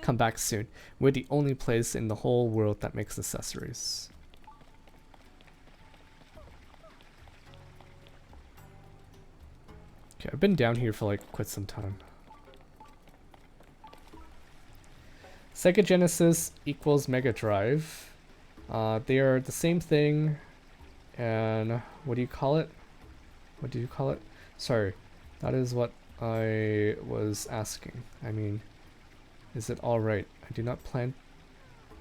Come back soon. We're the only place in the whole world that makes accessories. Okay, I've been down here for like quite some time. Sega Genesis equals Mega Drive. They are the same thing. And what do you call it? What do you call it? Sorry, that is what I was asking. I mean, is it all right? I do not plan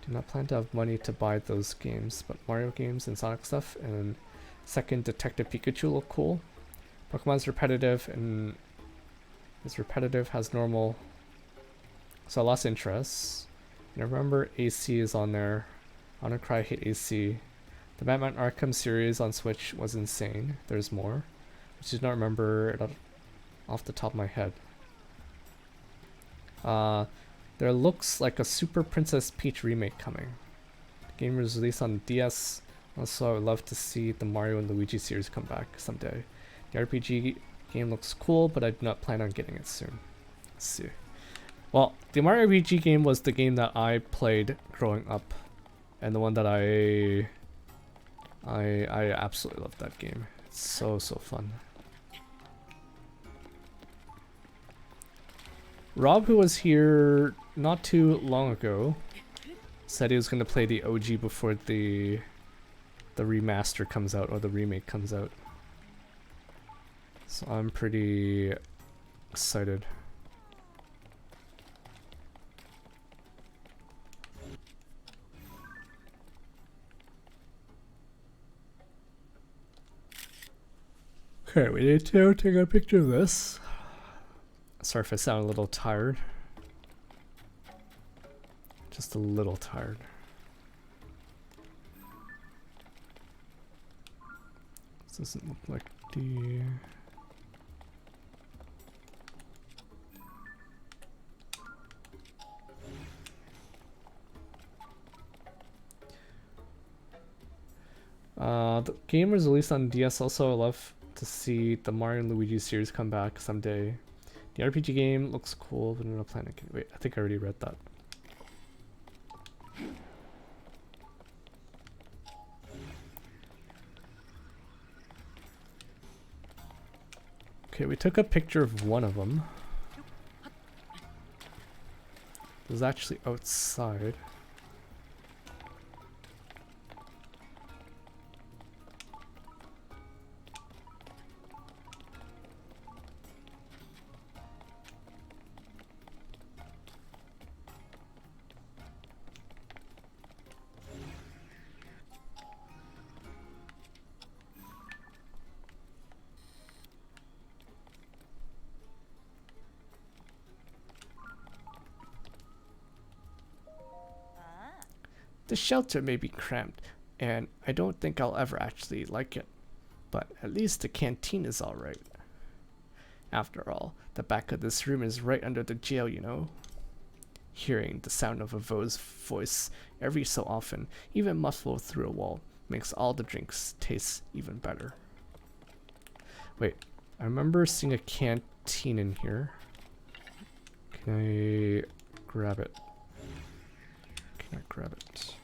to have money to buy those games, but Mario games and Sonic stuff and second Detective Pikachu look cool. Pokemon's repetitive and is repetitive, has normal, so I lost interest. And I remember AC is on there. I wanna cry, I hate AC. The Batman Arkham series on Switch was insane. There's more, which I do not remember it off the top of my head. There looks like a Super Princess Peach remake coming. The game was released on DS. Also, I would love to see the Mario and Luigi series come back someday. The RPG game looks cool, but I do not plan on getting it soon. Let's see. Well, the Mario RPG game was the game that I played growing up, and the one that I absolutely loved that game. It's so fun. Rob, who was here not too long ago, said he was going to play the OG before the remaster comes out or the remake comes out. So I'm pretty excited. Okay, we need to take a picture of this. Sorry if I sound a little tired. Just a little tired. This doesn't look like the... The game was released on DS. Also, I love to see the Mario and Luigi series come back someday. The RPG game looks cool, but I'm not planning. Wait, I think I already read that. Okay, we took a picture of one of them. It was actually outside. The shelter may be cramped, and I don't think I'll ever actually like it. But at least the canteen is alright. After all, the back of this room is right under the jail, you know. Hearing the sound of a Vo's voice every so often, even muffled through a wall, makes all the drinks taste even better. Wait, I remember seeing a canteen in here. Can I grab it? Can I grab it?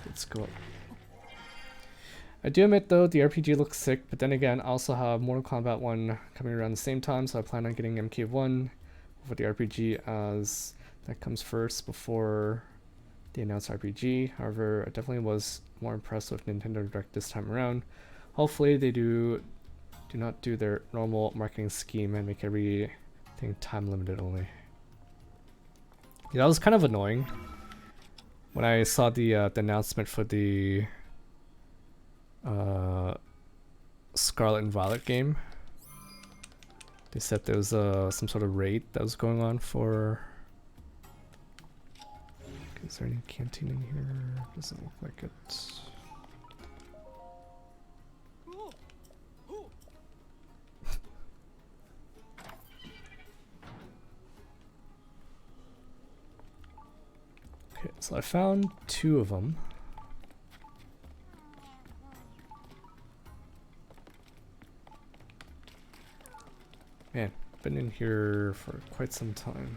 Let's go up. I do admit though, the RPG looks sick, but then again, I also have Mortal Kombat 1 coming around the same time, so I plan on getting MK1 for the RPG as that comes first before the announced RPG. However, I definitely was more impressed with Nintendo Direct this time around. Hopefully they do not do their normal marketing scheme and make everything time limited only. Yeah, that was kind of annoying when I saw the announcement for the Scarlet and Violet game. They said there was some sort of raid that was going on for. Is there any canteen in here? Doesn't look like it. Okay, so I found 2 of them. Man, been in here for quite some time.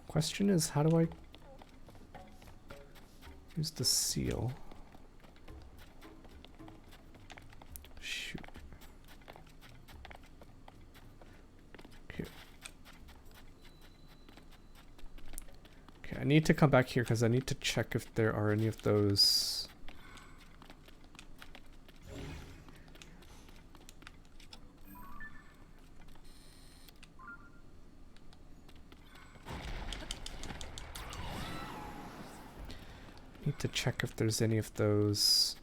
Question is, how do I use the seal? Shoot. Okay. Okay, I need to come back here because I need to check if there are any of those. Need to check if there's any of those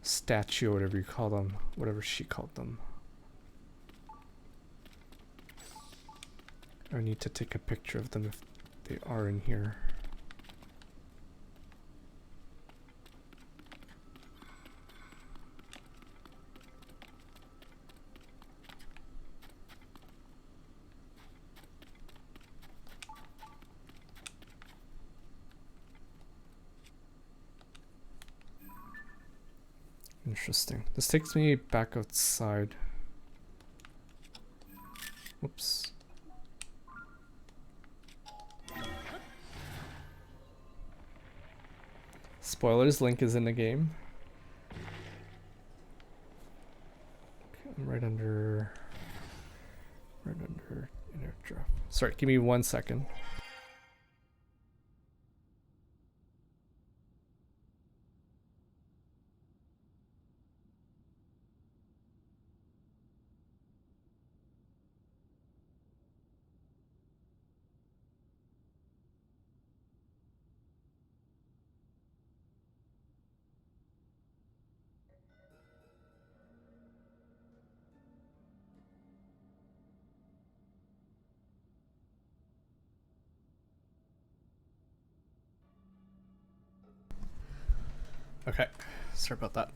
statue or whatever you call them, whatever she called them. I need to take a picture of them if they are in here. Interesting. This takes me back outside. Whoops. Spoilers, Link is in the game. Okay, I'm right under inner drop. Sorry, give me 1 second. Okay, sorry about that.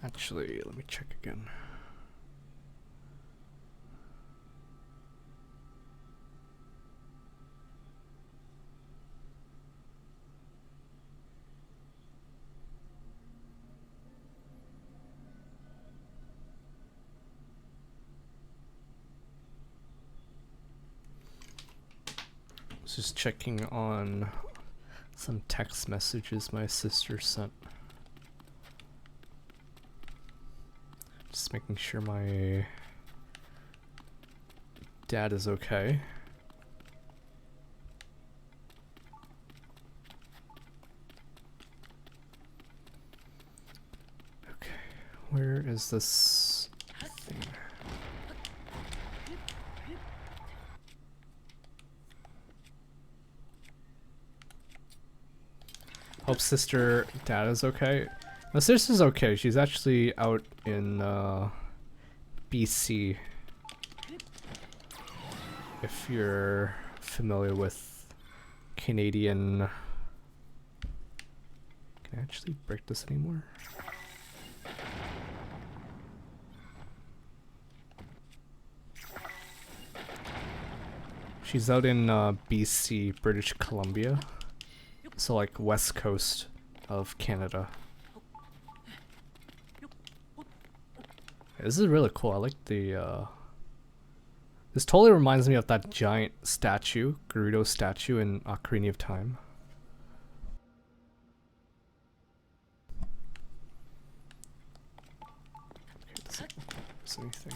Actually, let me check again. Just checking on some text messages my sister sent. Just making sure my dad is okay. Okay, Where is this thing? Hope sister dad is okay. My sister's okay. She's actually out in BC. If you're familiar with Canadian. Can I actually break this anymore? She's out in BC, British Columbia. So like west coast of Canada. This is really cool. I like the this totally reminds me of that giant statue, Gerudo statue in Ocarina of Time. Okay, does it miss anything?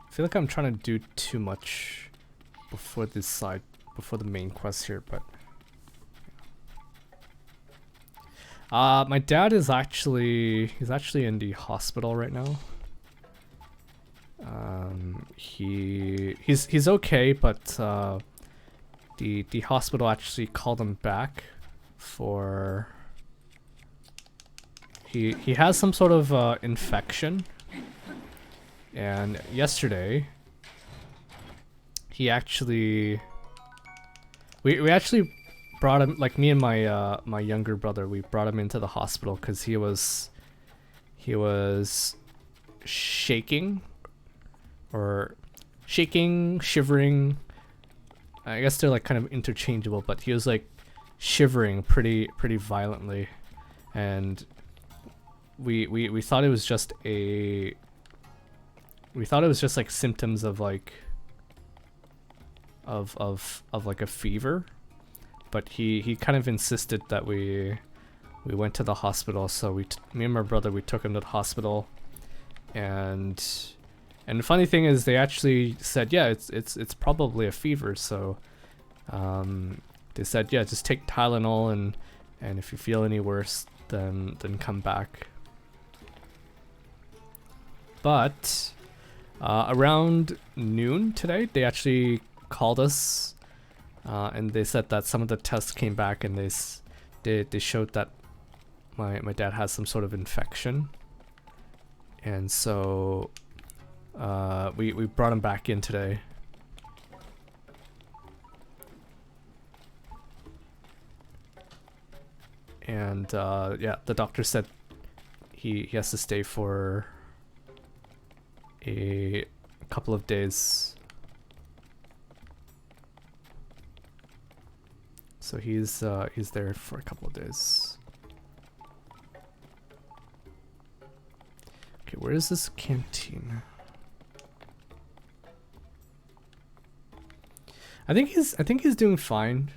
I feel like I'm trying to do too much before this side, before the main quest here, but my dad is he's actually in the hospital right now. He's okay, but the hospital actually called him back for he has some sort of infection. And yesterday, he actually, we actually brought him, like me and my my younger brother, we brought him into the hospital because he was shaking, shivering. I guess they're like kind of interchangeable, but he was like shivering pretty violently, and we thought it was just like symptoms of like of like a fever, but he kind of insisted that we went to the hospital. So me and my brother, we took him to the hospital, and the funny thing is they actually said, yeah, it's probably a fever. So they said, yeah, just take Tylenol, and if you feel any worse, then come back. But around noon today, they actually called us, and they said that some of the tests came back, and they showed that my dad has some sort of infection, and so we brought him back in today. And yeah, the doctor said he has to stay for a couple of days. So he's there for a couple of days. Okay, where is this canteen? I think he's doing fine.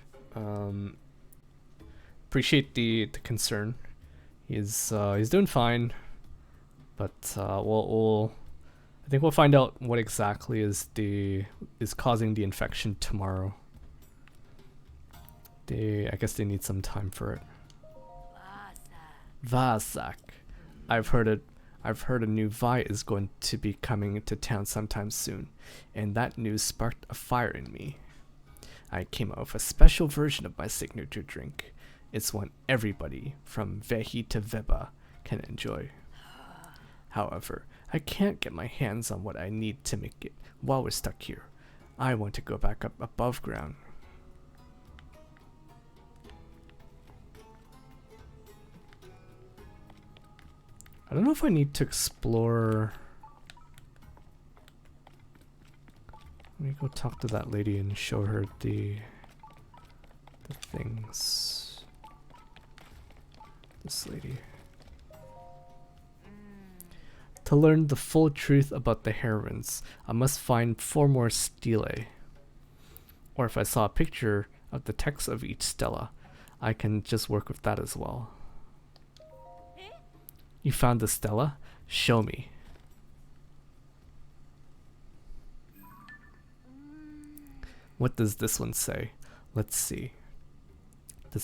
Appreciate the concern. He's doing fine, but I think we'll find out what exactly is causing the infection tomorrow. I guess they need some time for it. Vasak. I've heard a new Vi is going to be coming into town sometime soon, and that news sparked a fire in me. I came up with a special version of my signature drink. It's one everybody, from Vehi to Veba, can enjoy. However, I can't get my hands on what I need to make it while we're stuck here. I want to go back up above ground. I don't know if I need to explore. Let me go talk to that lady and show her the things. This lady. To learn the full truth about the heroines, I must find 4 more stelae. Or if I saw a picture of the text of each stela, I can just work with that as well. You found the stela? Show me. What does this one say? Let's see. The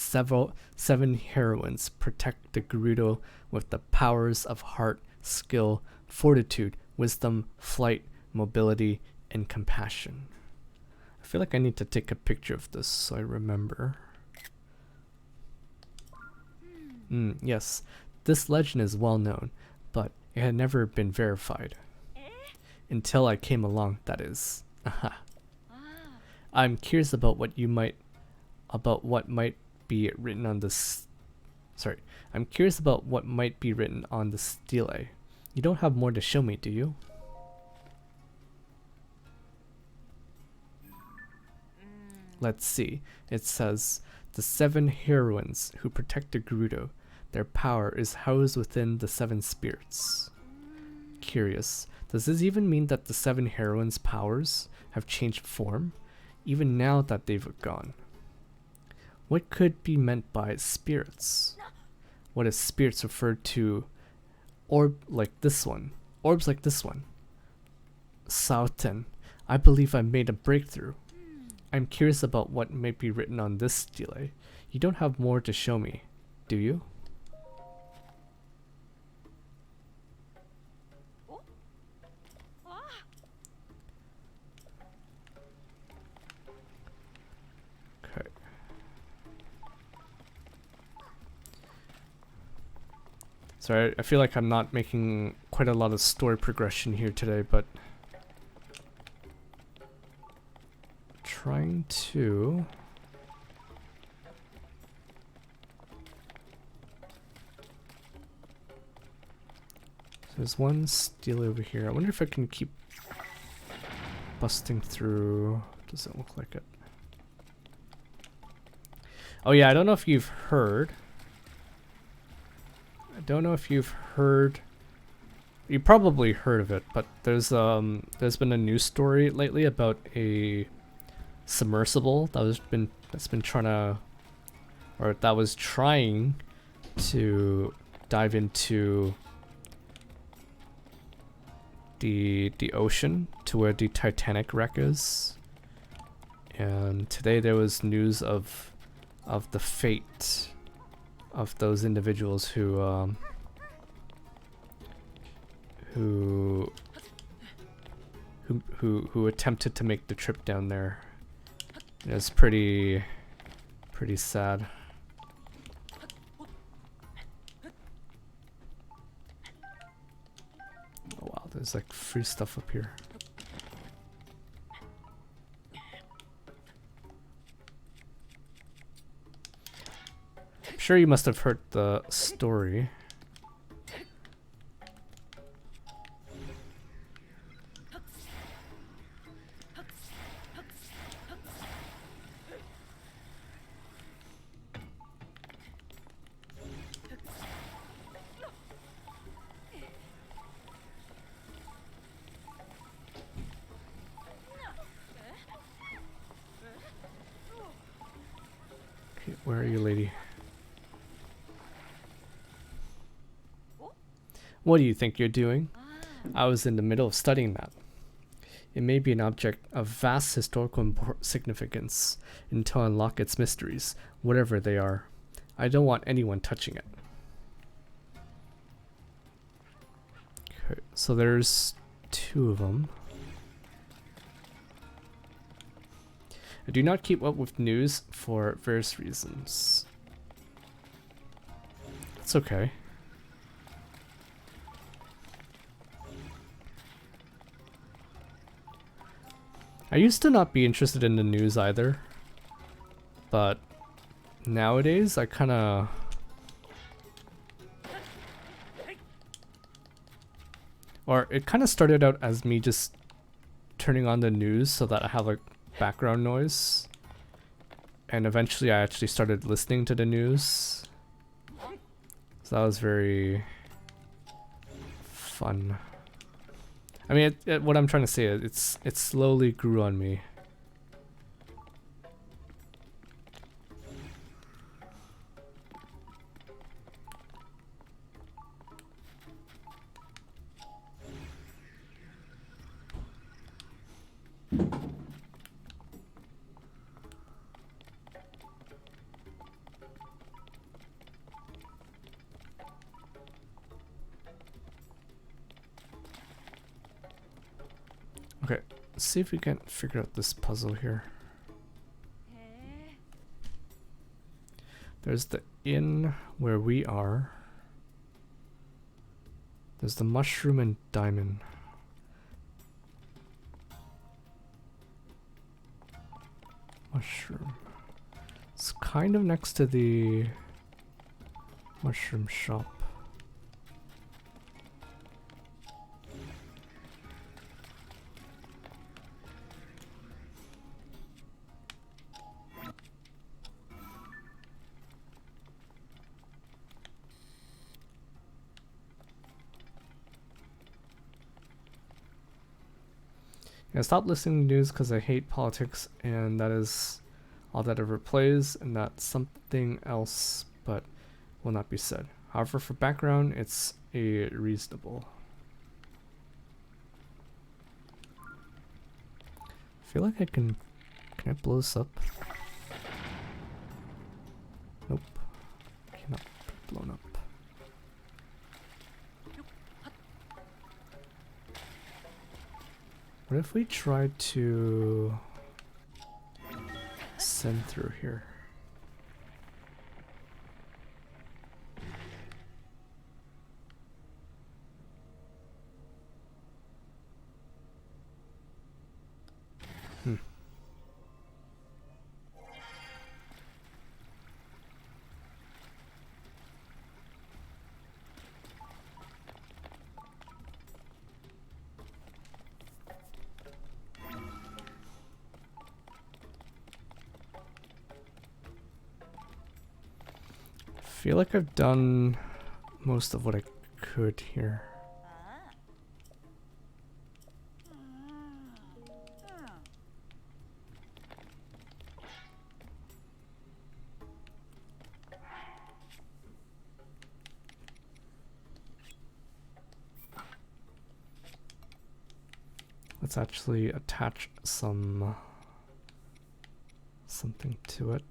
seven heroines protect the Gerudo with the powers of heart, skill, fortitude, wisdom, flight, mobility, and compassion. I feel like I need to take a picture of this so I remember. Yes, this legend is well known, but it had never been verified. Until I came along, that is. Aha. I'm curious about what might be written on this. Sorry, I'm curious about what might be written on the stele. You don't have more to show me, do you? Let's see. It says, the 7 heroines who protect the Gerudo. Their power is housed within the 7 spirits. Curious. Does this even mean that the 7 heroines' powers have changed form, even now that they've gone? What could be meant by spirits? What if spirits referred to orbs like this one? Sauten, I believe I made a breakthrough. I'm curious about what may be written on this stele. You don't have more to show me, do you? Okay. Sorry, I feel like I'm not making quite a lot of story progression here today, but trying to there's one stele over here. I wonder if I can keep busting through. Doesn't look like it. Oh yeah, I don't know if you've heard. You probably heard of it, but there's been a news story lately about a submersible that's been trying to dive into the ocean to where the Titanic wreck is. And today there was news of the fate of those individuals who attempted to make the trip down there. It was pretty sad. Oh wow, there's like free stuff up here. I'm sure you must have heard the story. Okay, where are you, lady? What do you think you're doing? I was in the middle of studying that. It may be an object of vast historical significance until I unlock its mysteries, whatever they are. I don't want anyone touching it. Okay, so there's 2 of them. I do not keep up with news for various reasons. It's okay. I used to not be interested in the news either, but nowadays I kinda... Or it kinda started out as me just turning on the news so that I have like background noise, and eventually I actually started listening to the news, so that was very fun. I mean, what I'm trying to say is it slowly grew on me. Okay, let's see if we can figure out this puzzle here. There's the inn where we are. There's the mushroom and diamond. Mushroom. It's kind of next to the mushroom shop. I stopped listening to news because I hate politics, and that is all that ever plays, and that's something else, but will not be said. However, for background, it's a reasonable. I feel like I can I blow this up? Nope. Cannot be blown up. What if we tried to send through here? I feel like I've done most of what I could here. Let's actually attach something to it.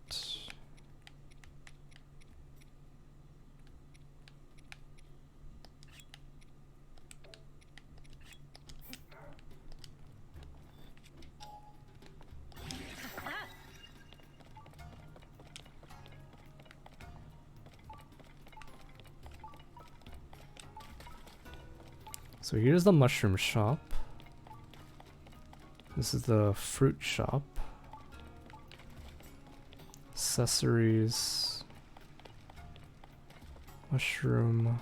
So here's the mushroom shop. This is the fruit shop. Accessories. Mushroom.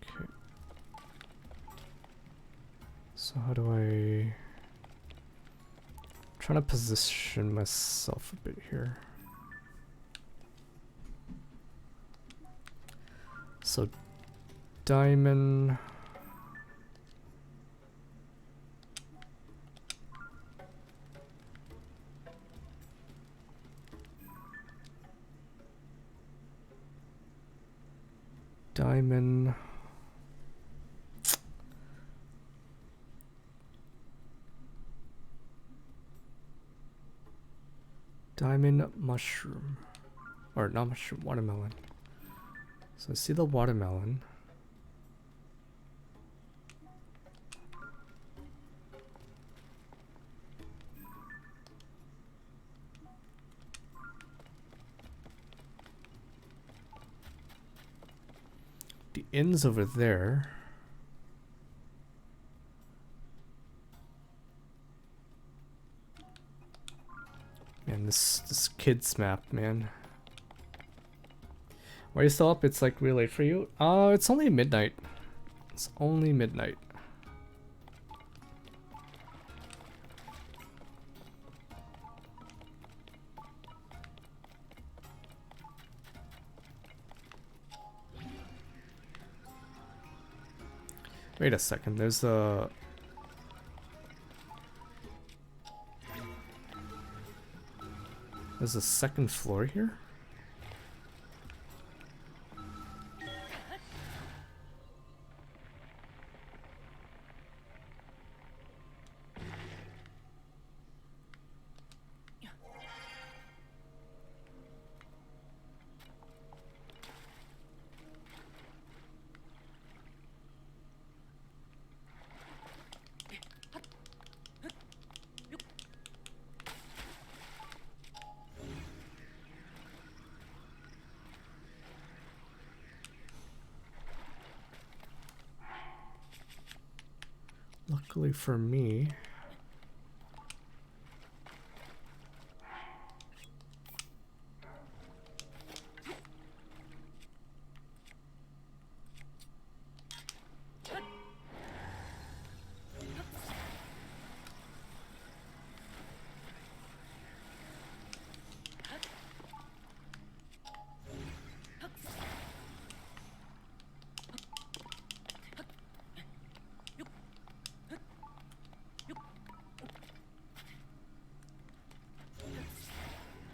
Okay. So how do I... trying to position myself a bit here. So diamond. Diamond. Diamond mushroom. Or not mushroom, watermelon. So I see the watermelon. The inn's over there. Man, this kid's map, man. Why are you still up? It's like really late for you. It's only midnight. It's only midnight. Wait a second, there's a... there's a second floor here? Luckily for me,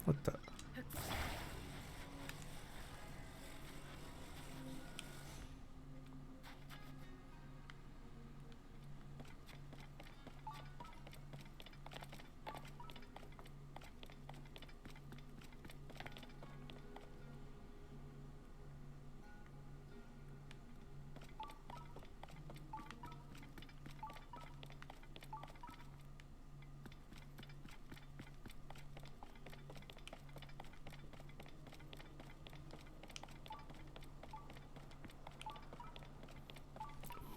what the?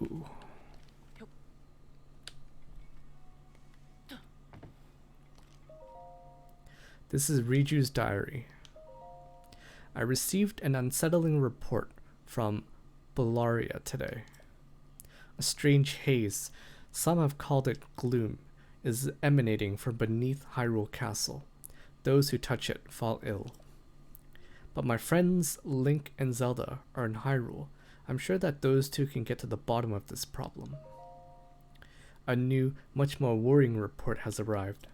Ooh. This is Riju's diary. I received an unsettling report from Bellaria today. A strange haze, some have called it gloom, is emanating from beneath Hyrule Castle. Those who touch it fall ill. But my friends Link and Zelda are in Hyrule. I'm sure that those two can get to the bottom of this problem. A new, much more worrying report has arrived.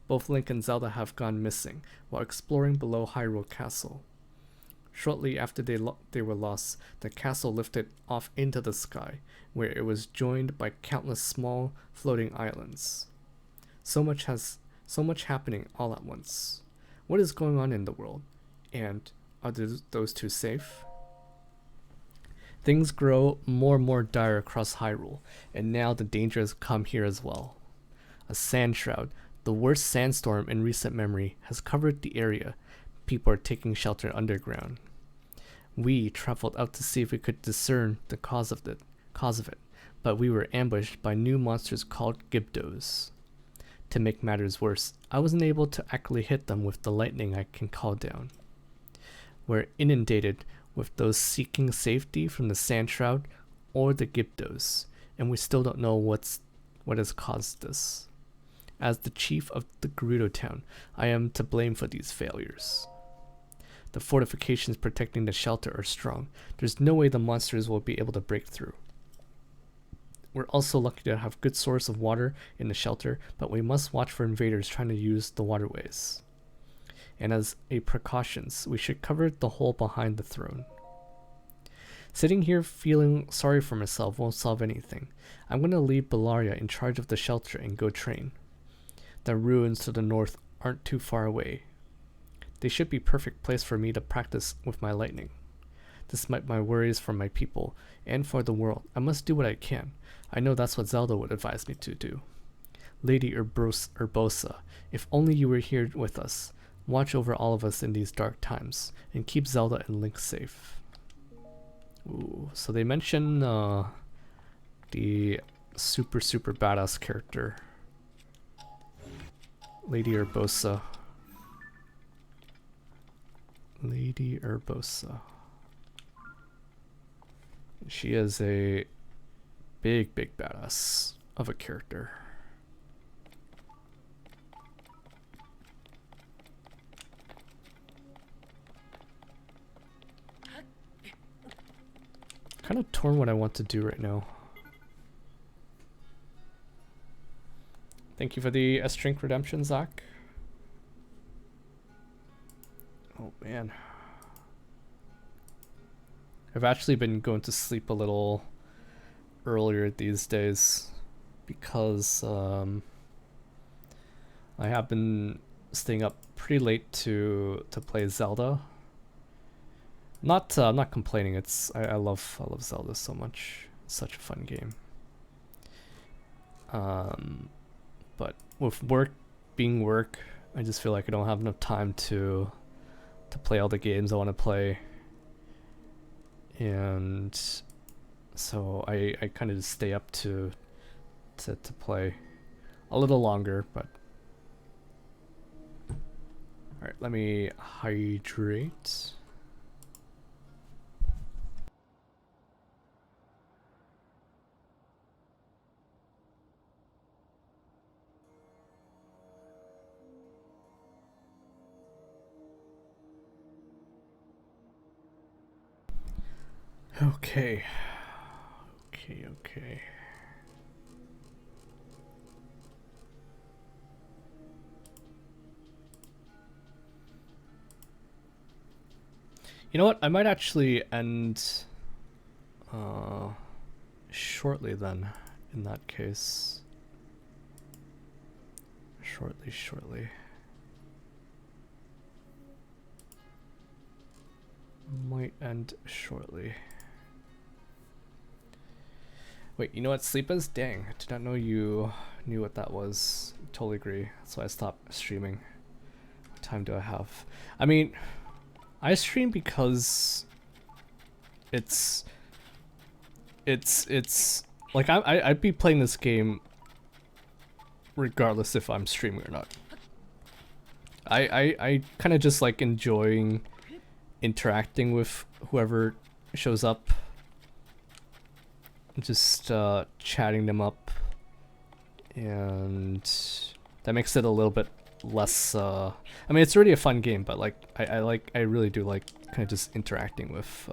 Both Link and Zelda have gone missing while exploring below Hyrule Castle. Shortly after they were lost, the castle lifted off into the sky, where it was joined by countless small, floating islands. So much happening all at once. What is going on in the world? And are those two safe? Things grow more and more dire across Hyrule, and now the danger has come here as well. A sand shroud, the worst sandstorm in recent memory, has covered the area. People are taking shelter underground. We traveled out to see if we could discern the cause of it, but we were ambushed by new monsters called Gibdos. To make matters worse, I wasn't able to accurately hit them with the lightning I can call down. We're inundated with those seeking safety from the sand shroud or the Gibdos, and we still don't know what has caused this. As the chief of the Gerudo town, I am to blame for these failures. The fortifications protecting the shelter are strong. There's no way the monsters will be able to break through. We're also lucky to have good source of water in the shelter, but we must watch for invaders trying to use the waterways. And as a precautions, we should cover the hole behind the throne. Sitting here feeling sorry for myself won't solve anything. I'm going to leave Bellaria in charge of the shelter and go train. The ruins to the north aren't too far away. They should be perfect place for me to practice with my lightning. Despite my worries for my people and for the world, I must do what I can. I know that's what Zelda would advise me to do. Lady Urbosa, if only you were here with us. Watch over all of us in these dark times, and keep Zelda and Link safe. Ooh, so they mention the super badass character, Lady Urbosa. Lady Urbosa. She is a big badass of a character. Kind of torn what I want to do right now. Thank you for the S-Drink redemption, Zach. Oh man. I've actually been going to sleep a little earlier these days because I have been staying up pretty late to play Zelda. Not complaining. I love Zelda so much. It's such a fun game. But with work being work, I just feel like I don't have enough time to play all the games I want to play. And so I kind of just stay up to to play a little longer, but all right, let me hydrate. Okay. Okay. You know what? I might actually end shortly then, in that case. Shortly. Might end shortly. Wait, you know what sleep is? Dang, I did not know you knew what that was. Totally agree. That's why I stopped streaming. What time do I have? I mean, I stream because it's like I'd be playing this game regardless if I'm streaming or not. I kind of just like enjoying interacting with whoever shows up, just chatting them up, and that makes it a little bit less I mean, it's already a fun game, but like I really do like kind of just interacting with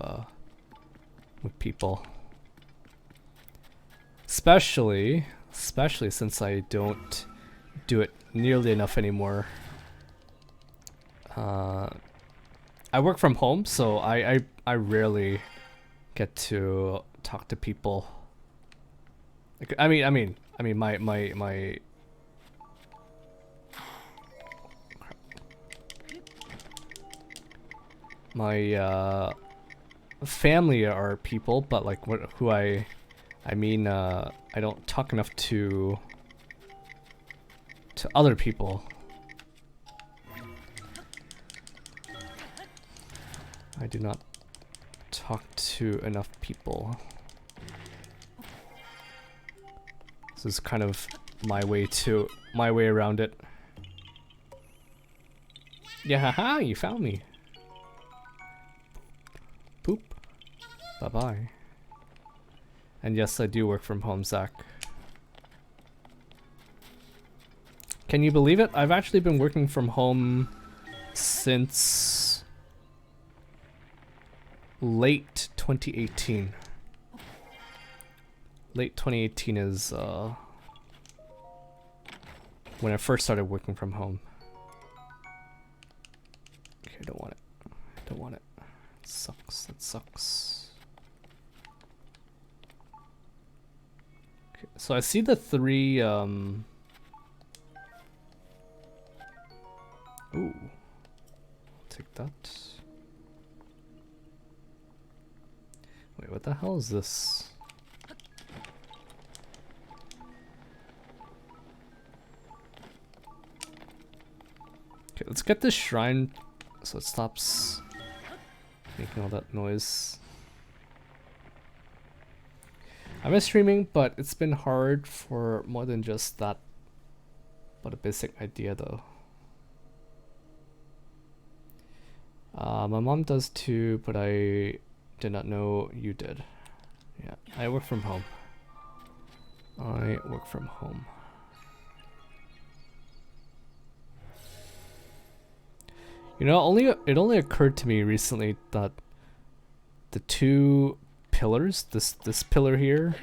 people, especially since I don't do it nearly enough anymore. I work from home, so I rarely get to talk to people. Like, I mean my family are people, but like who I don't talk enough to other people. I do not talk to enough people. This is kind of my way around it. Yeah, haha, you found me. Poop. Bye-bye. And yes, I do work from home, Zach. Can you believe it? I've actually been working from home since late 2018. Late 2018 is when I first started working from home. Okay, I don't want it. It sucks. That sucks. Okay, so I see the 3 ooh. Take that. Wait, what the hell is this? Okay, let's get this shrine so it stops making all that noise. I miss streaming, but it's been hard for more than just that. But a basic idea though. My mom does too, but I did not know you did. Yeah, I work from home. You know, it only occurred to me recently that the 2 pillars, this pillar here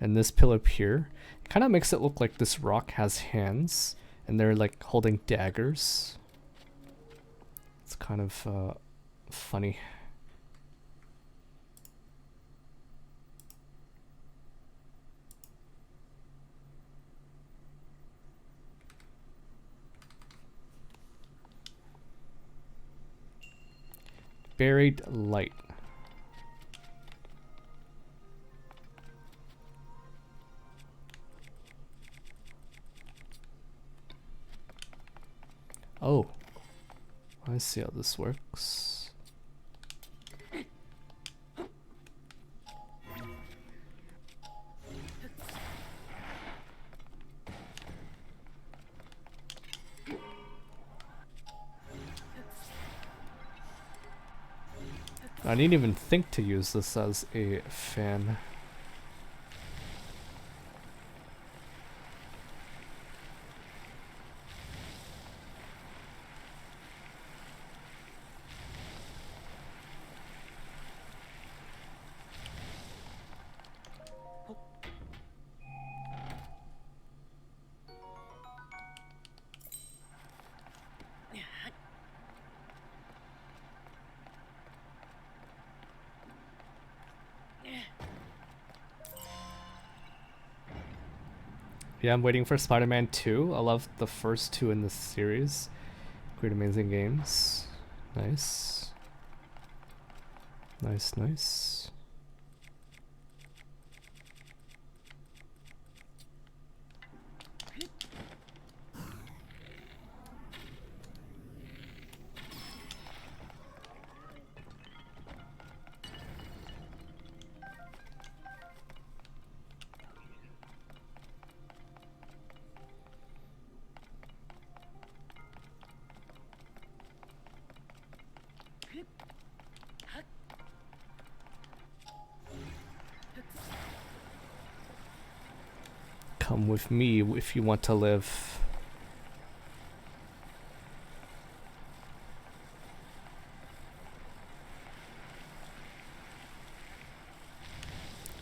and this pillar up here, kind of makes it look like this rock has hands and they're like holding daggers. It's kind of funny. Buried light. Oh, I see how this works. I didn't even think to use this as a fan. Yeah, I'm waiting for Spider-Man 2. I love the first two in this series. Great amazing games. Nice. Nice, nice. Come with me if you want to live.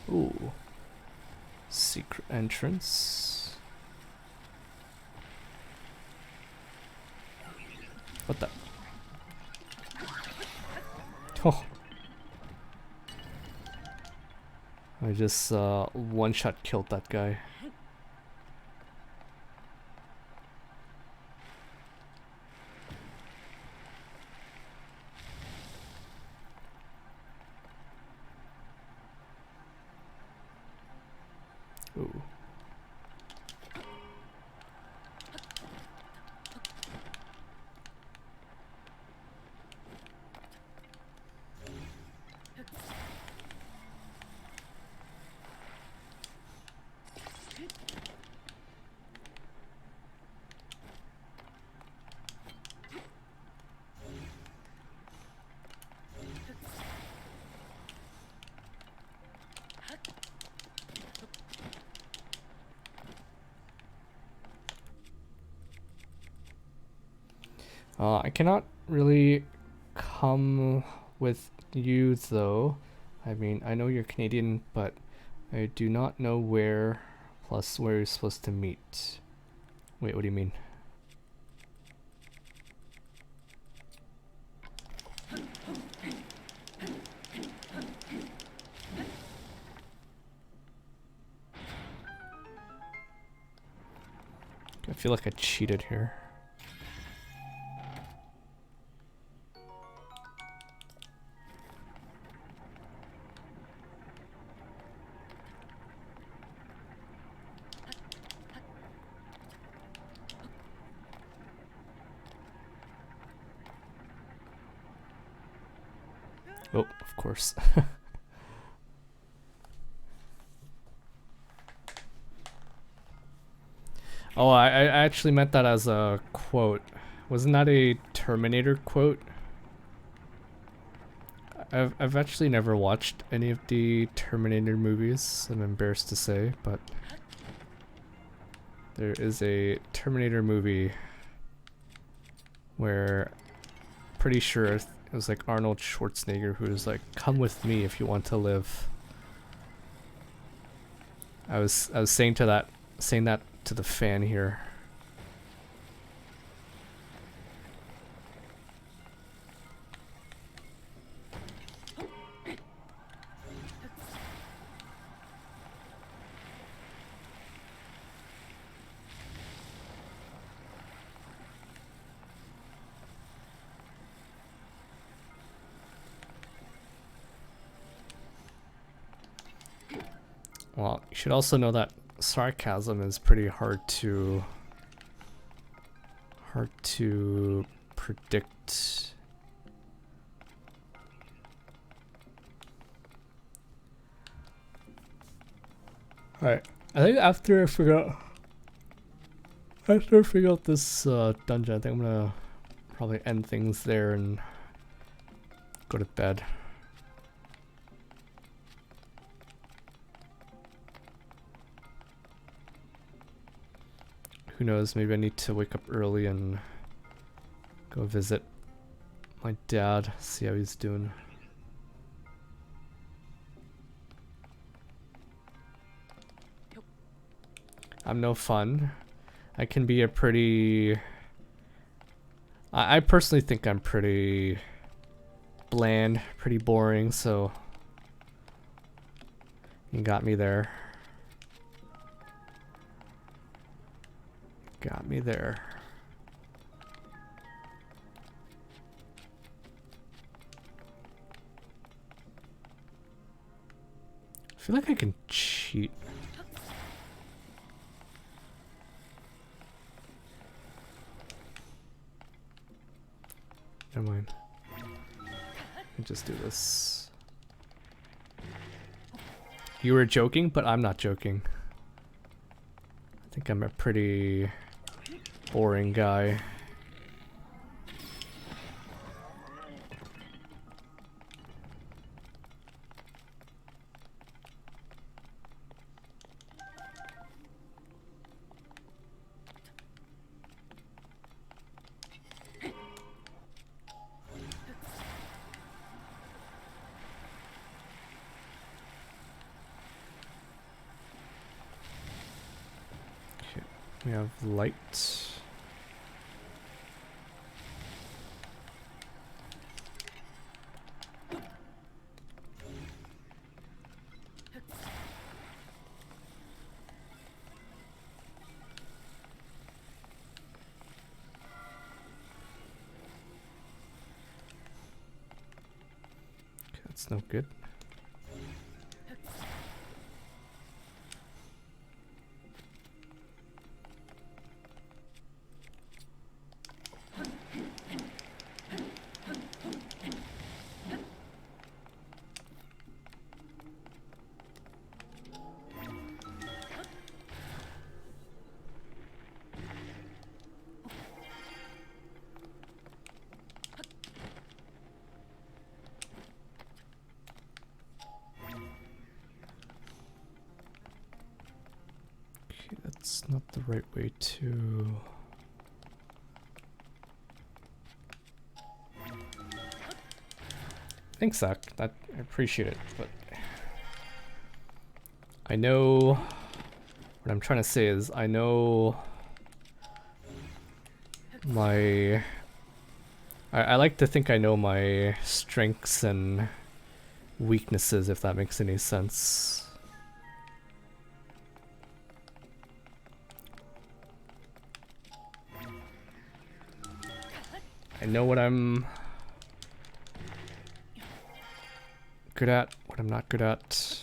Ooh. Secret entrance. What the? Oh. I just one-shot killed that guy. Ooh. I cannot really come with you though. I mean, I know you're Canadian, but I do not know where, plus where you're supposed to meet. Wait, what do you mean? I feel like I cheated here. Oh, of course. Oh, I actually meant that as a quote. Wasn't that a Terminator quote? I've actually never watched any of the Terminator movies, I'm embarrassed to say, but there is a Terminator movie where pretty sure it was like Arnold Schwarzenegger who was like, "Come with me if you want to live." I was saying that to the fan here. Well, you should also know that sarcasm is pretty hard to predict. Alright, I think after I figure out this dungeon, I think I'm gonna probably end things there and go to bed. who knows, maybe I need to wake up early and go visit my dad, see how he's doing. I'm no fun. I can be a pretty... I personally think I'm pretty bland, pretty boring, so you got me there. Got me there. I feel like I can cheat. Never mind. I'll just do this. You were joking, but I'm not joking. I think I'm a pretty boring guy. We have light. Okay, that's no good. That's not the right way to... Thanks, Zach. I appreciate it, but... I know... What I'm trying to say is, I know... My... I like to think I know my strengths and weaknesses, if that makes any sense. I know what I'm good at, what I'm not good at.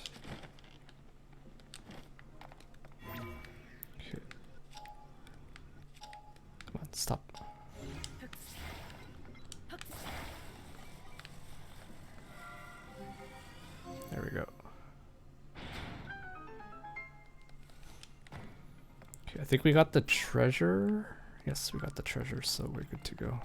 Okay. Come on, stop. There we go. Okay, I think we got the treasure. Yes, we got the treasure, so we're good to go.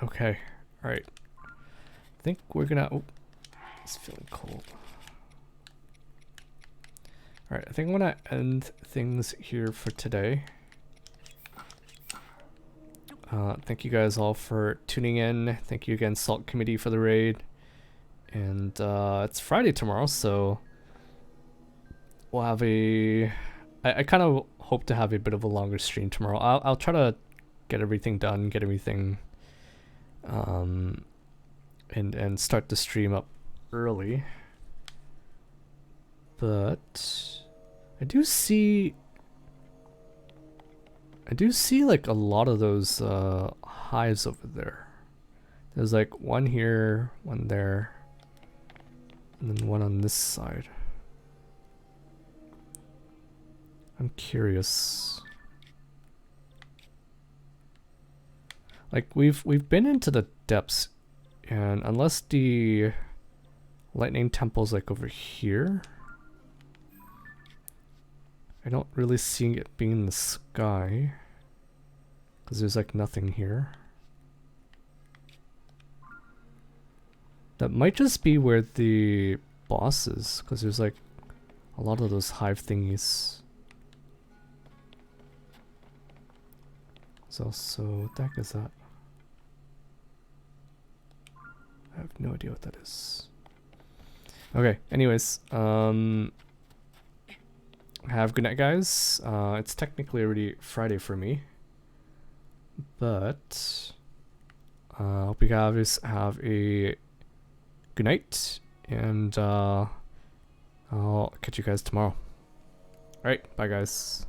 Okay, alright. I think we're gonna... Oh, it's feeling cold. Alright, I think I'm gonna end things here for today. Thank you guys all for tuning in. Thank you again, Salt Committee, for the raid. And it's Friday tomorrow, so we'll have a... I kind of hope to have a bit of a longer stream tomorrow. I'll try to get everything done, get everything... and start the stream up early. But I do see like a lot of those hives over there. There's like one here, one there, and then one on this side. I'm curious. Like we've been into the depths, and unless the lightning temple's like over here, I don't really see it being in the sky, because there's like nothing here. That might just be where the boss is, because there's like a lot of those hive thingies. There's also, what the heck is that? I have no idea what that is. Okay, anyways, have a good night, guys. It's technically already Friday for me, but hope you guys have a good night, and I'll catch you guys tomorrow. Alright, bye guys.